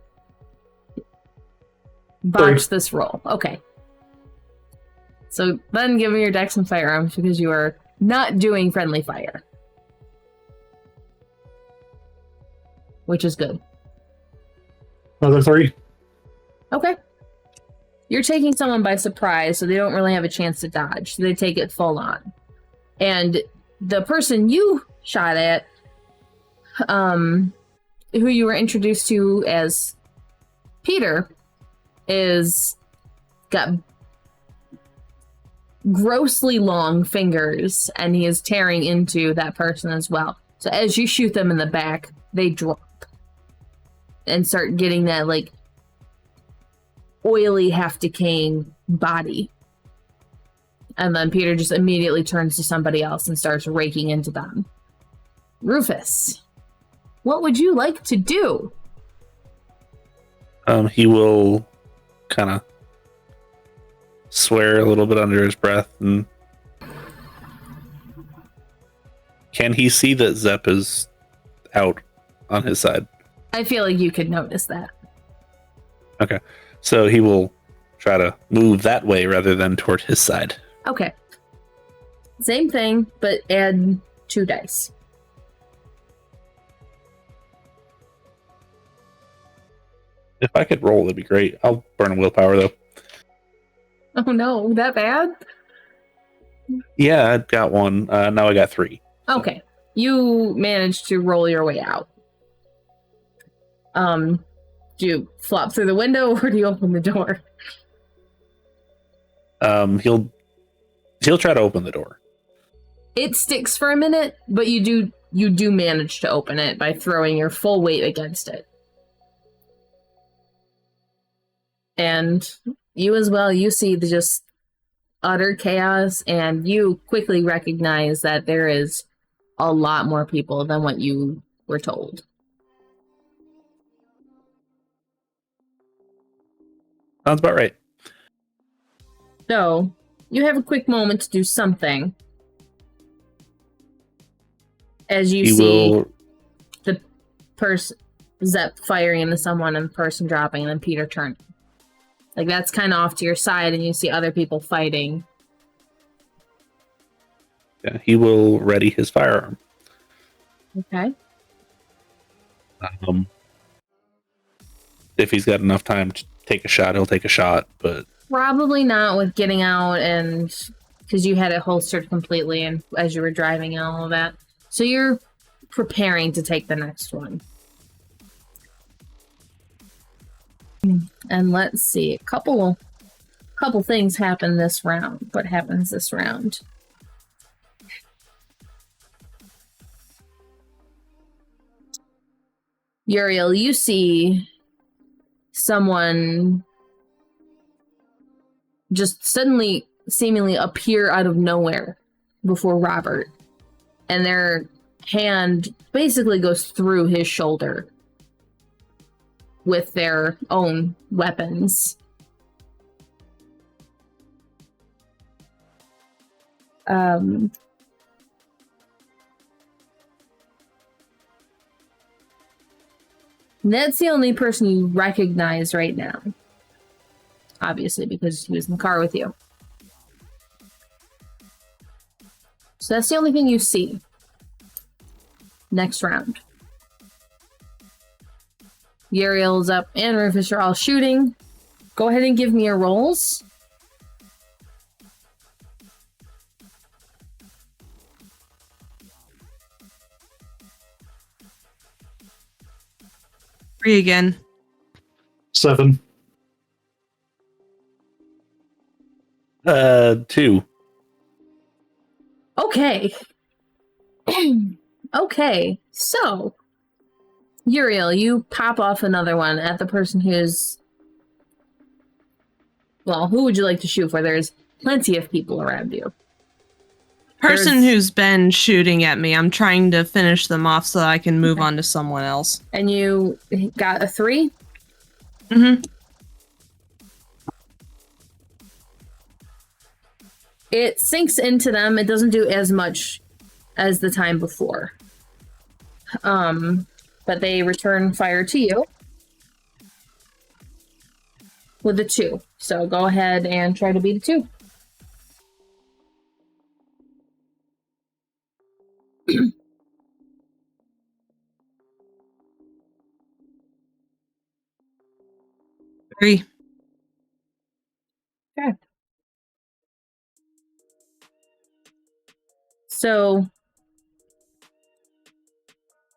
botch this roll. Okay. So then give me your dex and firearms because you are not doing friendly fire. Which is good. Another 3. Okay. You're taking someone by surprise, so they don't really have a chance to dodge. So they take it full on. And the person you shot at, who you were introduced to as Peter, is got grossly long fingers, and he is tearing into that person as well. So as you shoot them in the back, they drop and start getting that, like, oily, half-decaying body. And then Peter just immediately turns to somebody else and starts raking into them. Rufus, what would you like to do? He will kind of swear a little bit under his breath. And can he see that Zep is out on his side? I feel like you could notice that. Okay. So he will try to move that way rather than toward his side. Okay. Same thing, but add 2 dice. If I could roll, that'd be great. I'll burn a willpower, though. Oh no, that bad? Yeah, I got 1. Now I got 3. Okay. You managed to roll your way out. Do you flop through the window or do you open the door? He'll try to open the door. It sticks for a minute, but you do manage to open it by throwing your full weight against it. And you as well, you see the just utter chaos, and you quickly recognize that there is a lot more people than what you were told. Sounds about right. So, you have a quick moment to do something. As you see the person Zep firing into someone and the person dropping and then Peter turning. Like, that's kind of off to your side and you see other people fighting. Yeah, he will ready his firearm. Okay. If he's got enough time to take a shot, he'll take a shot, but... Probably not with getting out and... Because you had it holstered completely and as you were driving and all of that. So you're preparing to take the next one. And let's see. A couple things happen this round. What happens this round? Uriel, you see someone just suddenly seemingly appear out of nowhere before Robert. And their hand basically goes through his shoulder with their own weapons. Ned's the only person you recognize right now. Obviously, because he was in the car with you. So that's the only thing you see. Next round. Uriel's up and Rufus are all shooting. Go ahead and give me your rolls. Three again. 7. 2. Okay. Okay, so Uriel, you pop off another one at the person who's... Well, who would you like to shoot for? There's plenty of people around you. Person who's been shooting at me. I'm trying to finish them off so that I can move on to someone else. And you got a 3? Mm-hmm. It sinks into them. It doesn't do as much as the time before. But they return fire to you with a 2. So go ahead and try to beat a 2. Three. Okay. So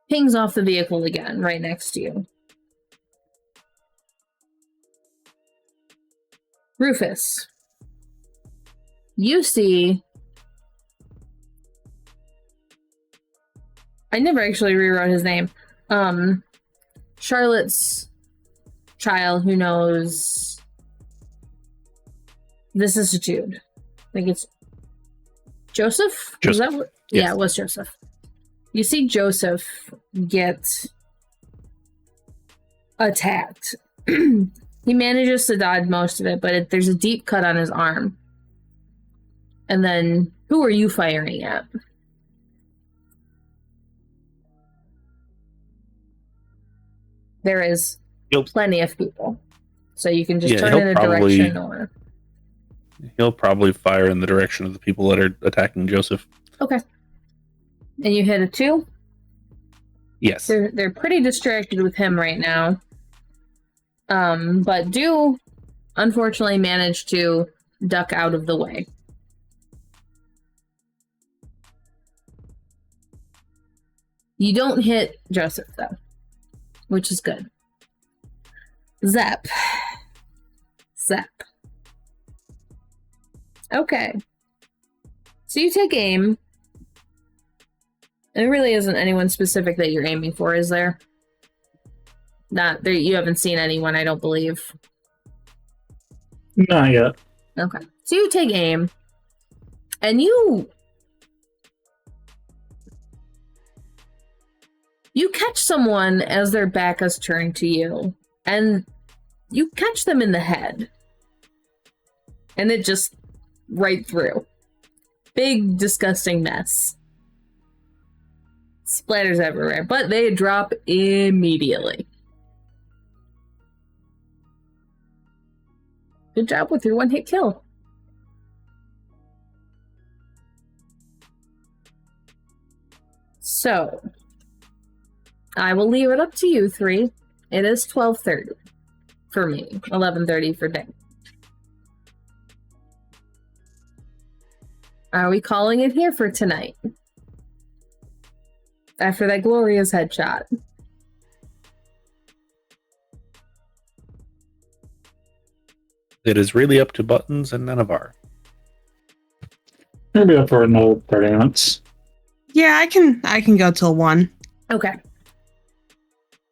pings off the vehicle again, right next to you. Rufus, you see... I never actually rewrote his name. Charlotte's child who knows vicissitude. I think it's Joseph? Was that what? Yes. Yeah, it was Joseph. You see Joseph get attacked. He manages to dodge most of it, but there's a deep cut on his arm. And then, who are you firing at? There is plenty of people. So you can just turn in a direction or... He'll probably fire in the direction of the people that are attacking Joseph. Okay. And you hit a 2? Yes. They're pretty distracted with him right now. But do unfortunately manage to duck out of the way. You don't hit Joseph, though, which is good. Zep. Okay. So you take aim. There really isn't anyone specific that you're aiming for, is there? Not there. You haven't seen anyone, I don't believe. Not yet. Okay. So you take aim, and you catch someone as their back is turned to you, and you catch them in the head. And it just right through. Big, disgusting mess. Splatters everywhere, but they drop immediately. Good job with your one-hit kill. So, I will leave it up to you three. It is 12:30 for me, 11:30 for Dengle. Are we calling it here for tonight? After that glorious headshot. It is really up to Buttons and Nenavar. Maybe up for another 30 minutes. Yeah, I can go till 1. Okay.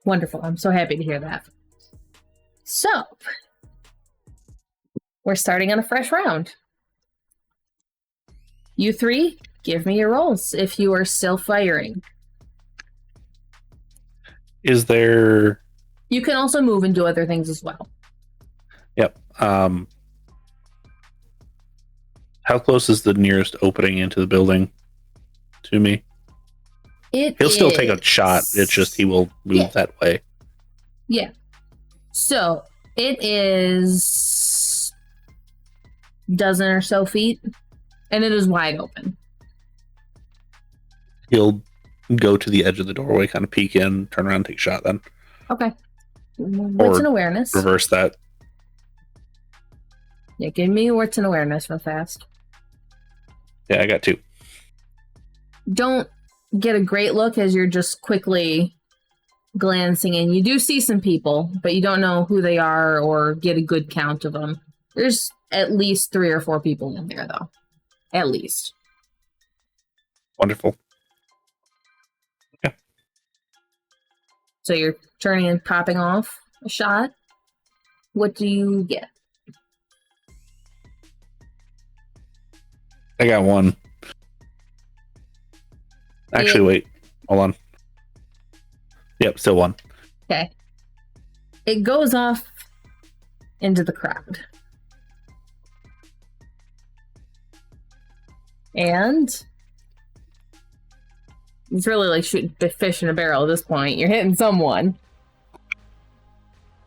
Wonderful. I'm so happy to hear that. So, we're starting on a fresh round. You three, give me your rolls if you are still firing. Is there... You can also move and do other things as well. Yep. How close is the nearest opening into the building to me? He'll still take a shot. It's just he will move that way. Yeah. So it is a dozen or so feet, and it is wide open. He'll go to the edge of the doorway, kind of peek in, turn around, take a shot then. Okay. What's an awareness? Reverse that. Yeah, give me what's an awareness real fast. Yeah, I got 2. Don't get a great look as you're just quickly glancing in. You do see some people, but you don't know who they are or get a good count of them. There's at least 3 or 4 people in there, though. At least. Wonderful. Okay. So you're turning and popping off a shot. What do you get? I got 1. Actually, wait. Hold on. Yep, still 1. Okay. It goes off into the crowd. And it's really like shooting fish in a barrel at this point. You're hitting someone.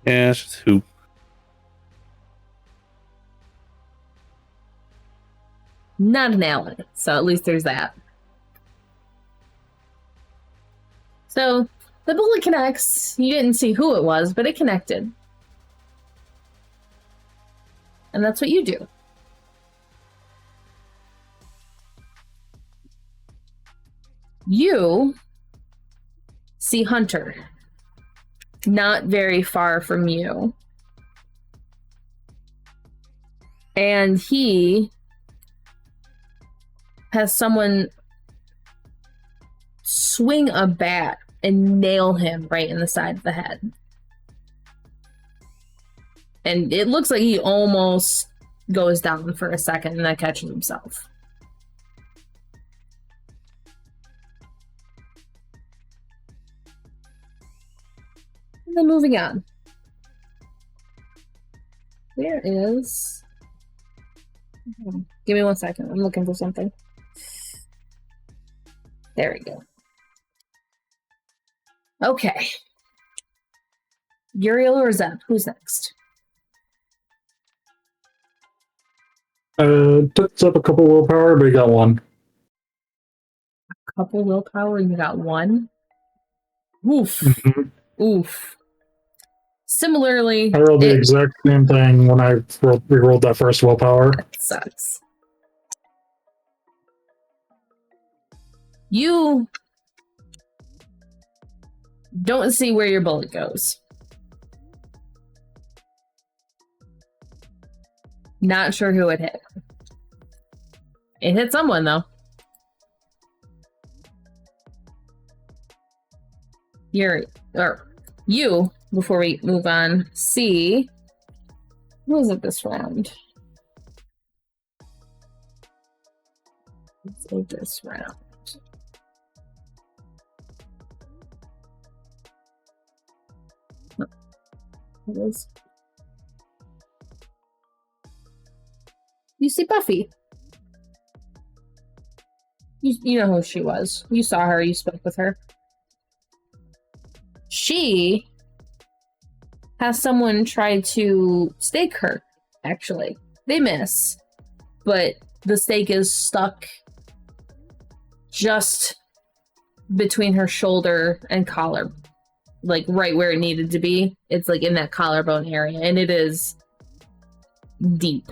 Yeah, it's just who. Not an ally, so at least there's that. So the bullet connects. You didn't see who it was, but it connected. And that's what you do. You see Hunter not very far from you. And he has someone swing a bat and nail him right in the side of the head. And it looks like he almost goes down for a second and then catches himself. And then moving on. Where is... Give me 1 second. I'm looking for something. There we go. Okay. Uriel or Zeb? Who's next? Took up a couple willpower, but he got 1. Couple willpower and you got 1? Oof. Mm-hmm. Oof. Similarly, I rolled the exact same thing when I re-rolled that first willpower. That sucks. You don't see where your bullet goes. Not sure who it hit. It hit someone, though. You, before we move on, see... Who was it this round? Let's do this round. What is... You see Buffy. You know who she was. You saw her, you spoke with her. She has someone try to stake her, actually. They miss, but the stake is stuck just between her shoulder and collar, like right where it needed to be. It's like in that collarbone area, and it is deep.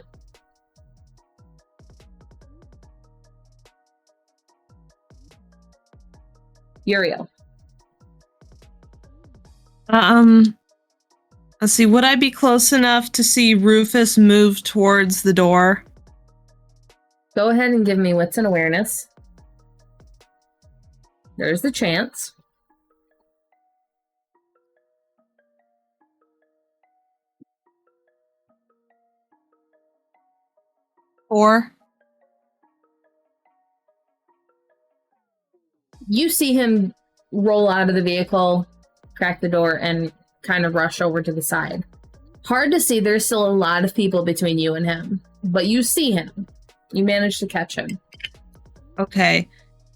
Uriel. Let's see. Would I be close enough to see Rufus move towards the door? Go ahead and give me wits and awareness. There's the chance. Or you see him roll out of the vehicle, crack the door, and kind of rush over to the side. Hard to see. There's still a lot of people between you and him, but you see him. You manage to catch him. okay.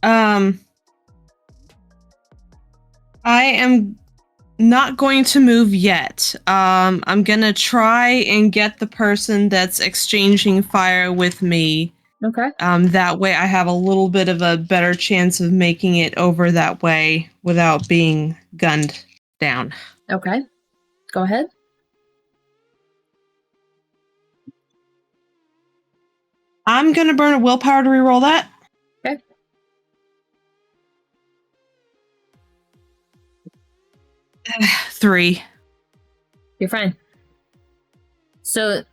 I am not going to move yet. I'm gonna try and get the person that's exchanging fire with me. Okay. That way I have a little bit of a better chance of making it over that way without being gunned down. Okay. Go ahead. I'm gonna burn a willpower to reroll that. Okay. Three. You're fine. So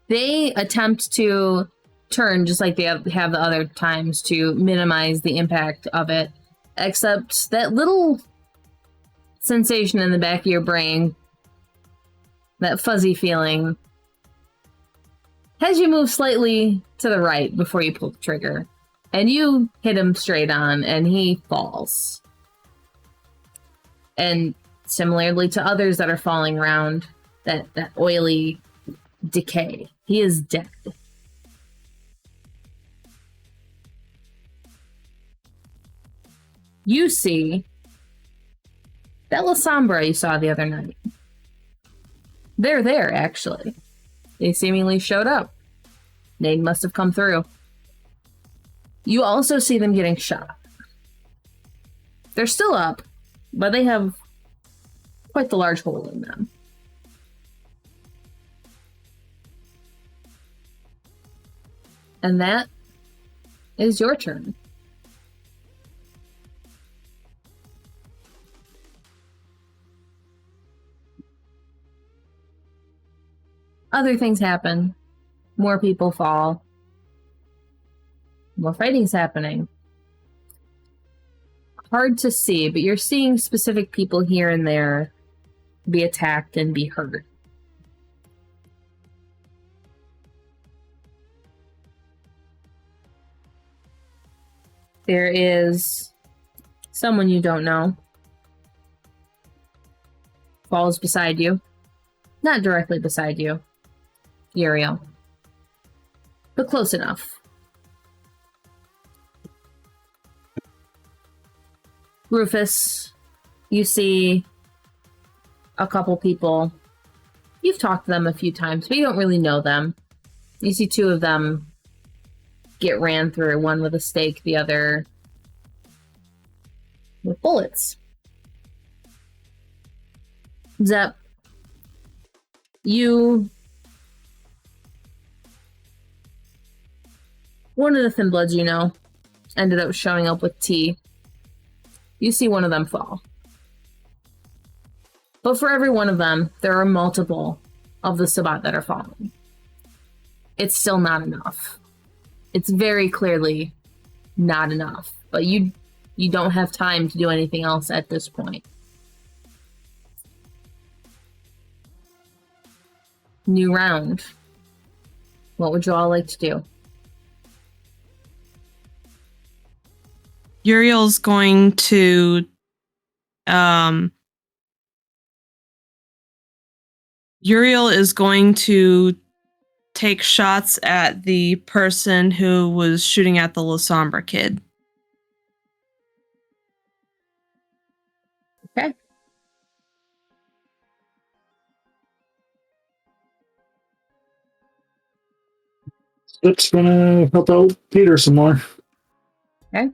they attempt to turn just like they have the other times to minimize the impact of it, except that little sensation in the back of your brain, that fuzzy feeling, has you move slightly to the right before you pull the trigger, and you hit him straight on, and he falls. And similarly to others that are falling around, that oily decay, he is dead. You see that La Sombra you saw the other night. They're there, actually. They seemingly showed up. They must have come through. You also see them getting shot. They're still up, but they have quite the large hole in them. And that is your turn. Other things happen. More people fall. More fighting's happening. Hard to see, but you're seeing specific people here and there be attacked and be hurt. There is someone you don't know. Falls beside you. Not directly beside you. Uriel. But close enough. Rufus, you see a couple people. You've talked to them a few times, but you don't really know them. You see two of them get ran through, one with a stake, the other with bullets. Zep, one of the Thin Bloods you know ended up showing up with T. You see one of them fall. But for every one of them, there are multiple of the Sabbat that are falling. It's still not enough. It's very clearly not enough. But you don't have time to do anything else at this point. New round. What would you all like to do? Uriel's going to Uriel is going to take shots at the person who was shooting at the La Sombra kid. Okay. It's gonna help out Peter some more. Okay.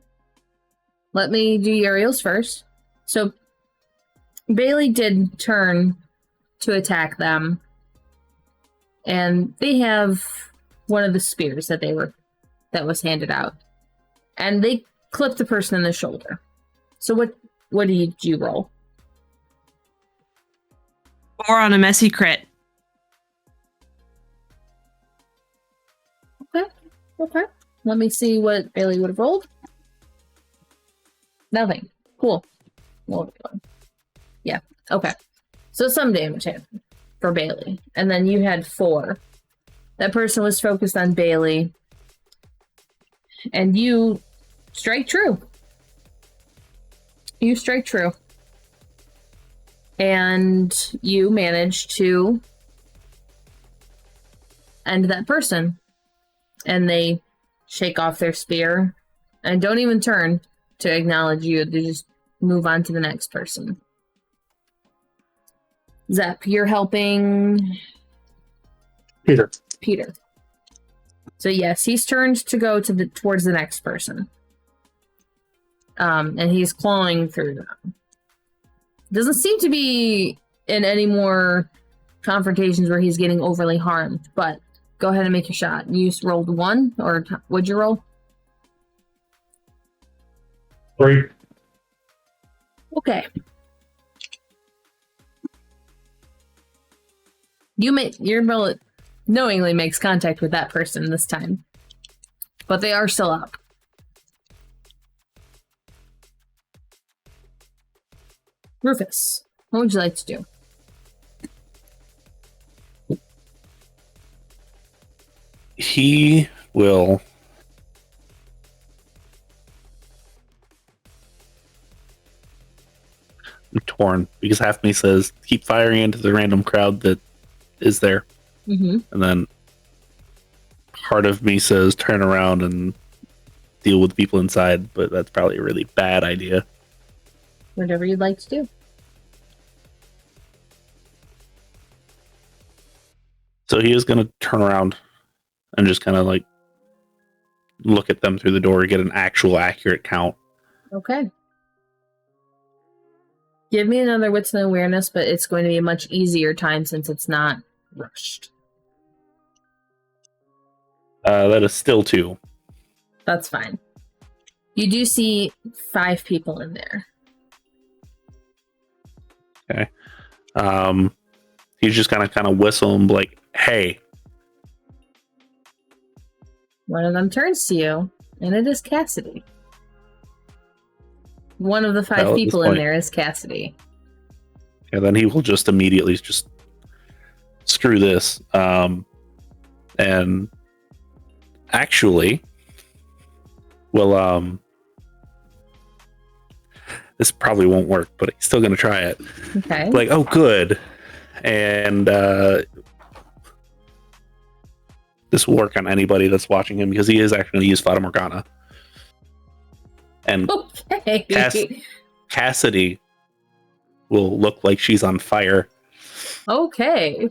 Let me do Uriel's first. So Bailey did turn to attack them. And they have one of the spears that was handed out. And they clipped the person in the shoulder. So what did you roll? Or on a messy crit. Okay. Let me see what Bailey would have rolled. Nothing. Cool. Yeah. Okay. So some damage happened for Bailey. And then you had 4. That person was focused on Bailey. And you strike true. And you managed to end that person. And they shake off their spear and don't even turn to acknowledge you. They just move on to the next person. Zep, you're helping Peter. So yes, he's turned to go towards the next person. And he's clawing through them. Doesn't seem to be in any more confrontations where he's getting overly harmed, but go ahead and make your shot. You rolled 1, or what'd you roll? 3. Okay. Your bullet knowingly makes contact with that person this time. But they are still up. Rufus, what would you like to do? He will... I'm torn, because half me says, keep firing into the random crowd that is there. Mm-hmm. And then part of me says, turn around and deal with people inside, but that's probably a really bad idea. Whatever you'd like to do. So he is going to turn around and just kind of like look at them through the door, get an actual accurate count. Okay. Give me another wits and awareness, but it's going to be a much easier time since it's not rushed. That is still 2. That's fine. You do see 5 people in there. Okay. He's just gonna kind of whistle and be like, hey. One of them turns to you, and it is Cassidy. One of the 5 people in there is Cassidy. And then he will just immediately just screw this. And actually, well, this probably won't work, but he's still going to try it. Okay. Like, oh, good. And this will work on anybody that's watching him because he is actually going to use Fata Morgana. And okay. Cassidy will look like she's on fire. Okay.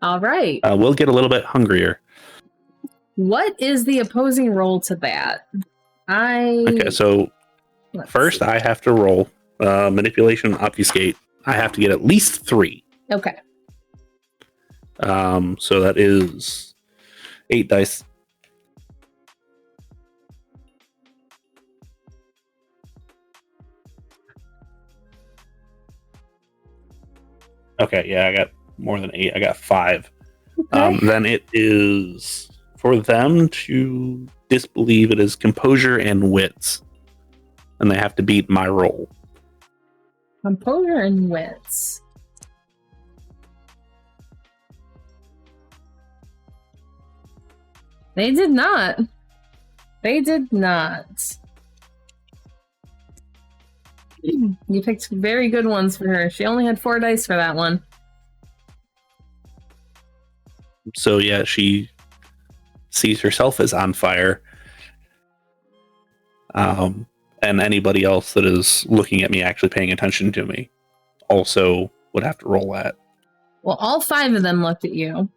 All right. We'll get a little bit hungrier. What is the opposing roll to that? Okay, so first I have to roll manipulation, obfuscate. I have to get at least 3. Okay. So that is 8 dice. Okay, yeah, I got more than 8. I got 5. Okay. Then it is for them to disbelieve. It is composure and wits. And they have to beat my roll. Composure and wits. They did not. They did not. You picked very good ones for her. She only had 4 dice for that one. So yeah, she sees herself as on fire. And anybody else that is looking at me, actually paying attention to me, also would have to roll that. Well, all 5 of them looked at you.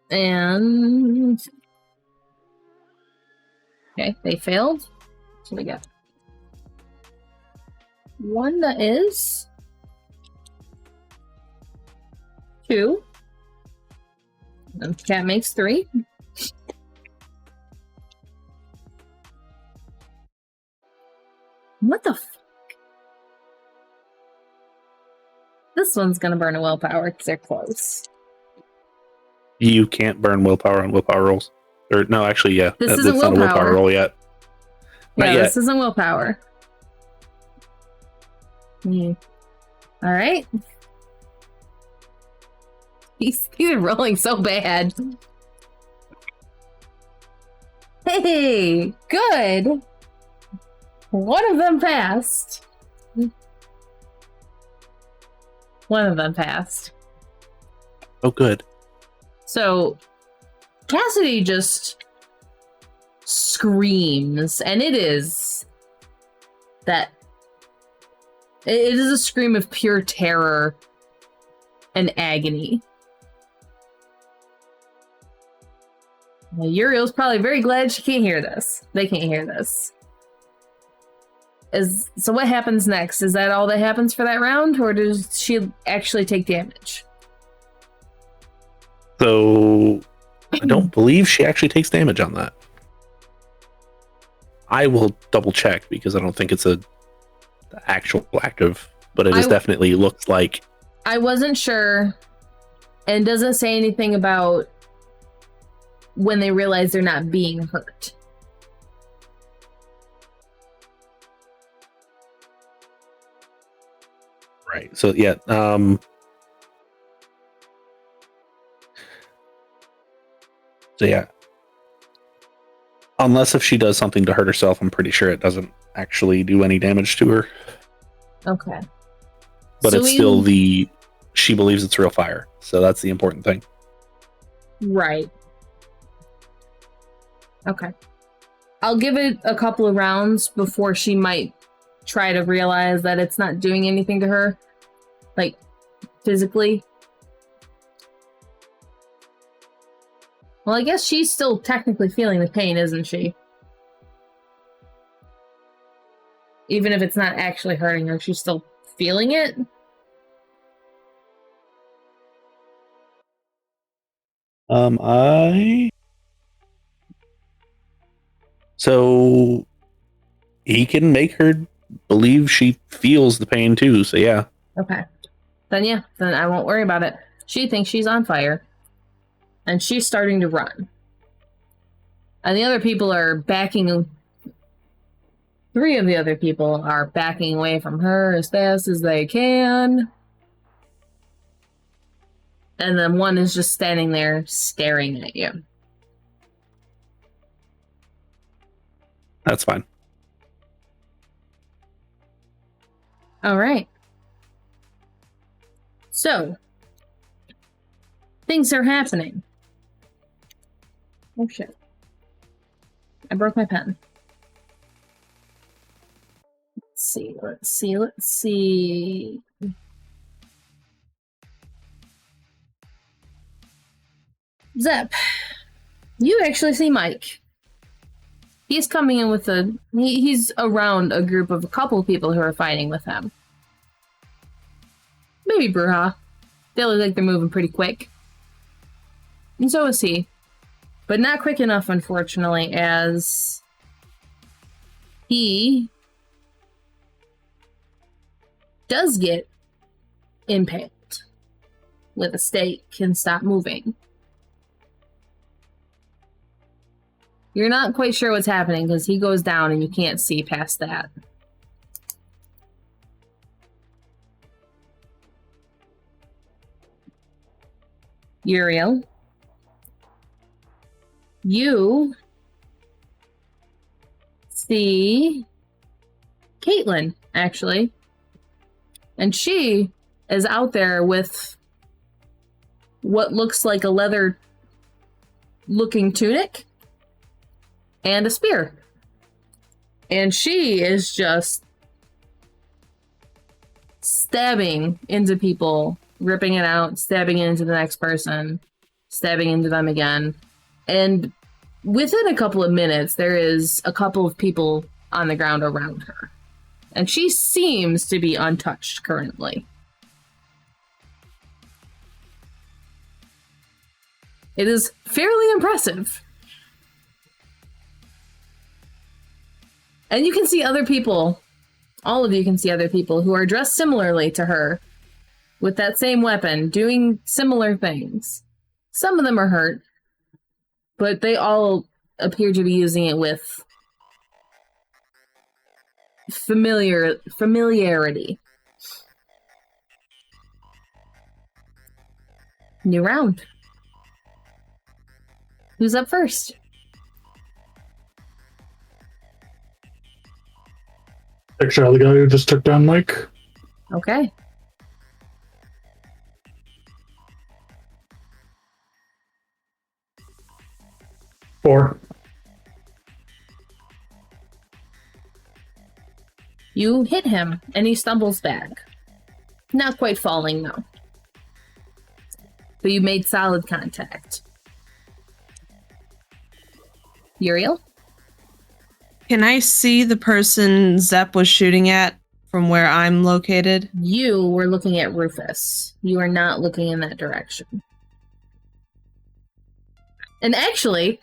And... Okay, they failed. So we got... one that is... 2. And cat makes 3. What the fuck? This one's gonna burn a willpower because they're close. You can't burn willpower on willpower rolls. Or no, actually, yeah. This That's isn't not a willpower willpower. roll yet. Not Yeah, yet. this isn't willpower. Alright. He's rolling so bad. Hey, good. One of them passed. One of them passed. Oh, good. So, Cassidy just screams, and it is that it is a scream of pure terror and agony. Well, Uriel's probably very glad she can't hear this. They can't hear this. So what happens next? Is that all that happens for that round, or does she actually take damage? So I don't believe she actually takes damage on that. I will double check because I don't think it's a actual active, but it is definitely looks like. I wasn't sure, and doesn't say anything about when they realize they're not being hurt. Right. So yeah. So yeah. Unless if she does something to hurt herself, I'm pretty sure it doesn't actually do any damage to her. Okay. But So it's still she believes it's real fire. So that's the important thing. Right. Okay. I'll give it a couple of rounds before she might try to realize that it's not doing anything to her, like physically. Well, I guess she's still technically feeling the pain, isn't she? Even if it's not actually hurting her, she's still feeling it. So he can make her believe she feels the pain too. So yeah. Okay. Then I won't worry about it. She thinks she's on fire. And she's starting to run. And the other people are backing. 3 of the other people are backing away from her as fast as they can. And then one is just standing there staring at you. That's fine. All right. So, things are happening. Oh shit. I broke my pen. Let's see. Zep, you actually see Mike. He's coming in with he's around a group of a couple people who are fighting with him. Maybe Bruja. They look like they're moving pretty quick. And so is he. But not quick enough, unfortunately, as he does get impaled with a stake and stop moving. You're not quite sure what's happening because he goes down and you can't see past that. Uriel, you see Caitlin, actually. And she is out there with what looks like a leather-looking tunic and a spear. And she is just stabbing into people, ripping it out, stabbing it into the next person, stabbing into them again. And within a couple of minutes, there is a couple of people on the ground around her. And she seems to be untouched currently. It is fairly impressive. And you can see other people, all of you can see other people who are dressed similarly to her, with that same weapon, doing similar things. Some of them are hurt, but they all appear to be using it with familiarity. New round. Who's up first? Picture the guy who just took down Mike. Okay. Four. You hit him, and he stumbles back. Not quite falling, though. But you made solid contact. Uriel? Can I see the person Zep was shooting at from where I'm located? You were looking at Rufus. You are not looking in that direction. And actually,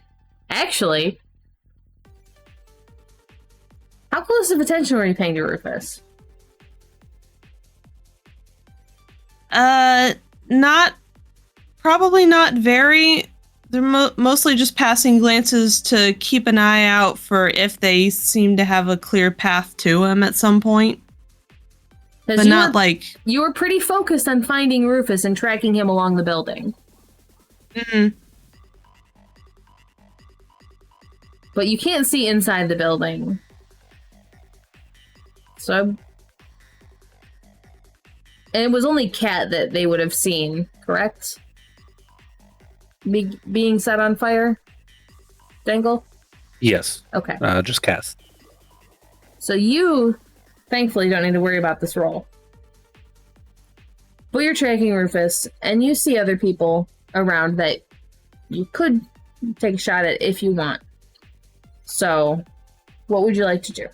how close of attention were you paying to Rufus? Probably not very. They're mostly just passing glances to keep an eye out for if they seem to have a clear path to him at some point. But not like... You were pretty focused on finding Rufus and tracking him along the building. Mm-hmm. But you can't see inside the building. So... And it was only Cat that they would have seen, correct? Being set on fire? Dengle? Yes. Okay. Just cast. So you, thankfully, don't need to worry about this roll. But you're tracking Rufus, and you see other people around that you could take a shot at if you want. So, what would you like to do?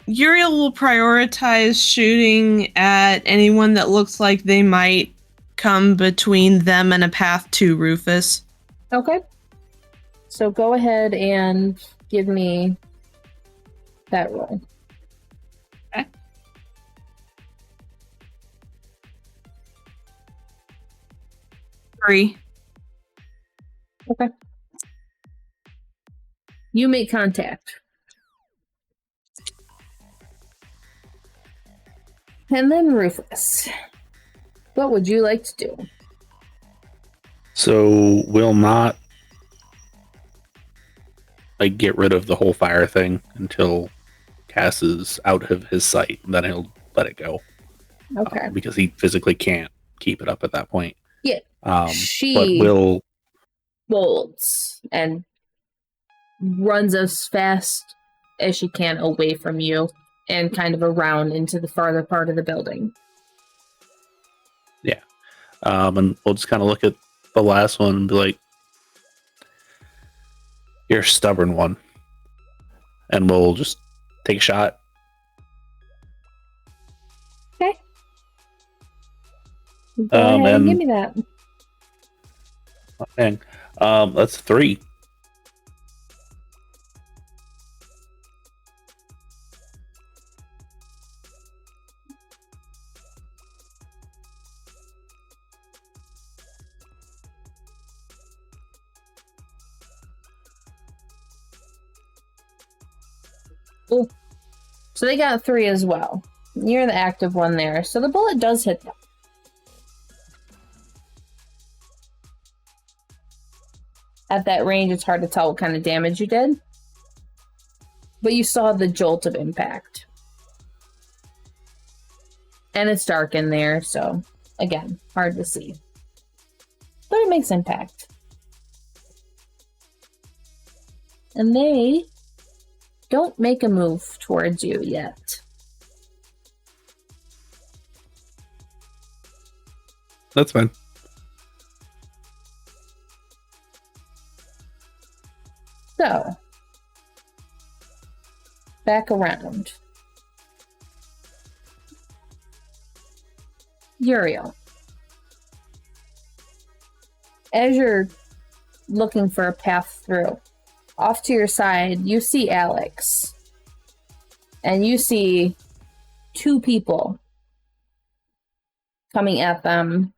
Uriel will prioritize shooting at anyone that looks like they might come between them and a path to Rufus. Okay. So go ahead and give me that roll. Okay. Three. Okay. You make contact. And then Rufus. What would you like to do? So we'll not get rid of the whole fire thing until Cass is out of his sight. Then he'll let it go. Okay. Because he physically can't keep it up at that point. Yeah. But we'll bolts and runs as fast as she can away from you and kind of around into the farther part of the building. Yeah. And we'll just kind of look at the last one and be like, you're a stubborn one. And we'll just take a shot. Okay. Go ahead and give me that. And that's 3. Cool. So they got 3 as well. You're the active one there. So the bullet does hit them. At that range, it's hard to tell what kind of damage you did. But you saw the jolt of impact. And it's dark in there, so again, hard to see. But it makes impact. And they don't make a move towards you yet. That's fine. So, back around. Uriel. As you're looking for a path through, off to your side, you see Alex. And you see two people coming at them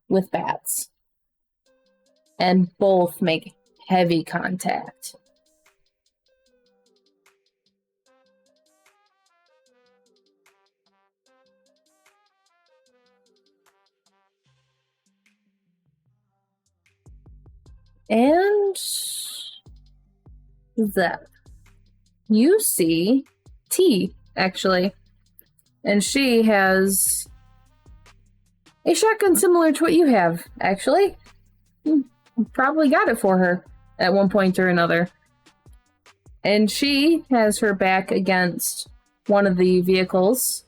with bats. And both make heavy contact. And Zep, you see T, actually. And she has a shotgun similar to what you have, actually. You probably got it for her at one point or another. And she has her back against one of the vehicles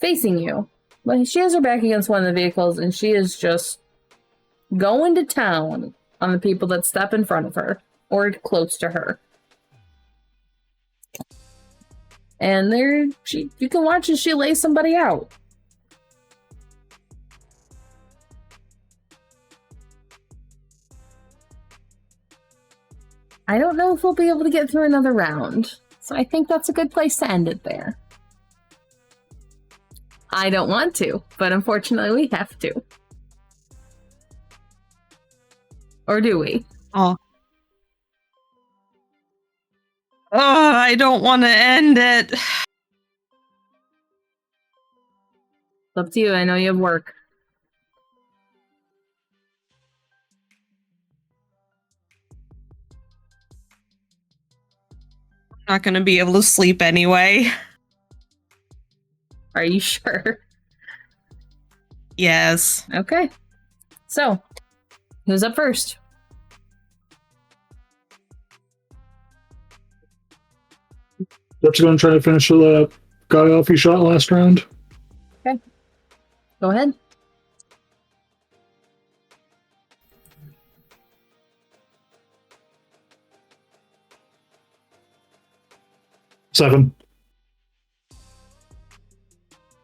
facing you. Well, she has her back against one of the vehicles, and she is just going to town on the people that step in front of her or close to her. And you can watch as she lays somebody out. I don't know if we'll be able to get through another round, so I think that's a good place to end it there. I don't want to, but unfortunately we have to. Or do we? Oh, I don't want to end it. It's up to you. I know you have work. I'm not going to be able to sleep anyway. Are you sure? Yes. Okay. So, who's up first? Let's go and try to finish the guy off you shot last round. Okay. Go ahead. Seven.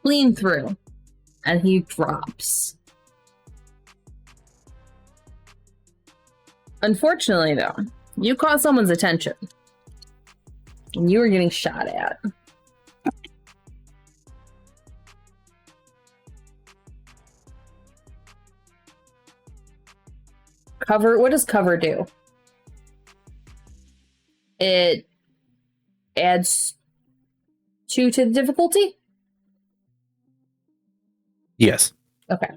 Lean through. And he drops. Unfortunately, though, you caught someone's attention. And you were getting shot at. Cover, what does cover do? It adds 2 to the difficulty? Yes. Okay.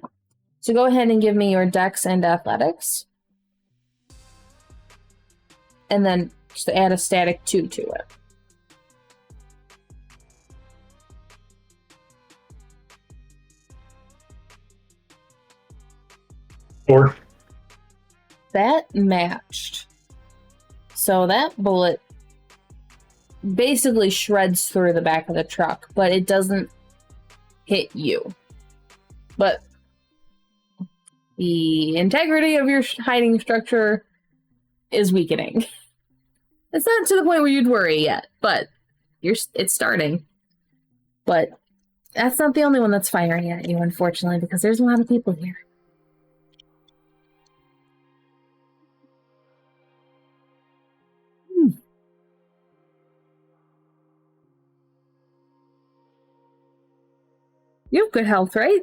So go ahead and give me your dex and athletics. And then just add a static 2 to it. Four. That matched. So that bullet basically shreds through the back of the truck, but it doesn't hit you. But the integrity of your hiding structure is weakening. It's not to the point where you'd worry yet, but it's starting. But that's not the only one that's firing at you, unfortunately, because there's a lot of people here. You have good health, right?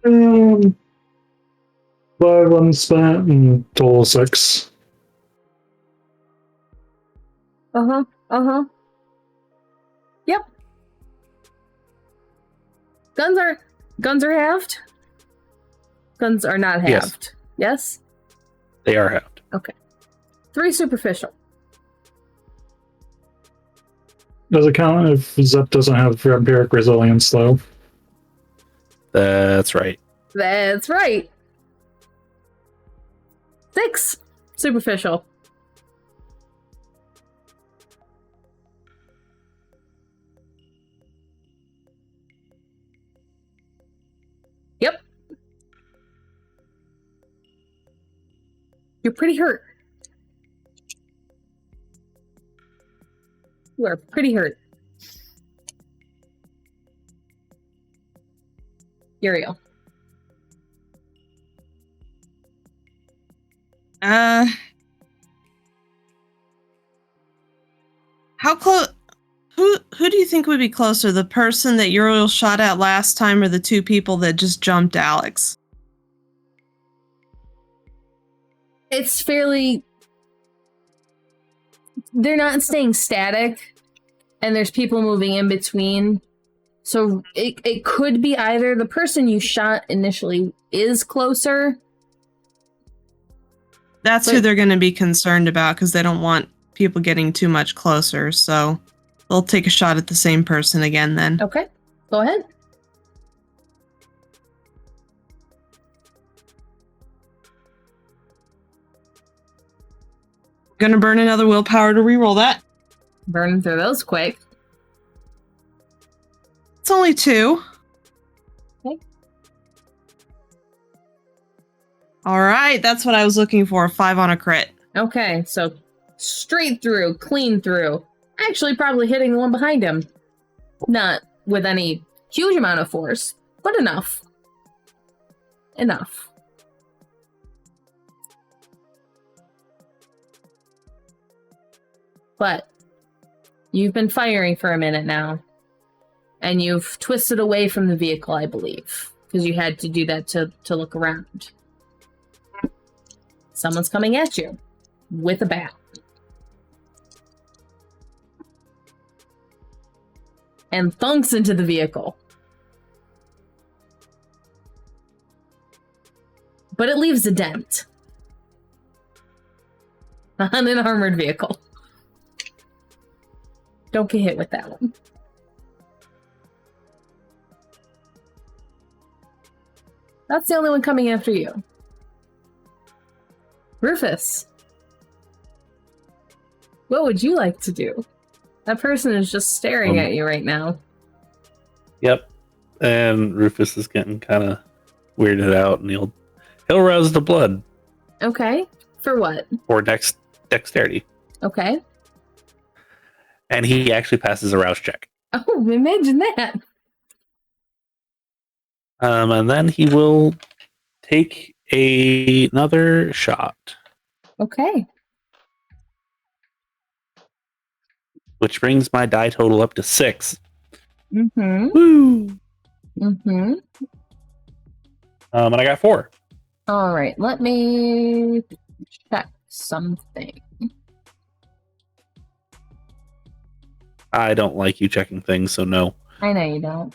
5 unspent and total 6. Yep. Guns are halved? Guns are not halved. Yes? They are halved. Okay. 3 superficial. Does it count if Zep doesn't have vampiric resilience, though? That's right. That's right. 6. Superficial. Yep. You're pretty hurt. You are pretty hurt. Uriel. How close? Who do you think would be closer, the person that Uriel shot at last time, or the 2 people that just jumped Alex? It's fairly... They're not staying static, and there's people moving in between. So it could be either the person you shot initially is closer. That's who they're going to be concerned about, because they don't want people getting too much closer, so they'll take a shot at the same person again then. Okay, go ahead. Gonna burn another willpower to reroll that. Burn through those quick. It's only 2. Okay. All right, that's what I was looking for. 5 on a crit. Okay, so straight through, clean through. Actually, probably hitting the one behind him. Not with any huge amount of force, but enough. Enough. But you've been firing for a minute now. And you've twisted away from the vehicle, I believe. Because you had to do that to look around. Someone's coming at you. With a bat. And thunks into the vehicle. But it leaves a dent. On an armored vehicle. Don't get hit with that one. That's the only one coming after you. Rufus. What would you like to do? That person is just staring at you right now. Yep. And Rufus is getting kind of weirded out, and he'll rouse the blood. Okay. For what? For dexterity. Okay. And he actually passes a rouse check. Oh, imagine that. And then he will take another shot. Okay. Which brings my die total up to 6. Mm-hmm. Woo! Mm-hmm. And I got 4. All right. Let me check something. I don't like you checking things, so no. I know you don't.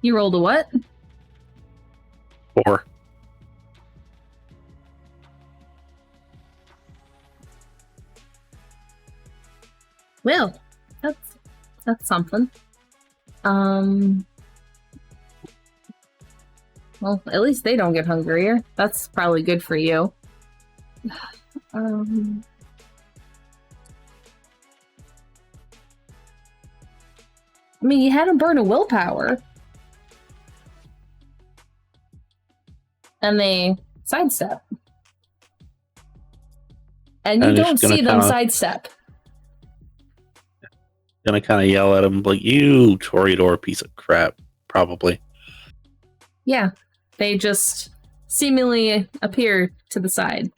You rolled a what? 4. Well, that's something. Well, at least they don't get hungrier. That's probably good for you. I mean, you had them burn a willpower. And they sidestep. And you don't see them sidestep. Gonna kind of yell at him, like, you Toreador piece of crap, probably. Yeah, they just seemingly appear to the side.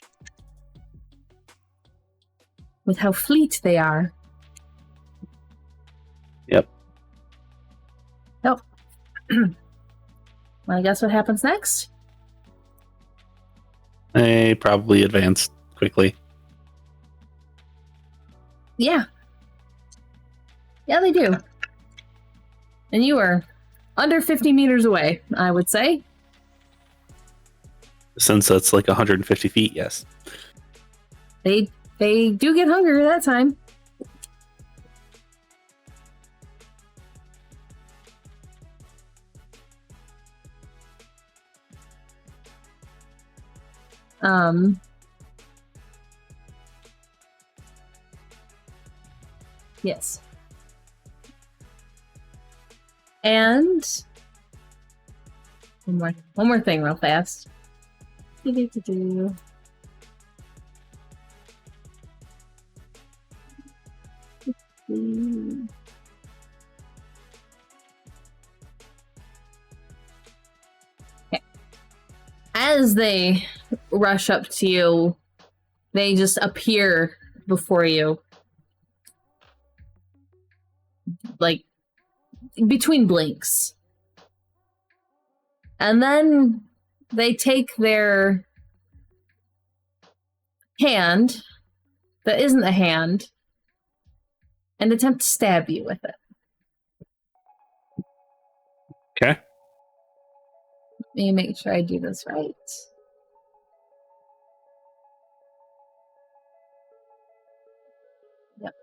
With how fleet they are. Yep. Nope. Well, I guess what happens next? They probably advance quickly. Yeah. Yeah, they do. And you are under 50 meters away, I would say. Since that's like 150 feet, yes. They do get hungry that time. Yes. And one more thing real fast. Okay. As they rush up to you, they just appear before you. Like, between blinks. And then they take their hand that isn't a hand and attempt to stab you with it. Okay. Let me make sure I do this right. Yep.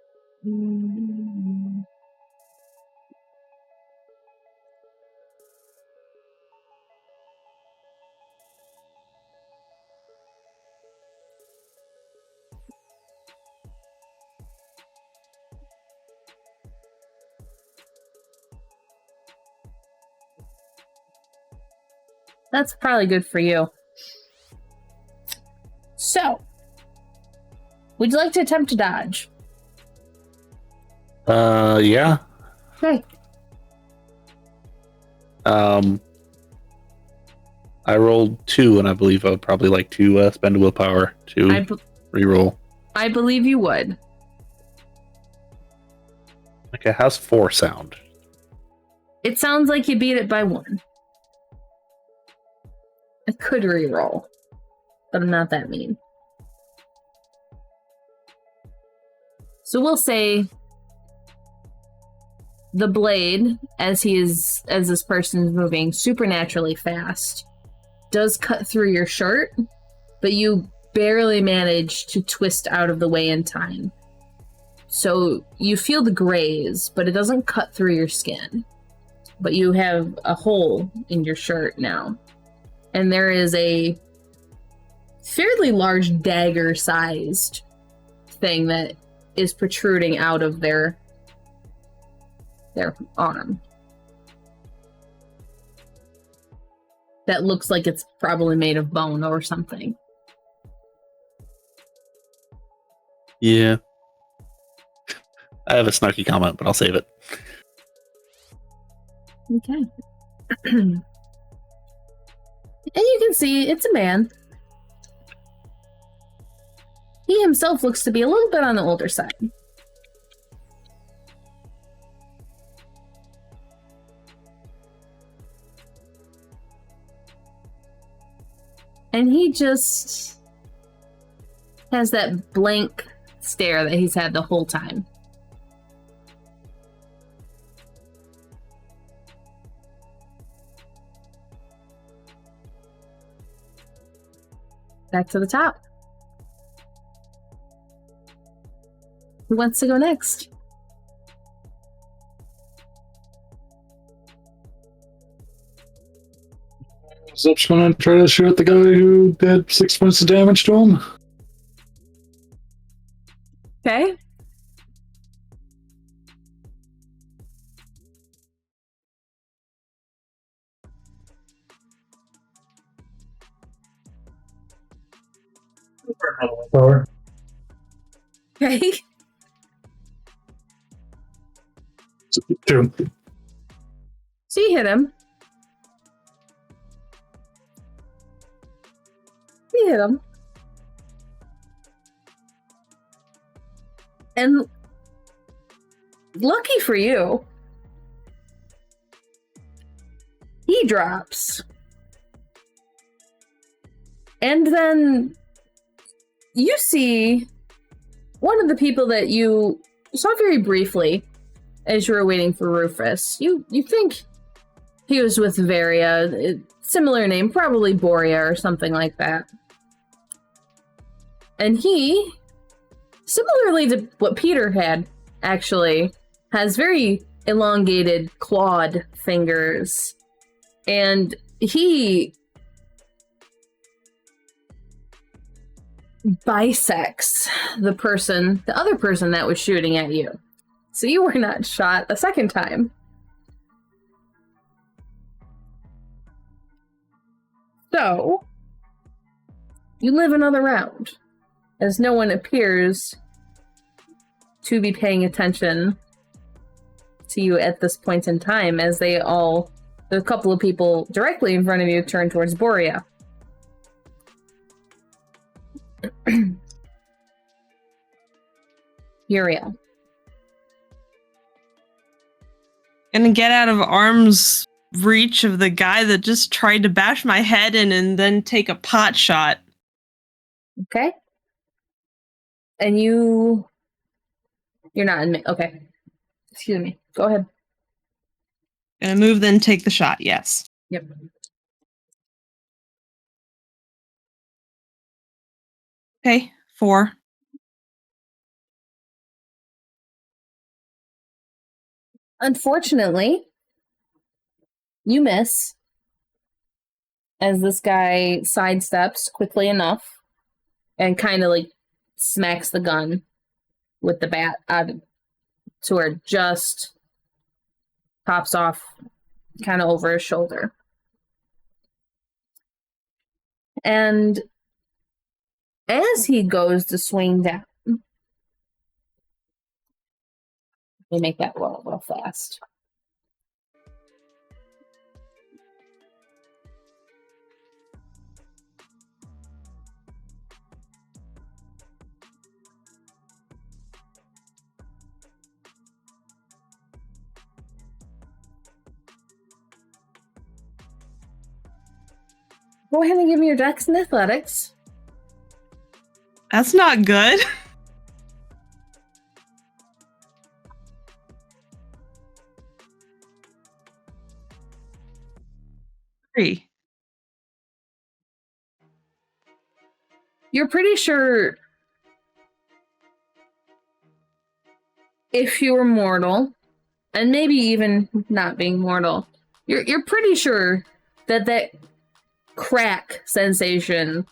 That's probably good for you. So, would you like to attempt to dodge? Yeah. Okay. I rolled 2, and I believe I would probably like to spend willpower to reroll. I believe you would. Okay, how's 4 sound? It sounds like you beat it by 1. I could reroll, but I'm not that mean. So we'll say the blade, as this person is moving supernaturally fast, does cut through your shirt, but you barely manage to twist out of the way in time. So you feel the graze, but it doesn't cut through your skin. But you have a hole in your shirt now. And there is a fairly large dagger-sized thing that is protruding out of their arm. That looks like it's probably made of bone or something. Yeah. I have a snarky comment, but I'll save it. Okay. And you can see it's a man. He himself looks to be a little bit on the older side. And he just has that blank stare that he's had the whole time. Back to the top. Who wants to go next? Zip's gonna try to shoot the guy who did 6 points of damage to him. Okay. Power. Okay. 2. So you hit him. You hit him. And lucky for you, he drops. And then you see one of the people that you saw very briefly as you were waiting for Rufus. You think he was with Varia, similar name, probably Borea or something like that. And he, similarly to what Peter had, actually, has very elongated, clawed fingers. And he bisects the other person that was shooting at you. So you were not shot a second time. So, you live another round, as no one appears to be paying attention to you at this point in time, as the couple of people directly in front of you turn towards Borea. Uriel. Gonna get out of arm's reach of the guy that just tried to bash my head in and then take a pot shot. Okay. And you're not in. Okay. Excuse me. Go ahead. Gonna move, then take the shot, yes. Yep. Okay, 4. Unfortunately, you miss as this guy sidesteps quickly enough and kind of like smacks the gun with the bat to where it just pops off kind of over his shoulder. And as he goes to swing down, let me make that roll real fast. Go ahead and give me your dex and athletics. That's not good. Three. You're pretty sure if you were mortal, and maybe even not being mortal, you're pretty sure that crack sensation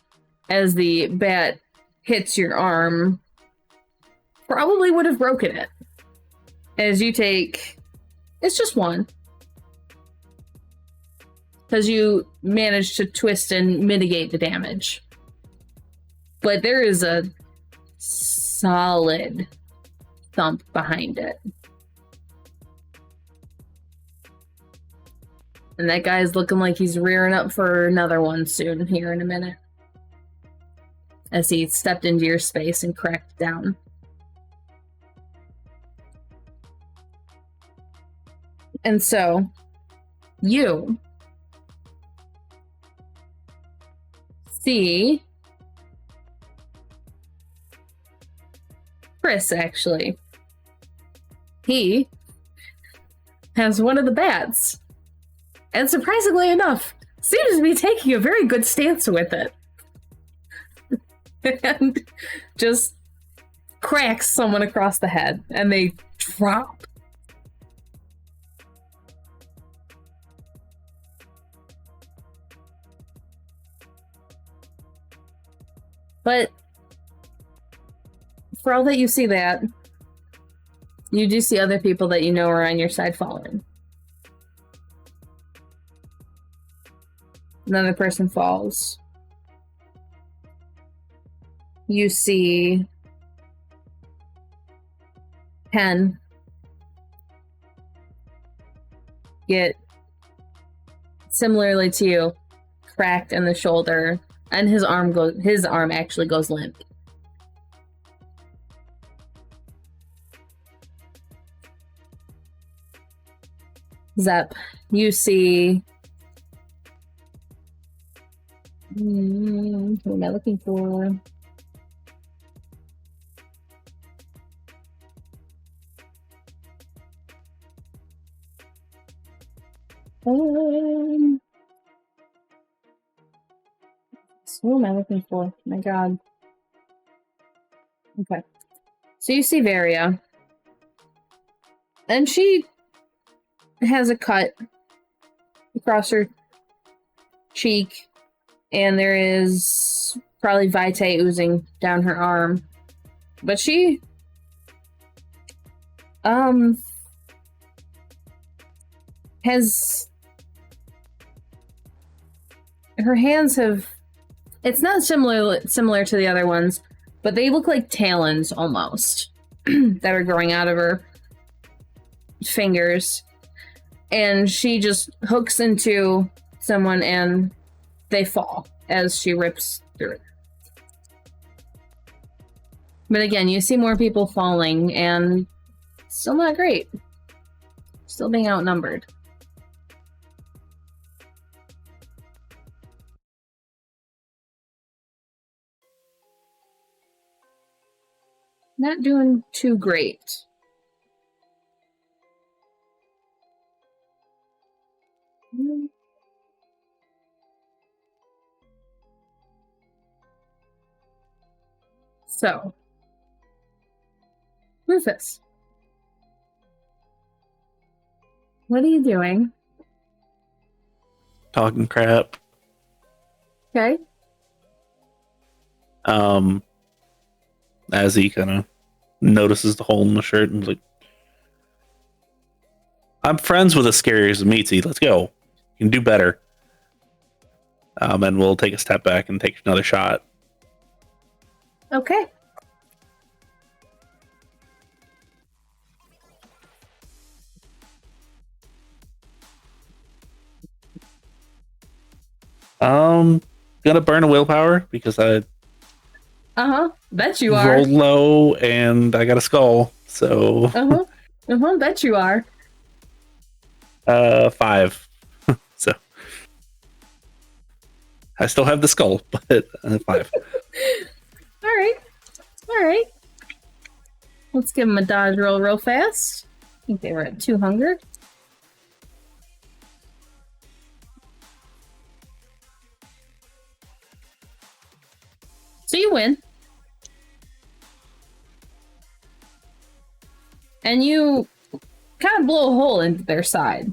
as the bat hits your arm probably would have broken it. As you take, it's just one. Because you managed to twist and mitigate the damage. But there is a solid thump behind it. And that guy's looking like he's rearing up for another one soon, here in a minute. As he stepped into your space and cracked down. And so, you see Chris, actually. He has one of the bats. And surprisingly enough, seems to be taking a very good stance with it. And just cracks someone across the head, and they drop. But for all that you see that, you do see other people that you know are on your side falling. Another person falls. You see Ken get, similarly to you, cracked in the shoulder, and his arm actually goes limp. Zep, you see Who am I looking for? Who am I looking for? My God. Okay. So you see Varia. And she has a cut across her cheek. And there is probably Vitae oozing down her arm. But she... has... Her hands have... It's not similar to the other ones, but they look like talons almost that are growing out of her fingers. And she just hooks into someone and they fall as she rips through it. But again, you see more people falling and still not great. Still being outnumbered. Not doing too great. So, Rufus, what are you doing? Talking crap. Okay. As he kind of notices the hole in the shirt and is like, I'm friends with a scary as a meaty. Let's go. You can do better. And we'll take a step back and take another shot. Okay. Gonna burn a willpower because I Bet you are. rolled low and I got a skull. So Bet you are. 5. So I still have the skull, but 5. All right. Let's give him a dodge roll real fast. I think they were at 2 hunger. So you win. And you kind of blow a hole into their side.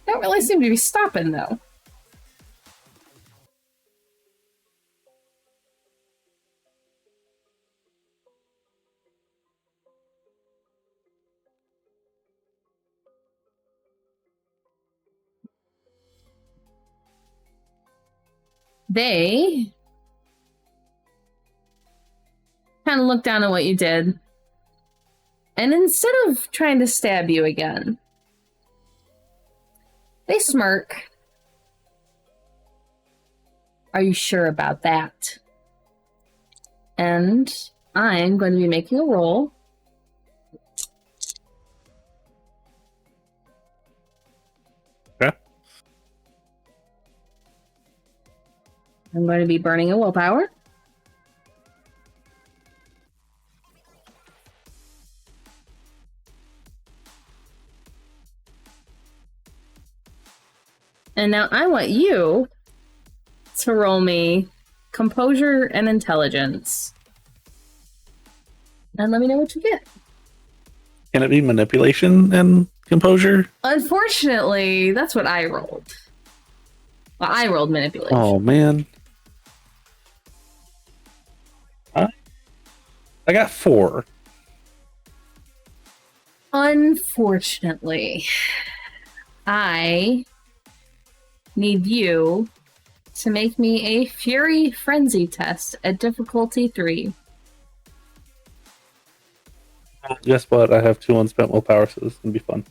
Don't really seem to be stopping, though. They kind of look down at what you did. And instead of trying to stab you again, they smirk. Are you sure about that? And I'm going to be making a roll. Okay. I'm going to be burning a willpower. And now I want you to roll me composure and intelligence. And let me know what you get. Can it be manipulation and composure? Unfortunately, that's what I rolled. Well, I rolled manipulation. Oh, man. I got 4. Unfortunately, I need you to make me a Fury Frenzy test at difficulty 3. Guess what? I have 2 unspent willpower, so this is going to be fun.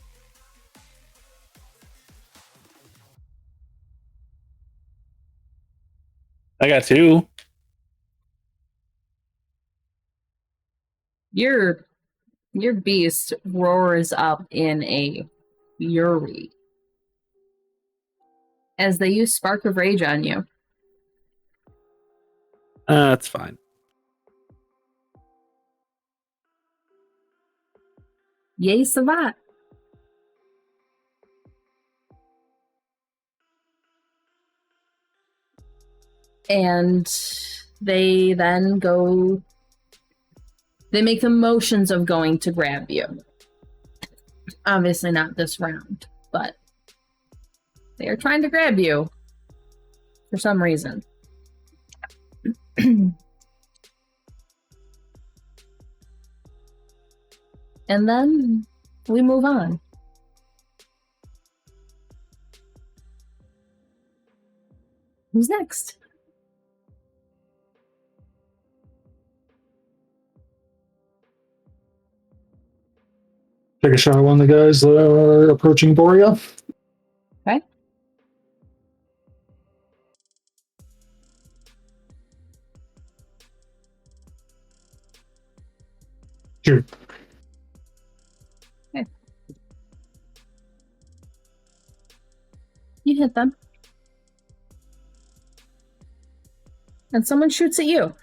I got 2. Your beast roars up in a fury as they use Spark of Rage on you. That's fine. Yay, Savat. And they then go... They make the motions of going to grab you. Obviously not this round, but they are trying to grab you for some reason. And then we move on. Who's next? Take a shot at one of the guys that are approaching Borea. Okay. Shoot. Okay. You hit them. And someone shoots at you.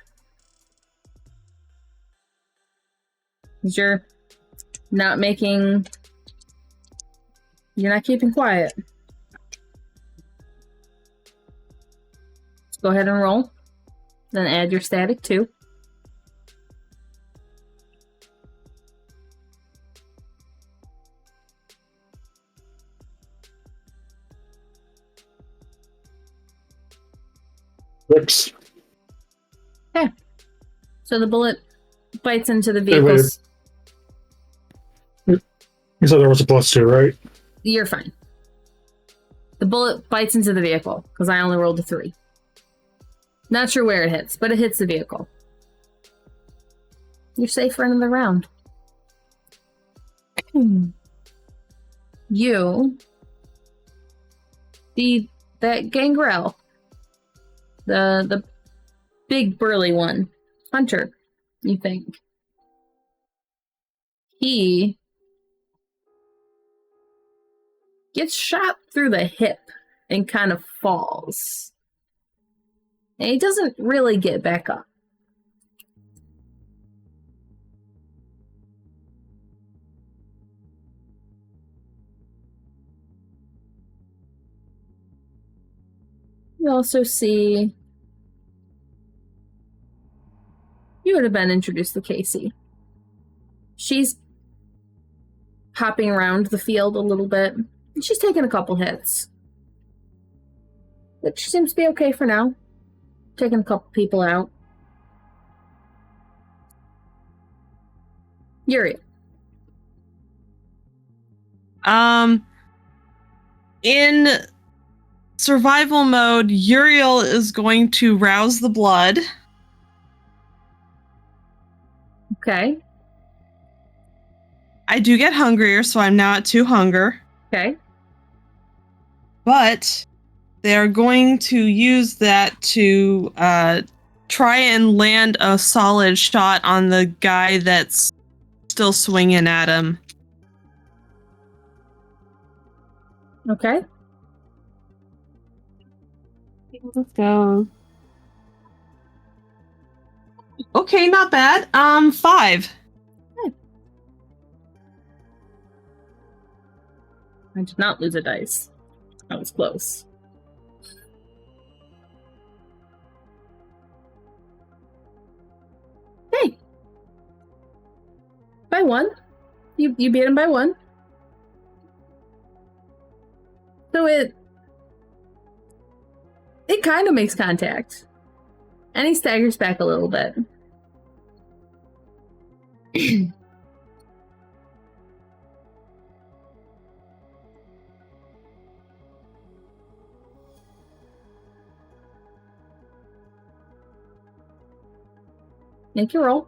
'Cause you're not making... You're not keeping quiet. Let's go ahead and roll. Then add your static too. Six. Okay. So the bullet bites into the vehicles. You said there was a +2, right? You're fine. The bullet bites into the vehicle, because I only rolled a 3. Not sure where it hits, but it hits the vehicle. You're safe for another round. You... That Gangrel. The big burly one. Hunter, you think. He gets shot through the hip and kind of falls. And he doesn't really get back up. You also see... You would have been introduced to Casey. She's hopping around the field a little bit. And she's taking a couple hits. But she seems to be okay for now. Taking a couple people out. Uriel. In survival mode, Uriel is going to rouse the blood. Okay. I do get hungrier, so I'm now at 2 hunger. Okay. But they're going to use that to try and land a solid shot on the guy that's still swinging at him. Okay. Let's go. Okay, not bad. 5. I did not lose a dice. That was close. Hey! By 1. You beat him by 1. So it kind of makes contact. And he staggers back a little bit. Make your roll.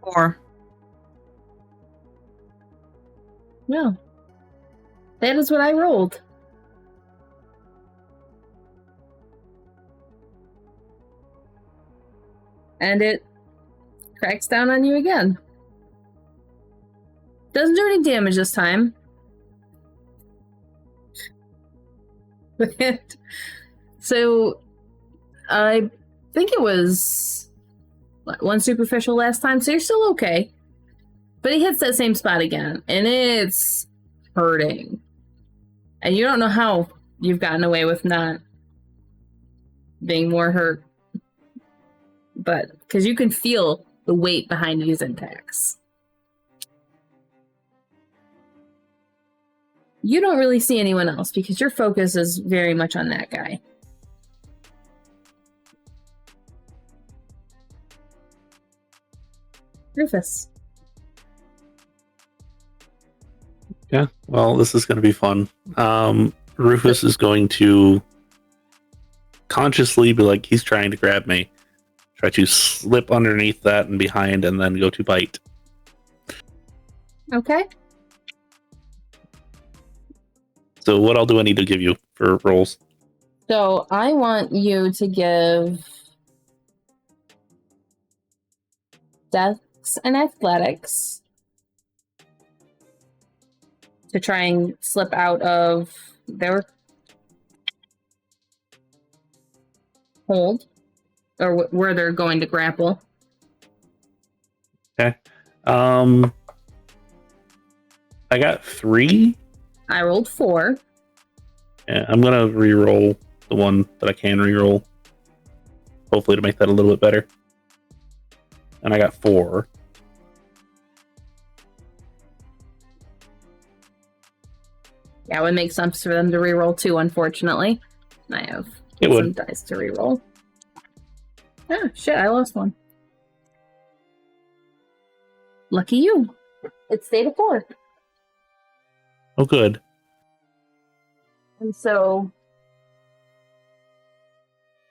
Four. No. That is what I rolled. And it cracks down on you again. Doesn't do any damage this time. So, I think it was one superficial last time, so you're still okay. But he hits that same spot again, and it's hurting. And you don't know how you've gotten away with not being more hurt. But, because you can feel the weight behind these attacks. You don't really see anyone else, because your focus is very much on that guy. Rufus. Yeah, well, this is going to be fun. Rufus is going to consciously be like, he's trying to grab me. Try to slip underneath that and behind, and then go to bite. Okay. So what all do I need to give you for rolls? So I want you to give Dex and Athletics to try and slip out of their hold, or where they're going to grapple. Okay. I got 3. I rolled 4. Yeah, I'm gonna re-roll the one that I can re-roll. Hopefully to make that a little bit better. And I got 4. Yeah, it would make sense for them to re-roll 2, unfortunately. I have It some would. dice to re-roll. Ah, shit, I lost one. Lucky you. It stayed a 4. Oh, good. And so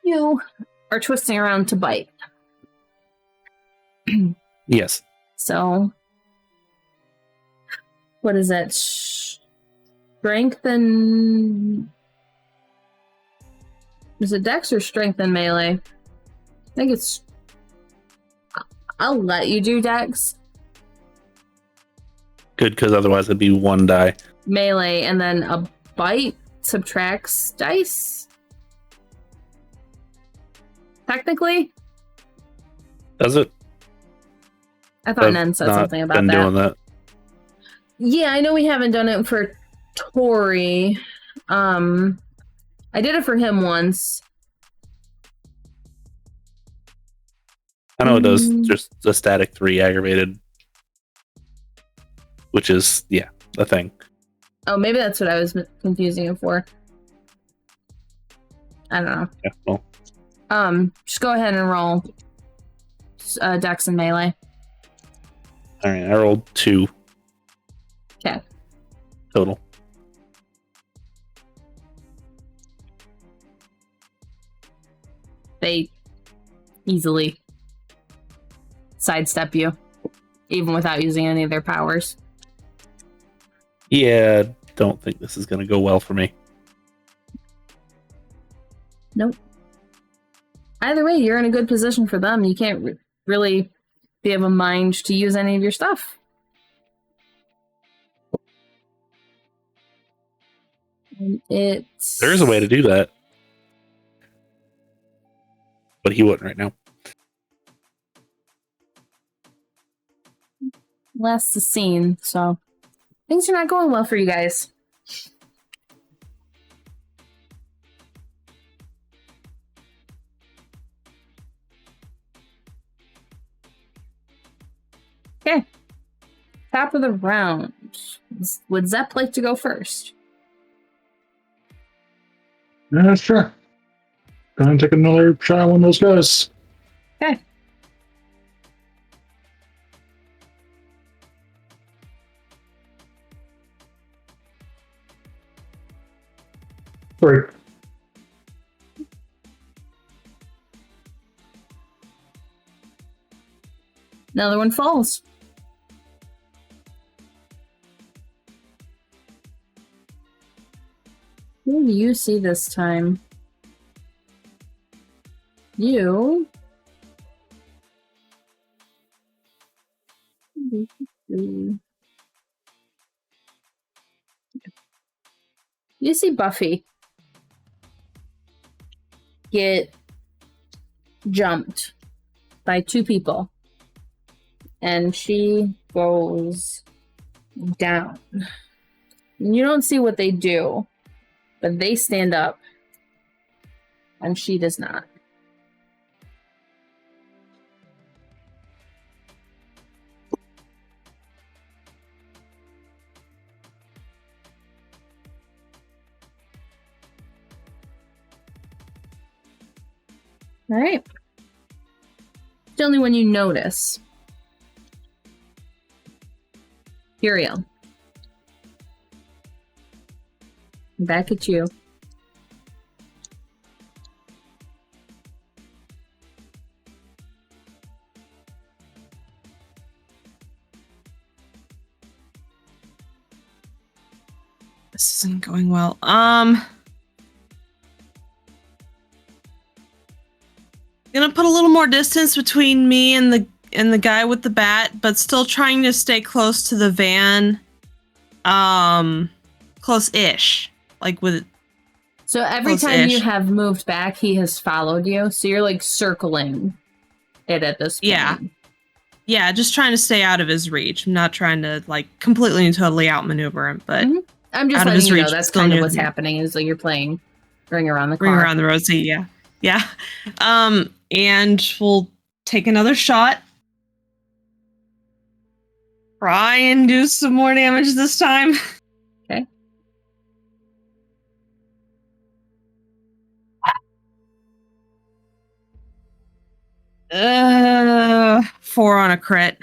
you are twisting around to bite. Yes. So what is that? Strength and... Is it Dex or Strength and Melee? I think it's... I'll let you do Dex. Good, because otherwise it'd be 1 die. Melee, and then a bite subtracts dice. Technically. Does it? I thought I've Nen said not something about been that. doing that. Yeah, I know we haven't done it for Tori. I did it for him once. I know it does just a static 3 aggravated. Which is, yeah, a thing. Oh, maybe that's what I was confusing it for. I don't know. Yeah, well. Just go ahead and roll Dex and Melee. Alright, I rolled 2. Okay. Total. They easily sidestep you, even without using any of their powers. Yeah, don't think this is going to go well for me. Nope. Either way, you're in a good position for them. You can't really be of a mind to use any of your stuff. And it's... There is a way to do that. But he wouldn't right now. Last the scene, so things are not going well for you guys. Okay. Top of the round. Would Zep like to go first? Yeah, sure. Gonna take another shot at one of those guys. Okay. Great. Another one falls. Who do you see this time? You. You see Buffy get jumped by two people, and she goes down. You don't see what they do, but they stand up, and she does not. All right. It's the only one you notice. Uriel. Back at you. This isn't going well. Gonna put a little more distance between me and the guy with the bat, but still trying to stay close to the van. Close-ish. Like with. So every time you have moved back, he has followed you. So you're like circling it at this point. Yeah. Yeah, just trying to stay out of his reach. I'm not trying to like completely and totally outmaneuver him, but I'm just letting you know that's kind of what's happening is like you're playing Ring Around the Car. Ring Around the Rosie, yeah. Yeah. And we'll take another shot. Try and do some more damage this time. Okay. Four on a crit.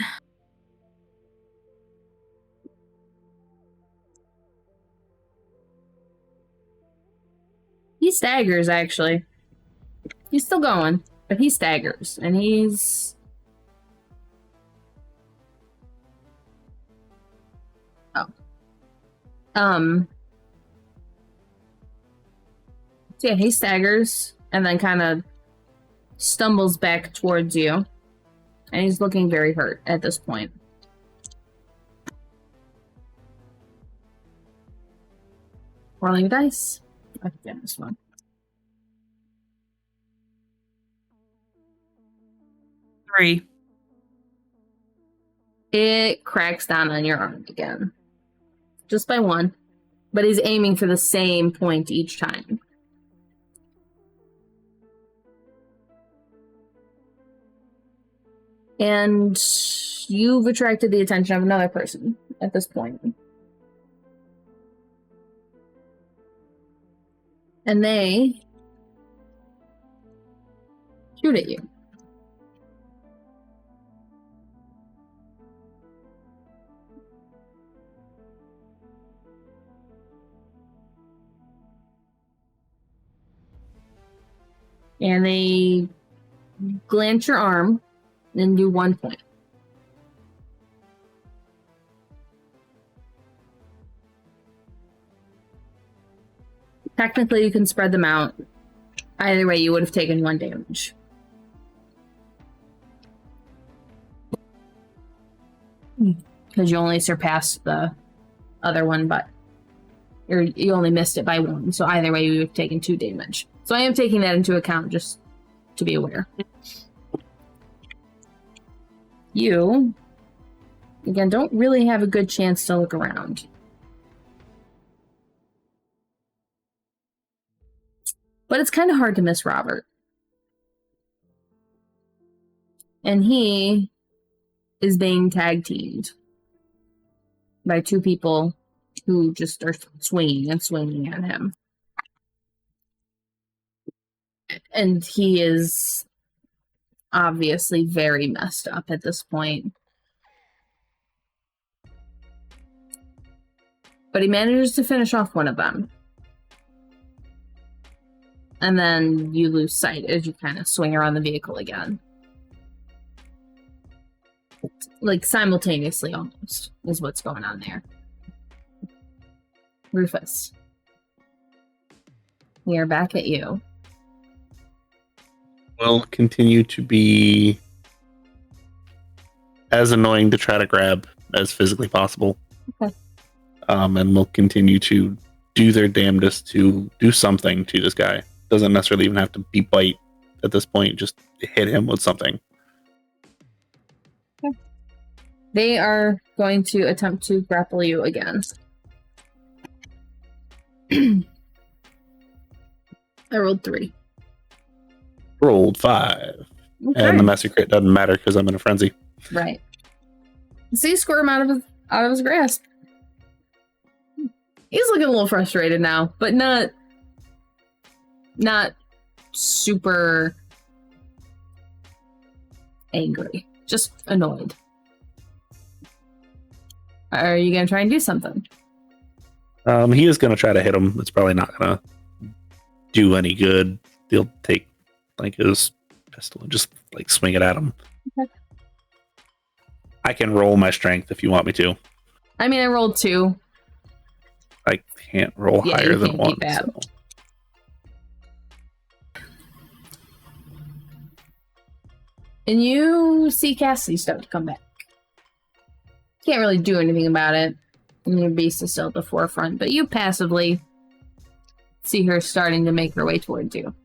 He staggers, actually. He's still going, but he staggers, and he's... Oh. So yeah, he staggers, and then kind of stumbles back towards you. And he's looking very hurt at this point. Rolling dice. I can get this one. 3. It cracks down on your arm again. Just by 1. But he's aiming for the same point each time. And you've attracted the attention of another person at this point. And they shoot at you. And they glance your arm and do 1 point. Technically, you can spread them out. Either way, you would have taken 1 damage. Because you only surpassed the other one, but you only missed it by 1. So either way, you would have taken 2 damage. So I am taking that into account just to be aware. You, again, don't really have a good chance to look around. But it's kind of hard to miss Robert. And he is being tag teamed by 2 people who just are swinging and swinging at him. And he is obviously very messed up at this point. But he manages to finish off one of them. And then you lose sight as you kind of swing around the vehicle again. Like simultaneously almost is what's going on there. Rufus. We are back at you. Will continue to be as annoying to try to grab as physically possible. Okay. And we'll continue to do their damnedest to do something to this guy. Doesn't necessarily even have to be bite at this point. Just hit him with something. Okay. They are going to attempt to grapple you again. I rolled 3. Rolled 5. Okay. And the master crit doesn't matter because I'm in a frenzy. Right. See, squirm out of his grasp. He's looking a little frustrated now, but not super angry. Just annoyed. Are you gonna try and do something? He is going to try to hit him. It's probably not going to do any good. He'll take like his pistol and just like swing it at him. Okay. I can roll my strength if you want me to. I mean, I rolled 2. I can't roll Yeah, higher you than can't 1. keep that. So. And you see Cassie start to come back. Can't really do anything about it. And your beast is still at the forefront, but you passively see her starting to make her way towards you.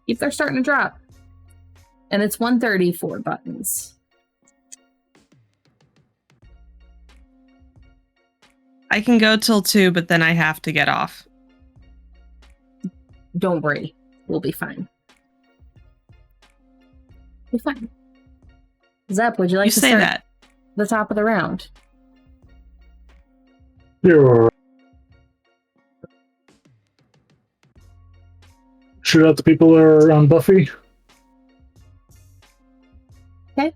If they're starting to drop. And it's 134 buttons. I can go till 2, but then I have to get off. Don't worry. We'll be fine. Be fine. Zep, would you like You to say start that. the top of the round? Sure. Shoot out the people that are on Buffy. Okay.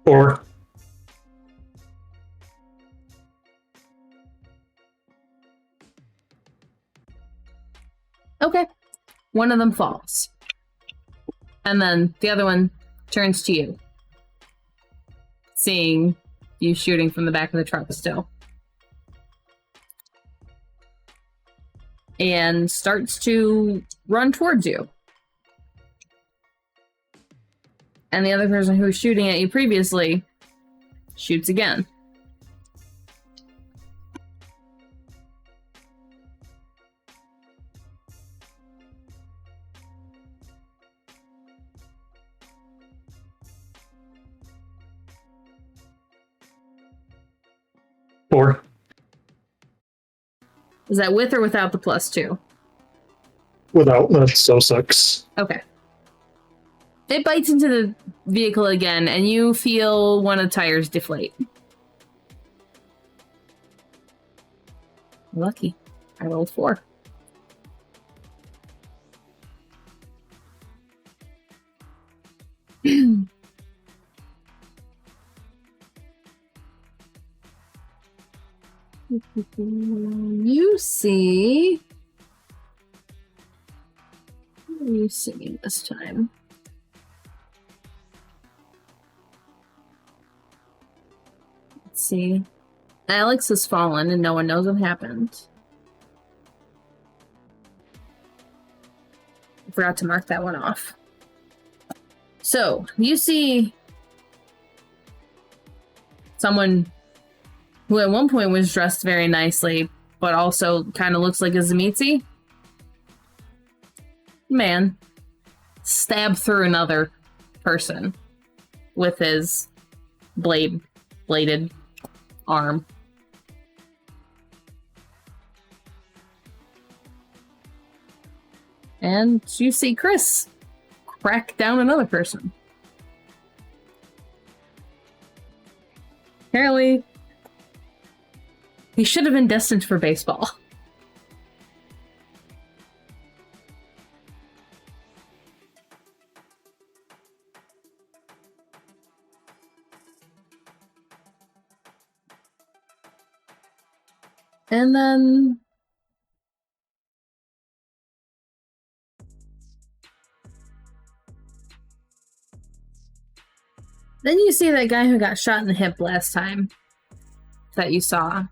Or Okay. One of them falls. And then the other one turns to you. Seeing you shooting from the back of the truck still. And starts to run towards you. And the other person who was shooting at you previously shoots again. Or Is that with or without the +2? without, that so sucks. Okay. It bites into the vehicle again, and you feel one of the tires deflate. Lucky. I rolled 4. You see... What are you seeing this time? Let's see. Alex has fallen and no one knows what happened. I forgot to mark that one off. So, you see someone who at one point was dressed very nicely, but also kind of looks like a Zemitzi. Man, stab through another person with his bladed arm. And you see Chris crack down another person. Apparently, he should have been destined for baseball. And then... Then you see that guy who got shot in the hip last time that you saw.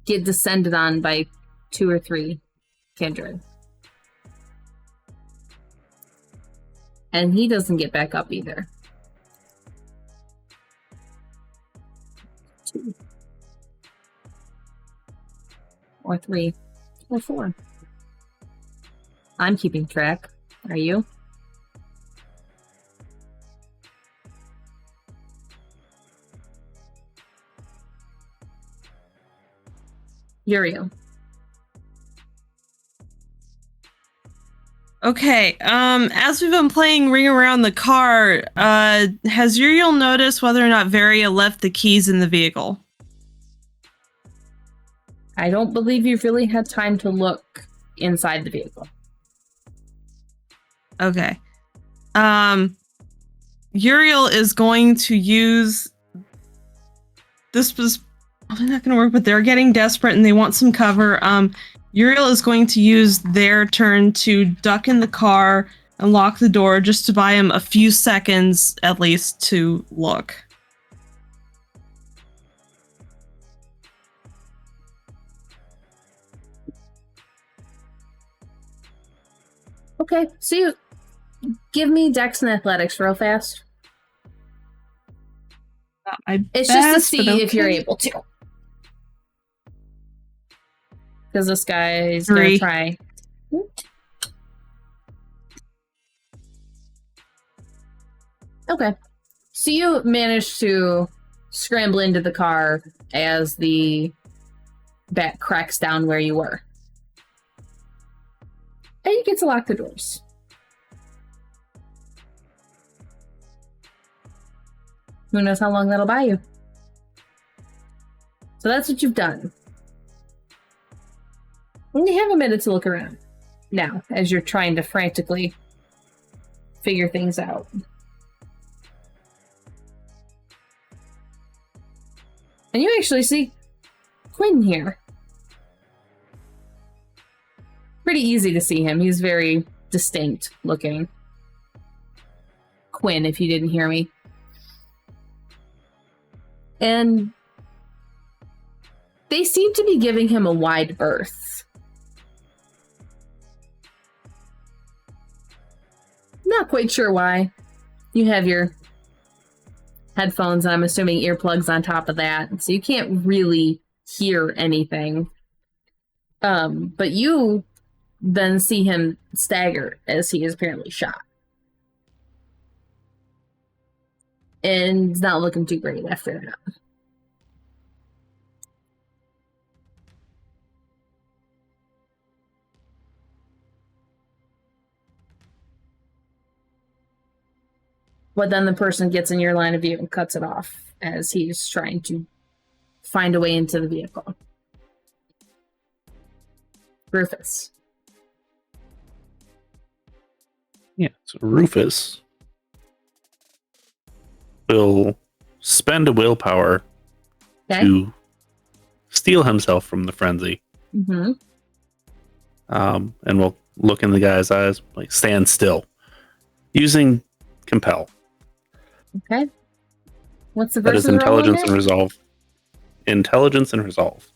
get descended on by 2 or 3 kindred. And he doesn't get back up either. 2 or 3 or 4. I'm keeping track. Are you? Uriel. Okay, as we've been playing Ring Around the Car, has Uriel noticed whether or not Varia left the keys in the vehicle? I don't believe you've really had time to look inside the vehicle. Okay. Uriel is going to use... This was probably not going to work, but they're getting desperate and they want some cover. Uriel is going to use their turn to duck in the car and lock the door just to buy him a few seconds at least to look. Okay, so you give me Dex and Athletics real fast. It's just to see if you're able to. Because this guy's going to try. Okay. So you manage to scramble into the car as the bat cracks down where you were. And you get to lock the doors. Who knows how long that'll buy you? So that's what you've done. And you have a minute to look around now as you're trying to frantically figure things out. And you actually see Quinn here. Pretty easy to see him. He's very distinct looking. Quinn, if you didn't hear me. And they seem to be giving him a wide berth. Not quite sure why. You have your headphones, and I'm assuming earplugs on top of that, so you can't really hear anything. But you then see him stagger as he is apparently shot. And it's not looking too great after that. But then the person gets in your line of view and cuts it off as he's trying to find a way into the vehicle. Rufus. Yeah, so Rufus will spend a willpower to steal himself from the frenzy. Mm-hmm. And will look in the guy's eyes, like stand still, using compel. Okay. What's the That versus is intelligence and roll resolve. Intelligence and resolve.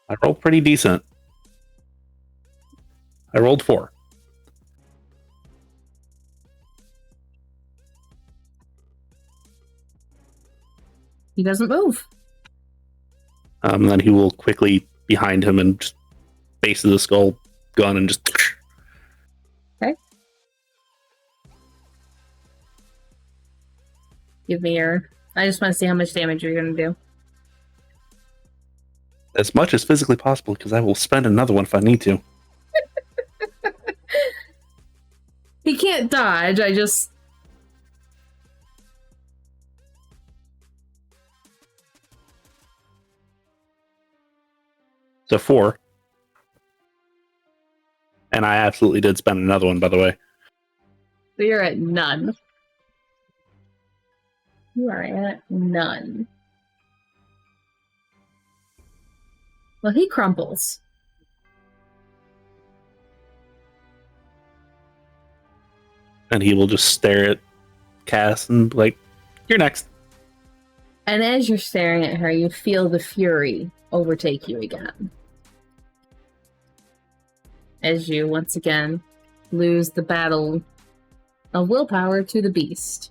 I rolled pretty decent. I rolled 4. He doesn't move. Then he will quickly behind him and just base of the skull gun and just. Okay. Give me your. I just want to see how much damage you're going to do. As much as physically possible, because I will spend another one if I need to. He can't dodge. I just. So 4. And I absolutely did spend another one, by the way. So you're at none. You are at none. Well, he crumples. And he will just stare at Cass and be like, "You're next." And as you're staring at her, you feel the fury overtake you again. As you once again lose the battle of willpower to the beast.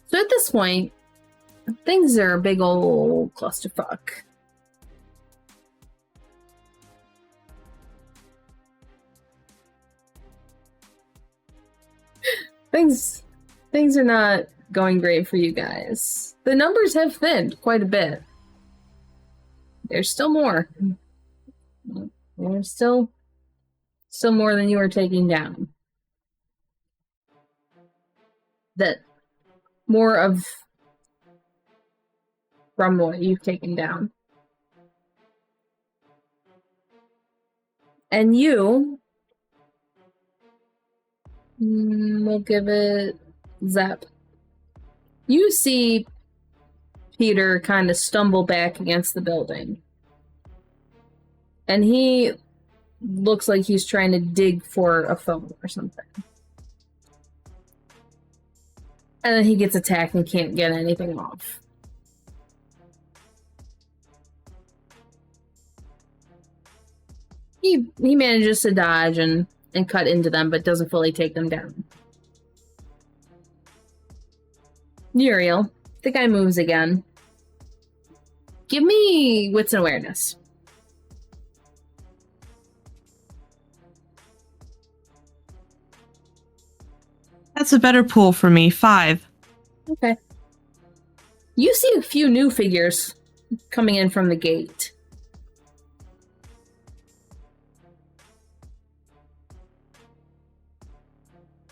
So at this point, things are a big old clusterfuck. Things are not going great for you guys. The numbers have thinned quite a bit. There's still more. There's still more than you are taking down. That more of from what you've taken down. And you we'll give it Zep. You see Peter kind of stumble back against the building. And he looks like he's trying to dig for a phone or something. And then he gets attacked and can't get anything off. He manages to dodge and cut into them, but doesn't fully take them down. Uriel, the guy moves again. Give me wits and awareness. That's a better pool for me. 5. Okay. You see a few new figures coming in from the gate.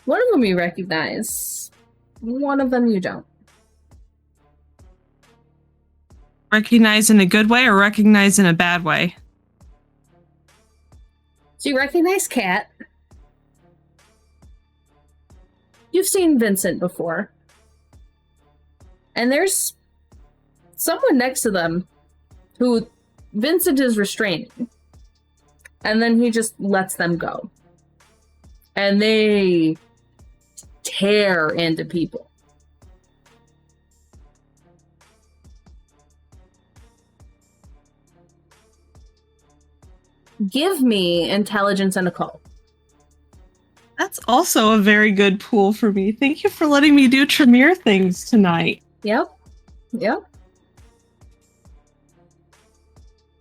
One of them you recognize. One of them you don't. Recognize in a good way or recognize in a bad way? So you recognize Kat. You've seen Vincent before. And there's someone next to them who Vincent is restraining. And then he just lets them go. And they tear into people. Give me intelligence and occult. That's also a very good pool for me. Thank you for letting me do Tremere things tonight. Yep.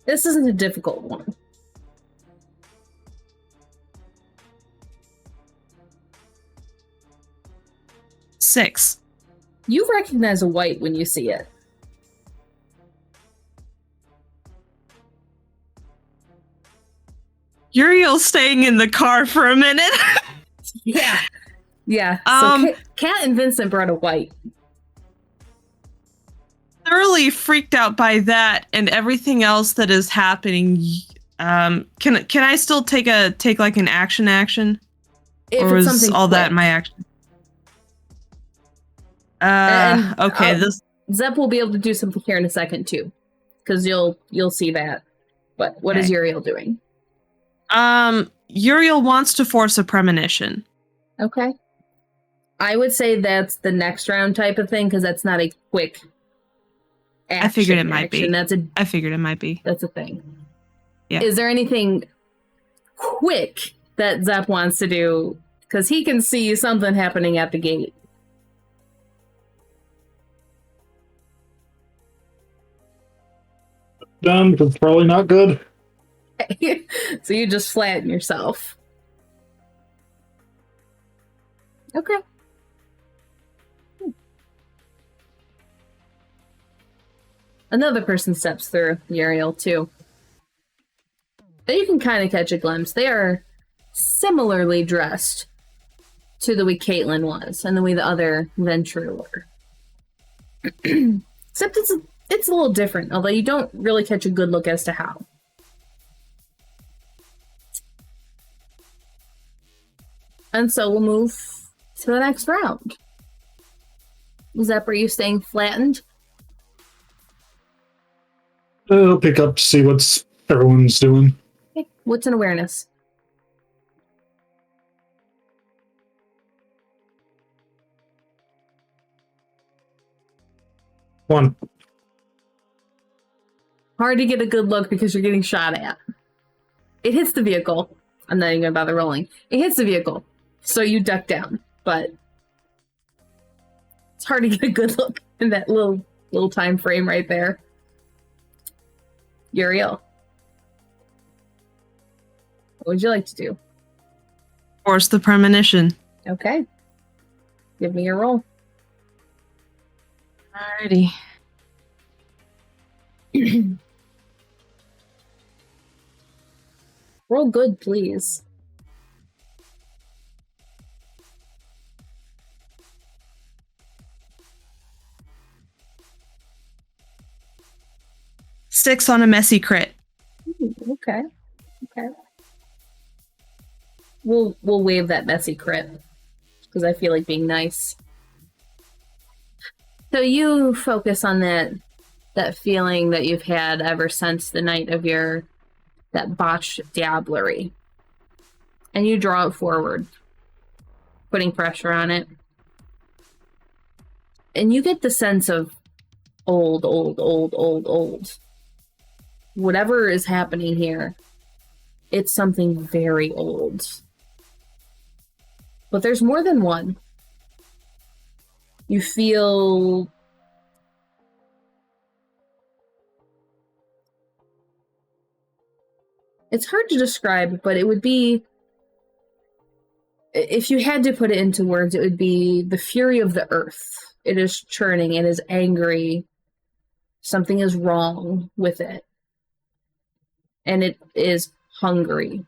This isn't a difficult one. Six. You recognize a white when you see it. Uriel's staying in the car for a minute. Yeah. So Kat and Vincent brought a white. Thoroughly freaked out by that and everything else that is happening. Can I still take like an action? If or it's is something all quick. that my action? Okay. Zep will be able to do something here in a second too, because you'll see that. But what is Uriel doing? Uriel wants to force a premonition. Okay. I would say that's the next round type of thing, because that's not a quick action. I figured it might be. I figured it might be. That's a thing. Yeah. Is there anything quick that Zep wants to do? Because he can see something happening at the gate. Done, because it's probably not good. So you just flatten yourself. Okay. Another person steps through Uriel too. But you can kind of catch a glimpse. They are similarly dressed to the way Caitlin was and the way the other Ventrue were. Except it's a little different, although you don't really catch a good look as to how. And so we'll move to the next round. Zep, are you staying flattened? I'll pick up to see what everyone's doing. Okay. What's an awareness? One. Hard to get a good look because you're getting shot at. It hits the vehicle. I'm not even gonna bother rolling. It hits the vehicle, so you duck down, but it's hard to get a good look in that little time frame right there. Uriel, what would you like to do? Force the premonition. Okay. Give me your roll. Alrighty. Roll good, please. Six on a messy crit. Ooh, okay. Okay. We'll waive that messy crit because I feel like being nice. So you focus on that feeling that you've had ever since the night of that botched diablerie. And you draw it forward, putting pressure on it. And you get the sense of old. Whatever is happening here, it's something very old. But there's more than one. You feel it's hard to describe, but it would be, if you had to put it into words, it would be the fury of the earth. It is churning, it is angry. Something is wrong with it. And it is hungry.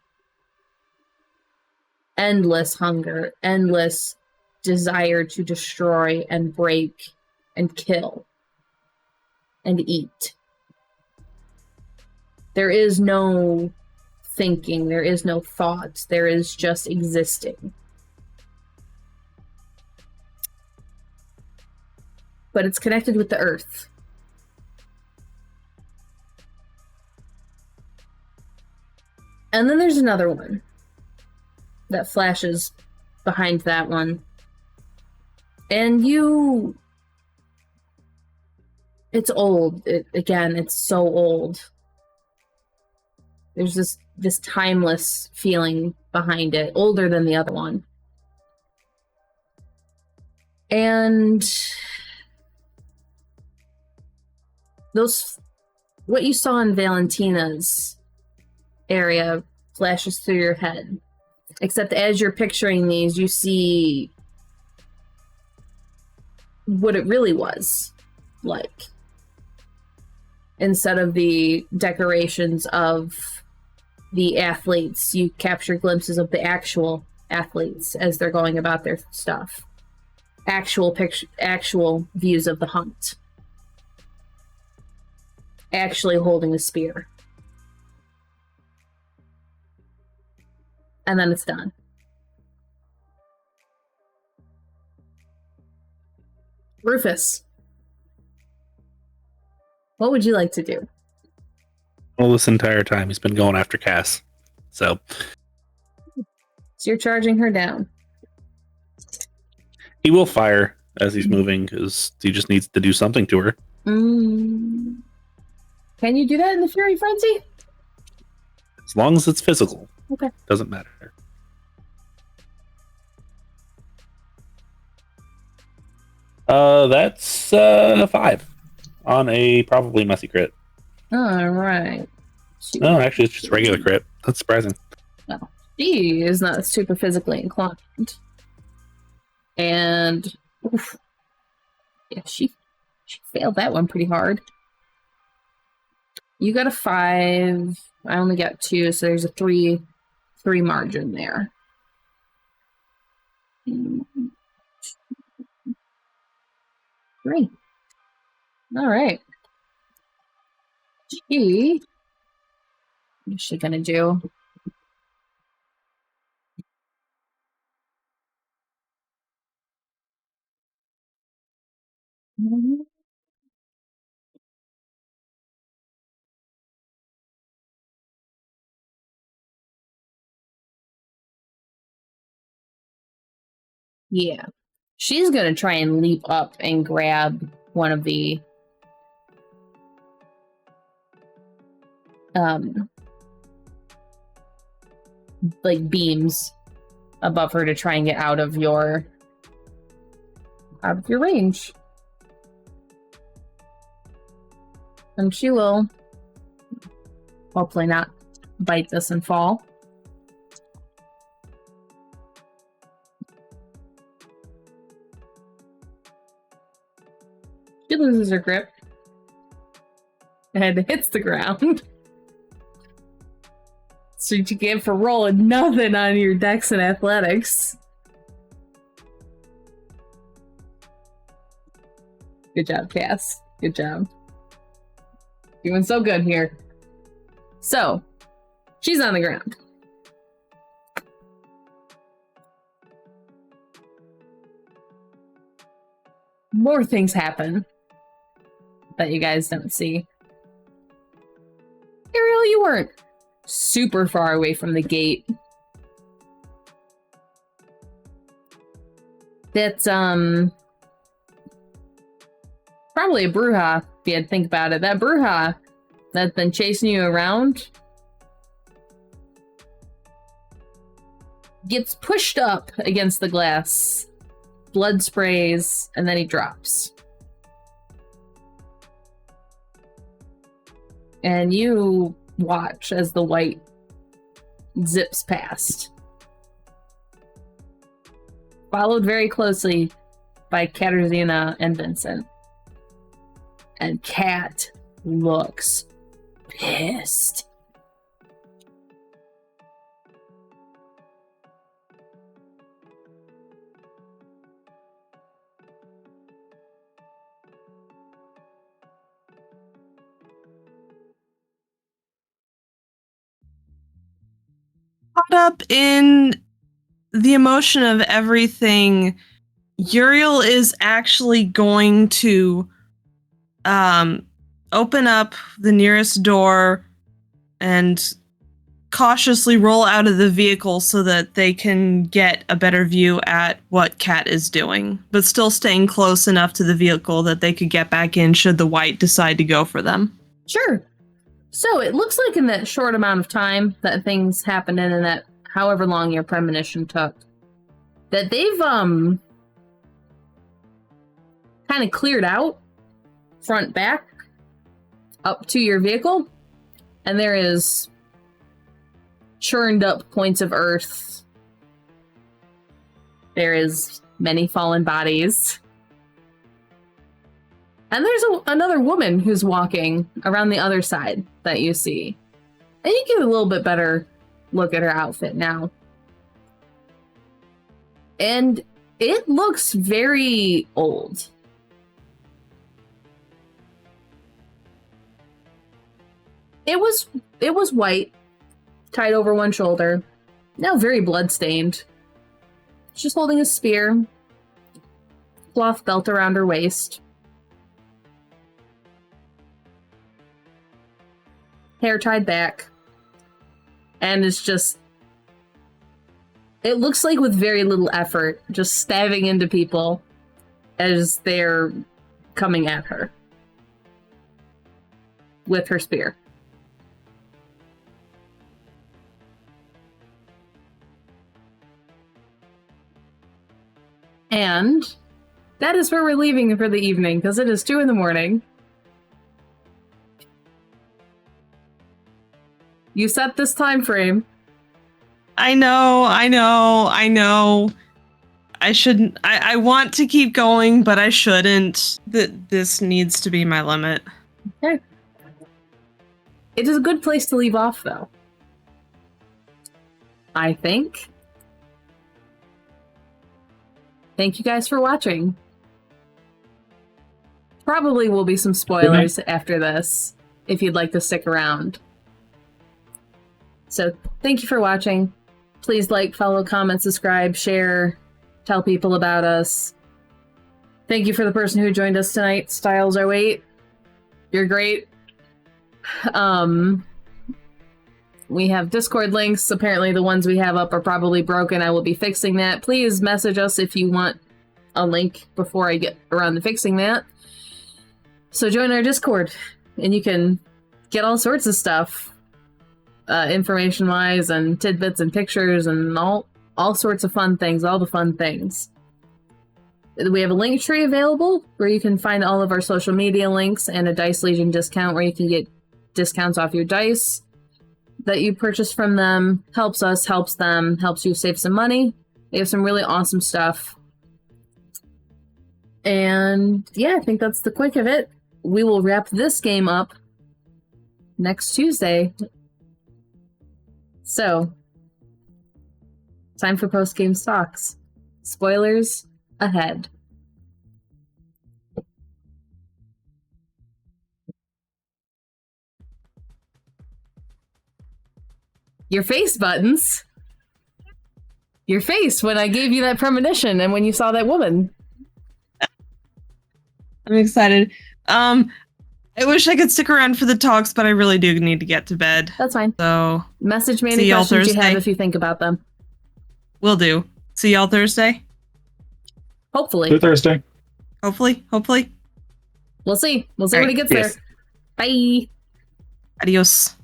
Endless hunger, endless desire to destroy and break and kill and eat. There is no thinking, there is no thought, there is just existing. But it's connected with the earth. And then there's another one that flashes behind that one. And it's old. It's so old. There's this timeless feeling behind it, older than the other one. And what you saw in Valentina's area flashes through your head. Except as you're picturing these, you see what it really was like. Instead of the decorations of the athletes, you capture glimpses of the actual athletes as they're going about their stuff. Actual views of the hunt. Actually holding a spear. And then it's done. Rufus, what would you like to do? Well, this entire time he's been going after Cass. So you're charging her down. he will fire as he's moving because he just needs to do something to her. Can you do that in the Fury Frenzy? As long as it's physical. Okay. Doesn't matter. That's 5 on a probably messy crit. All right. No, actually, it's just regular crit. That's surprising. No, she is not super physically inclined. And oof, yeah, she failed that one pretty hard. You got a 5. I only got 2, so there's a 3 margin there. Great. All right. What is she gonna do? Yeah. She's gonna try and leap up and grab one of the like beams above her to try and get out of your range. And she will hopefully not bite this and fall. She loses her grip and hits the ground. So you get for rolling nothing on your dex and athletics. Good job, Cass. Good job. Doing so good here. So, she's on the ground. More things happen that you guys don't see. Uriel, you weren't super far away from the gate. That's probably a Bruja, if you had to think about it. That Bruja that's been chasing you around gets pushed up against the glass. Blood sprays, and then he drops. And you watch as the white zips past. Followed very closely by Katarzyna and Vincent. And Kat looks pissed. Caught up in the emotion of everything, Uriel is actually going to open up the nearest door and cautiously roll out of the vehicle so that they can get a better view at what Kat is doing, but still staying close enough to the vehicle that they could get back in should the white decide to go for them. Sure. So it looks like in that short amount of time that things happened in that however long your premonition took, that they've kind of cleared out front back up to your vehicle, and there is churned up points of earth. There is many fallen bodies. And there's another woman who's walking around the other side that you see. And you get a little bit better look at her outfit now. And it looks very old. It was white, tied over one shoulder, now very bloodstained. She's holding a spear, cloth belt around her waist. Hair tied back, and it's just, it looks like with very little effort, just stabbing into people as they're coming at her with her spear. And that is where we're leaving for the evening, because it is 2 a.m. You set this time frame. I know. I shouldn't. I want to keep going, but I shouldn't. This needs to be my limit. Okay. It is a good place to leave off, though. I think. Thank you guys for watching. Probably will be some spoilers after this, if you'd like to stick around. So, thank you for watching. Please like, follow, comment, subscribe, share, tell people about us. Thank you for the person who joined us tonight, Styles08. You're great. We have Discord links. Apparently the ones we have up are probably broken. I will be fixing that. Please message us if you want a link before I get around to fixing that. So join our Discord, and you can get all sorts of stuff, information-wise, and tidbits and pictures, and all sorts of fun things, all the fun things. We have a link tree available where you can find all of our social media links and a Dice Legion discount where you can get discounts off your dice that you purchase from them. Helps us, helps them, helps you save some money. They have some really awesome stuff. And yeah, I think that's the quick of it. We will wrap this game up next Tuesday. So, time for post-game stocks. Spoilers ahead. Your face, Buttons. Your face when I gave you that premonition and when you saw that woman. I'm excited. I wish I could stick around for the talks, but I really do need to get to bed. That's fine. So message me any questions you have if you think about them. Will do. See y'all Thursday? Hopefully. See you Thursday. Hopefully. We'll see. We'll see when he gets there. Bye. Adios.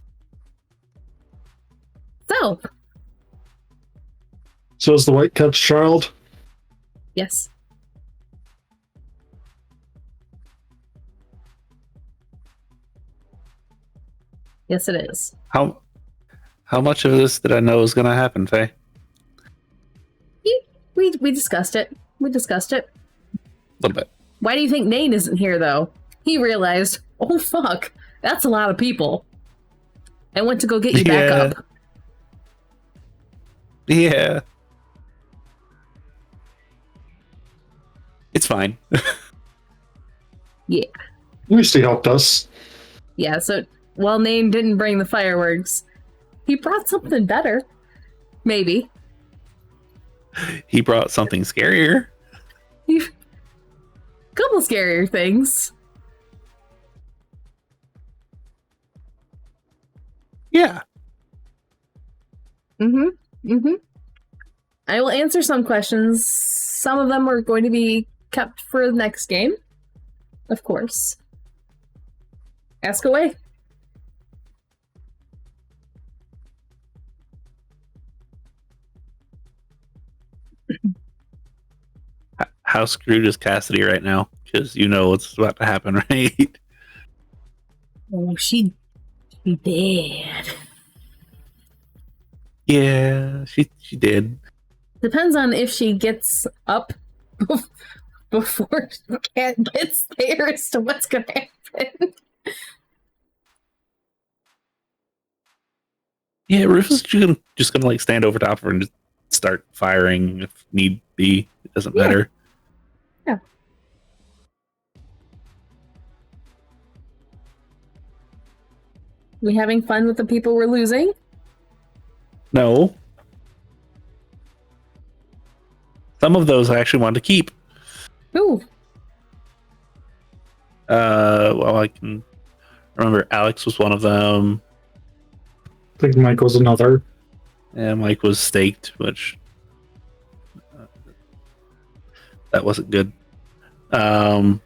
So is the White Cat's child? Yes. Yes, it is. How much of this did I know was going to happen, Faye? We discussed it. A little bit. Why do you think Nane isn't here, though? He realized, oh fuck, that's a lot of people. I went to go get you back up. Yeah. It's fine. Yeah. At least he helped us. Yeah, so while Nane didn't bring the fireworks, he brought something better. Maybe. He brought something scarier. Couple scarier things. Yeah. I will answer some questions. Some of them are going to be kept for the next game. Of course. Ask away. How screwed is Cassidy right now? Because you know what's about to happen, right? Oh, she bad. Yeah, she did. Depends on if she gets up before Cat gets there as to what's going to happen. Yeah, Rufus is just gonna like stand over top of her and just start firing if need be. It doesn't matter. Yeah. We having fun with the people we're losing? No. Some of those I actually want to keep. Ooh. Well, I can remember Alex was one of them. I think Mike was another. And Mike was staked, which that wasn't good. You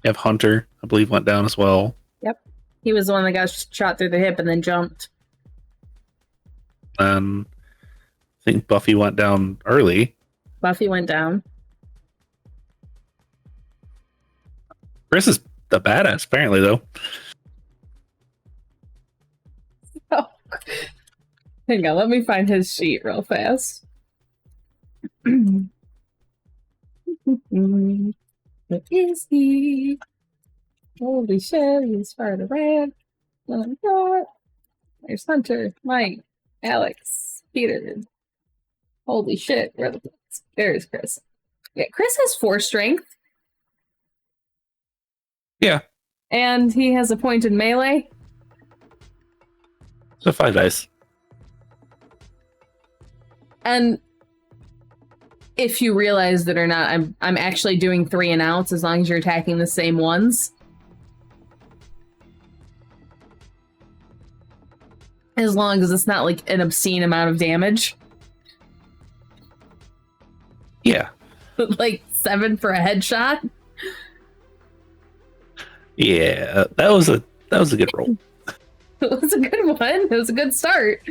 have Hunter, I believe, went down as well. Yep. He was the one that got shot through the hip and then jumped. I think Buffy went down early. Buffy went down. Chris is the badass, apparently, though. Oh. Hang on, let me find his sheet real fast. Where is he? Holy shit, he's fired around. There's Hunter, Mike, Alex, Peter. Holy shit, where the there's Chris. Yeah, Chris has 4 strength. Yeah. And he has a point in melee. So 5 dice. And if you realize it or not, I'm actually doing 3 and outs as long as you're attacking the same ones. As long as it's not like an obscene amount of damage. Yeah. Like 7 for a headshot. Yeah, that was a good roll. It was a good one. It was a good start.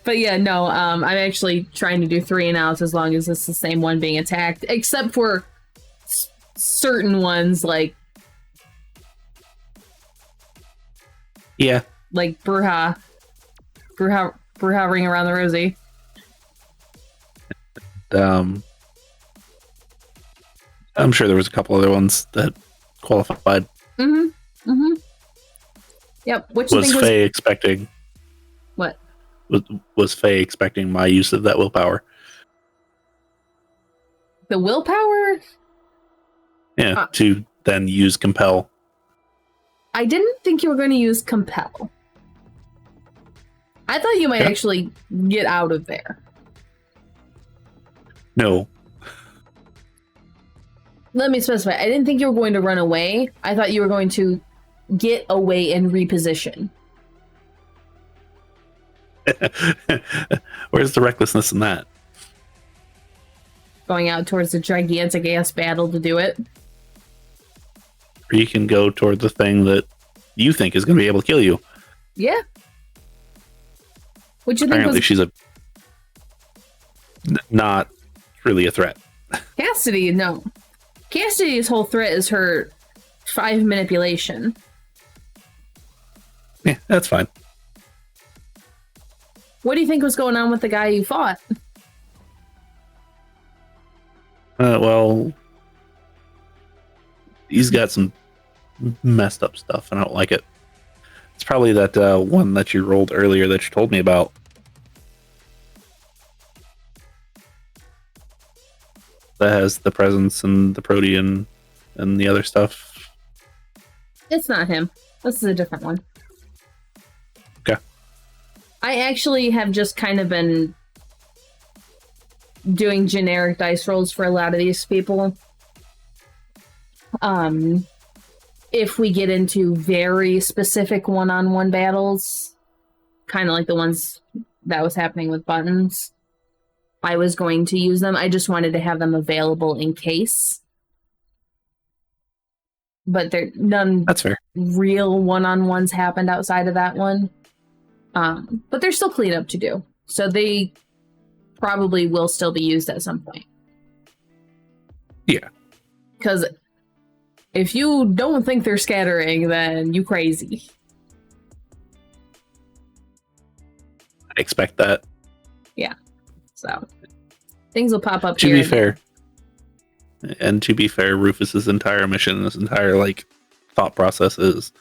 But yeah, no, I'm actually trying to do 3 and outs as long as it's the same one being attacked, except for certain ones like Bruja Ring Around the Rosie. I'm sure there was a couple other ones that qualified. Yep. Which Was Faye expecting? What? Was Faye expecting my use of that willpower? The willpower? Yeah, to then use compel. I didn't think you were going to use compel. I thought you might actually get out of there. No. Let me specify. I didn't think you were going to run away. I thought you were going to get away and reposition. Where's the recklessness in that? Going out towards the gigantic ass battle to do it. Or you can go toward the thing that you think is going to be able to kill you. Yeah. What you Apparently think was... she's not really a threat. Cassidy, no. Cassidy's whole threat is her 5 manipulation. Yeah, that's fine. What do you think was going on with the guy you fought? Well, he's got some messed up stuff, and I don't like it. It's probably that one that you rolled earlier that you told me about. That has the presence and the protean and the other stuff. It's not him. This is a different one. Okay. I actually have just kind of been doing generic dice rolls for a lot of these people. If we get into very specific one-on-one battles, kind of like the ones that was happening with buttons, I was going to use them. I just wanted to have them available in case. But there none That's fair. Real one-on-ones happened outside of that one. But there's still cleanup to do. So they probably will still be used at some point. Yeah. Because if you don't think they're scattering, then you crazy. I expect that. Yeah. So things will pop up To here. be fair. And to be fair, Rufus's entire mission, this entire thought process is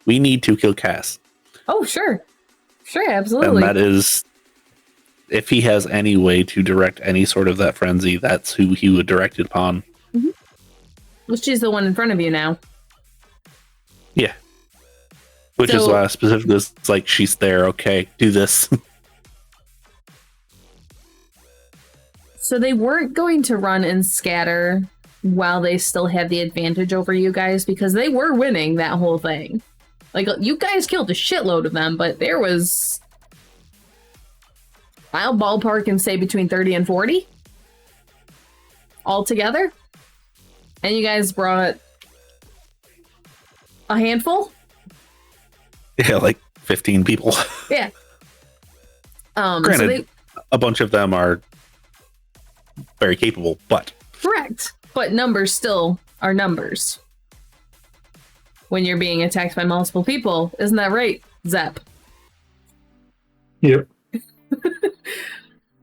we need to kill Cass. Oh, sure. Sure, absolutely. And that is, if he has any way to direct any sort of that frenzy, that's who he would direct it upon. Mm-hmm. Well, she's the one in front of you now. Yeah. Which is why specifically it's like, she's there, okay, do this. So they weren't going to run and scatter while they still had the advantage over you guys, because they were winning that whole thing. Like, you guys killed a shitload of them, but there was... I'll ballpark and say between 30 and 40 altogether. And you guys brought a handful? Yeah, like 15 people. Yeah. Granted, a bunch of them are very capable, but... Correct. But numbers still are numbers. When you're being attacked by multiple people. Isn't that right, Zep? Yep.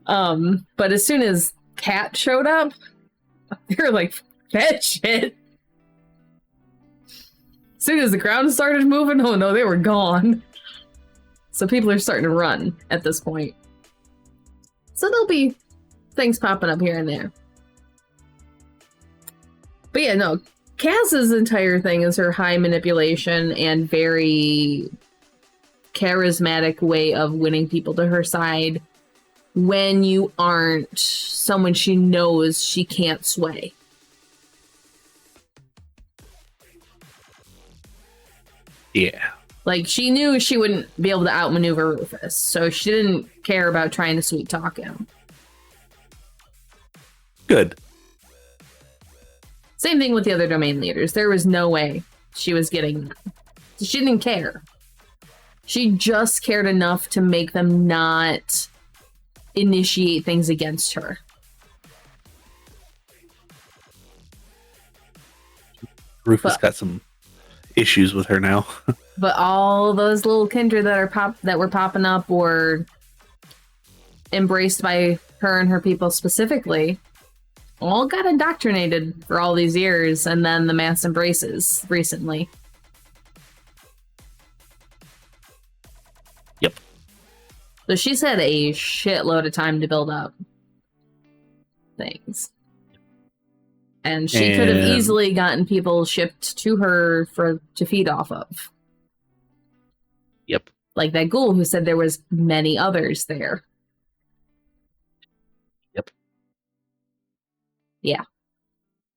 But as soon as Cat showed up, they were like, that shit. As soon as the ground started moving, oh no, they were gone. So people are starting to run at this point. So there'll be things popping up here and there. But yeah, no, Cass's entire thing is her high manipulation and very charismatic way of winning people to her side when you aren't someone she knows she can't sway. Yeah. Like, she knew she wouldn't be able to outmaneuver Rufus, so she didn't care about trying to sweet talk him. Good. Same thing with the other domain leaders. There was no way she was getting them. She didn't care. She just cared enough to make them not initiate things against her. Rufus got some issues with her now. But all those little kindred that were popping up were embraced by her and her people specifically, all got indoctrinated for all these years, and then the mass embraces recently. Yep. So she's had a shitload of time to build up things. And she could have easily gotten people shipped to her to feed off of. Yep. Like that ghoul who said there was many others there. Yep. Yeah.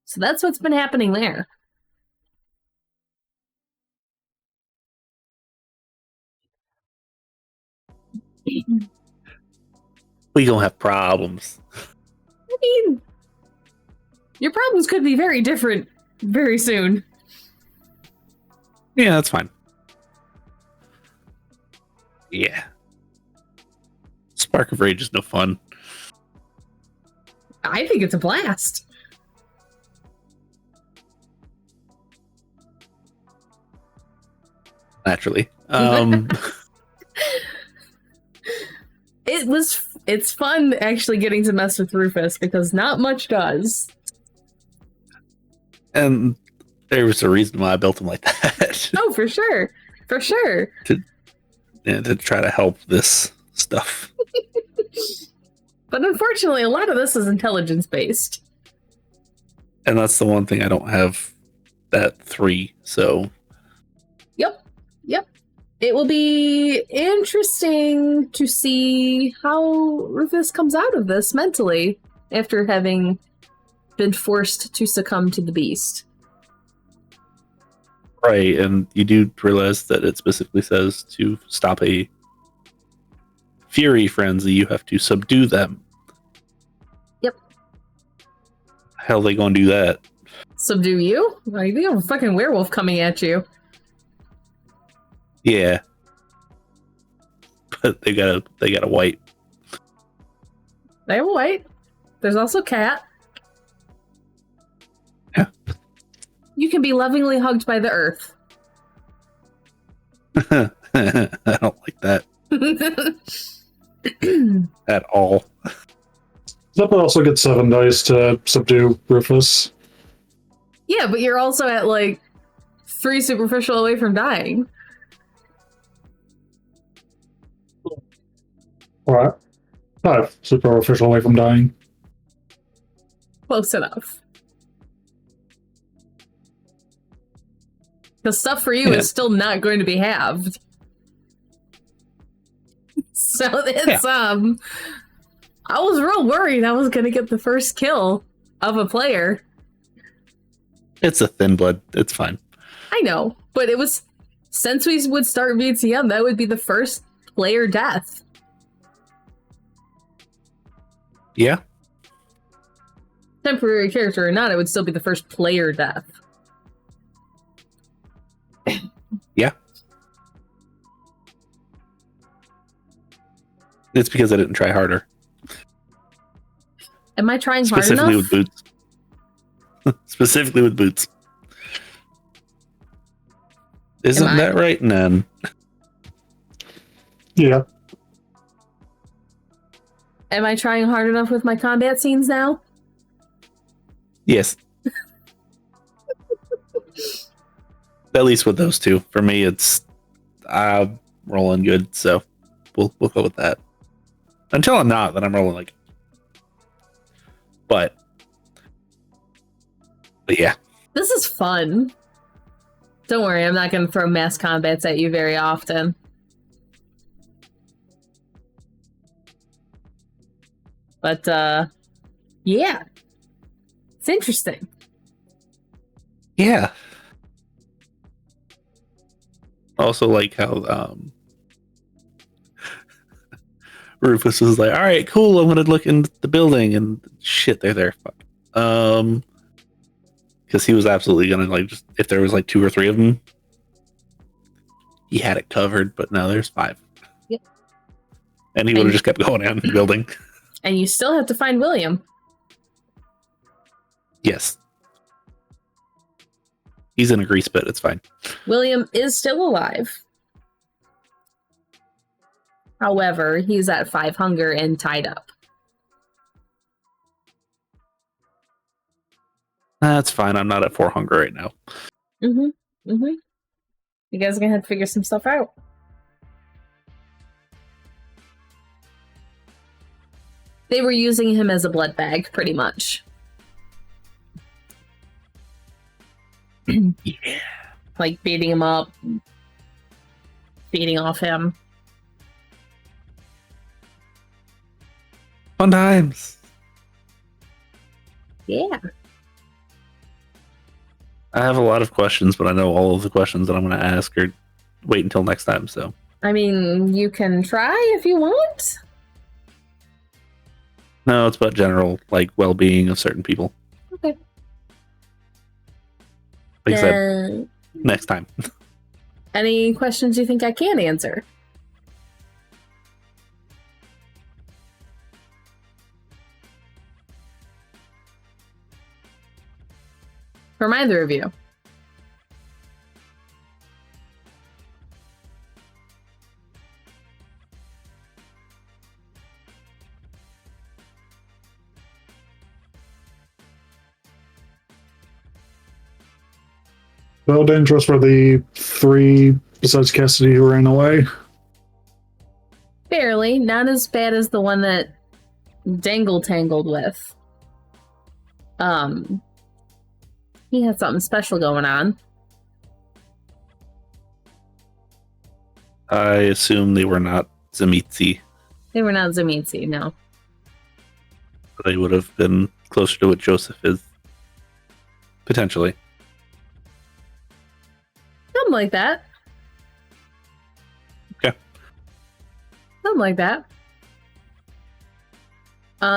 So that's what's been happening there. We gonna have problems. I mean, your problems could be very different very soon. Yeah, that's fine. Yeah. Spark of Rage is no fun. I think it's a blast. Naturally. It's fun actually getting to mess with Rufus because not much does. And there was a reason why I built him like that. Oh, for sure. For sure. to try to help this stuff. But unfortunately, a lot of this is intelligence-based. And that's the one thing I don't have that 3, so... Yep. It will be interesting to see how Rufus comes out of this mentally after having been forced to succumb to the beast. Right, and you do realize that it specifically says to stop a fury frenzy, you have to subdue them. Yep. How are they gonna do that? Subdue you? Like, you have a fucking werewolf coming at you. Yeah. But they got a white. They have a white. There's also cat. Yeah. You can be lovingly hugged by the earth. I don't like that at all. Zeppa also gets 7 dice to subdue Rufus. Yeah, but you're also at like 3 superficial away from dying. Alright. 5 superficial away from dying. Close enough. The stuff for you is still not going to be halved. So it's I was real worried I was gonna get the first kill of a player. It's a thin blood. It's fine. I know, but it was, since we would start VtM, that would be the first player death. Yeah. Temporary character or not, it would still be the first player death. Yeah. It's because I didn't try harder. Am I trying hard enough? Specifically with boots. Specifically with boots. Isn't that right, Nan? Yeah. Am I trying hard enough with my combat scenes now? Yes. At least with those two. For me, it's I'm rolling good, so we'll go with that. Until I'm not, then I'm rolling like. But yeah. This is fun. Don't worry, I'm not going to throw mass combats at you very often. But, yeah. It's interesting. Yeah. also like how Rufus was like, all right, cool, I'm gonna look in the building, and shit, they're there. Fuck. Because he was absolutely gonna like, just if there was like 2 or 3 of them, he had it covered, but now there's 5. Yep. And he would have just kept going out in the building. And you still have to find William. Yes. He's in a grease pit, it's fine. William is still alive. However, he's at 5 hunger and tied up. That's fine. I'm not at 4 hunger right now. You guys are gonna have to figure some stuff out. They were using him as a blood bag, pretty much. Yeah. Like beating him up, feeding off him. Fun times. Yeah. I have a lot of questions, but I know all of the questions that I'm going to ask or wait until next time. So, I mean, you can try if you want. no, it's about general like well-being of certain people. Okay. Like I said, next time. Any questions you think I can answer? From either of you. Well, dangerous for the 3 besides Cassidy who ran away. Barely. Not as bad as the one that Dengle tangled with. He had something special going on. I assume they were not Zemitzi. They were not Zemitzi, no. They would have been closer to what Joseph is. Potentially. Something like that. Okay. Something like that.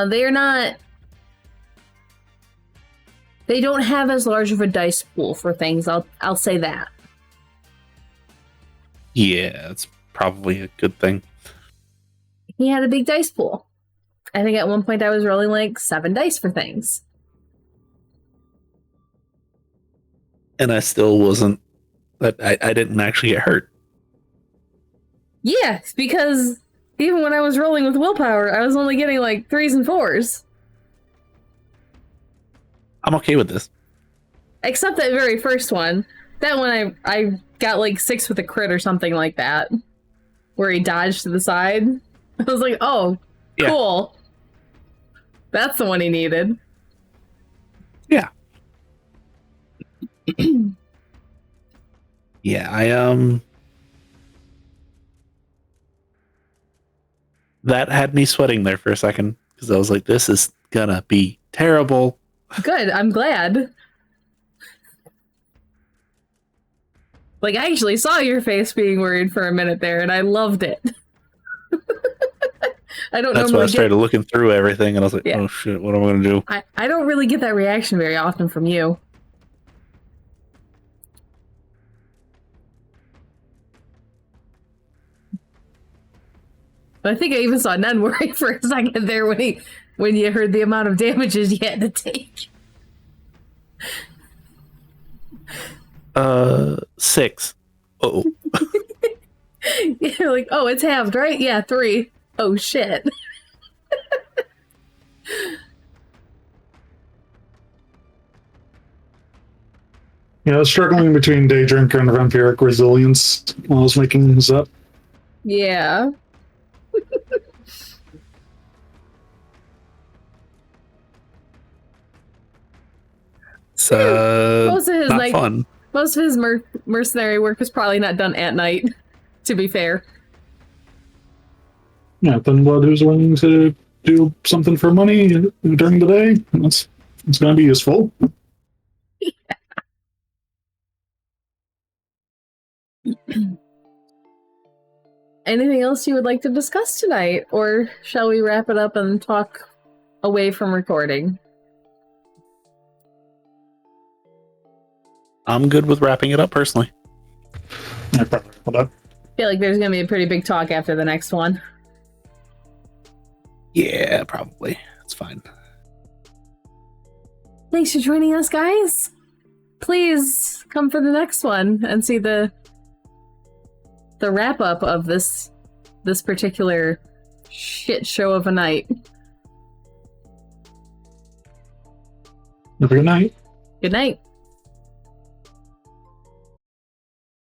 They are not... They don't have as large of a dice pool for things, I'll say that. Yeah, it's probably a good thing. He had a big dice pool. I think at one point I was rolling like 7 dice for things. And I still wasn't... I didn't actually get hurt. Yeah, because even when I was rolling with willpower, I was only getting like 3s and 4s. I'm okay with this. Except that very first one. That one I got like 6 with a crit or something like that. Where he dodged to the side. I was like, oh, yeah. Cool. That's the one he needed. Yeah. Yeah, that had me sweating there for a second. Because I was like, this is gonna be terrible. Good, I'm glad. Like, I actually saw your face being worried for a minute there, and I loved it. I don't That's normally why I started looking through everything, and I was like, oh shit, what am I going to do? I don't really get that reaction very often from you. But I think I even saw Nen worry for a second there when you heard the amount of damages you had to take. 6. Oh. You're like, oh, it's halved, right? Yeah, 3. Oh, shit. Yeah, I was struggling between Day Drinker and Vampiric Resilience while I was making this up. Yeah. Most of his not fun. Most of his mercenary work is probably not done at night, to be fair. Yeah, Thinblood who's willing to do something for money during the day, it's going to be useful. Yeah. anything else you would like to discuss tonight, or shall we wrap it up and talk away from recording? I'm good with wrapping it up personally. I probably hold up. I feel like there's going to be a pretty big talk after the next one. Yeah, probably. That's fine. Thanks for joining us, guys. Please come for the next one and see the wrap up of this particular shit show of a night. Have a good night. Good night.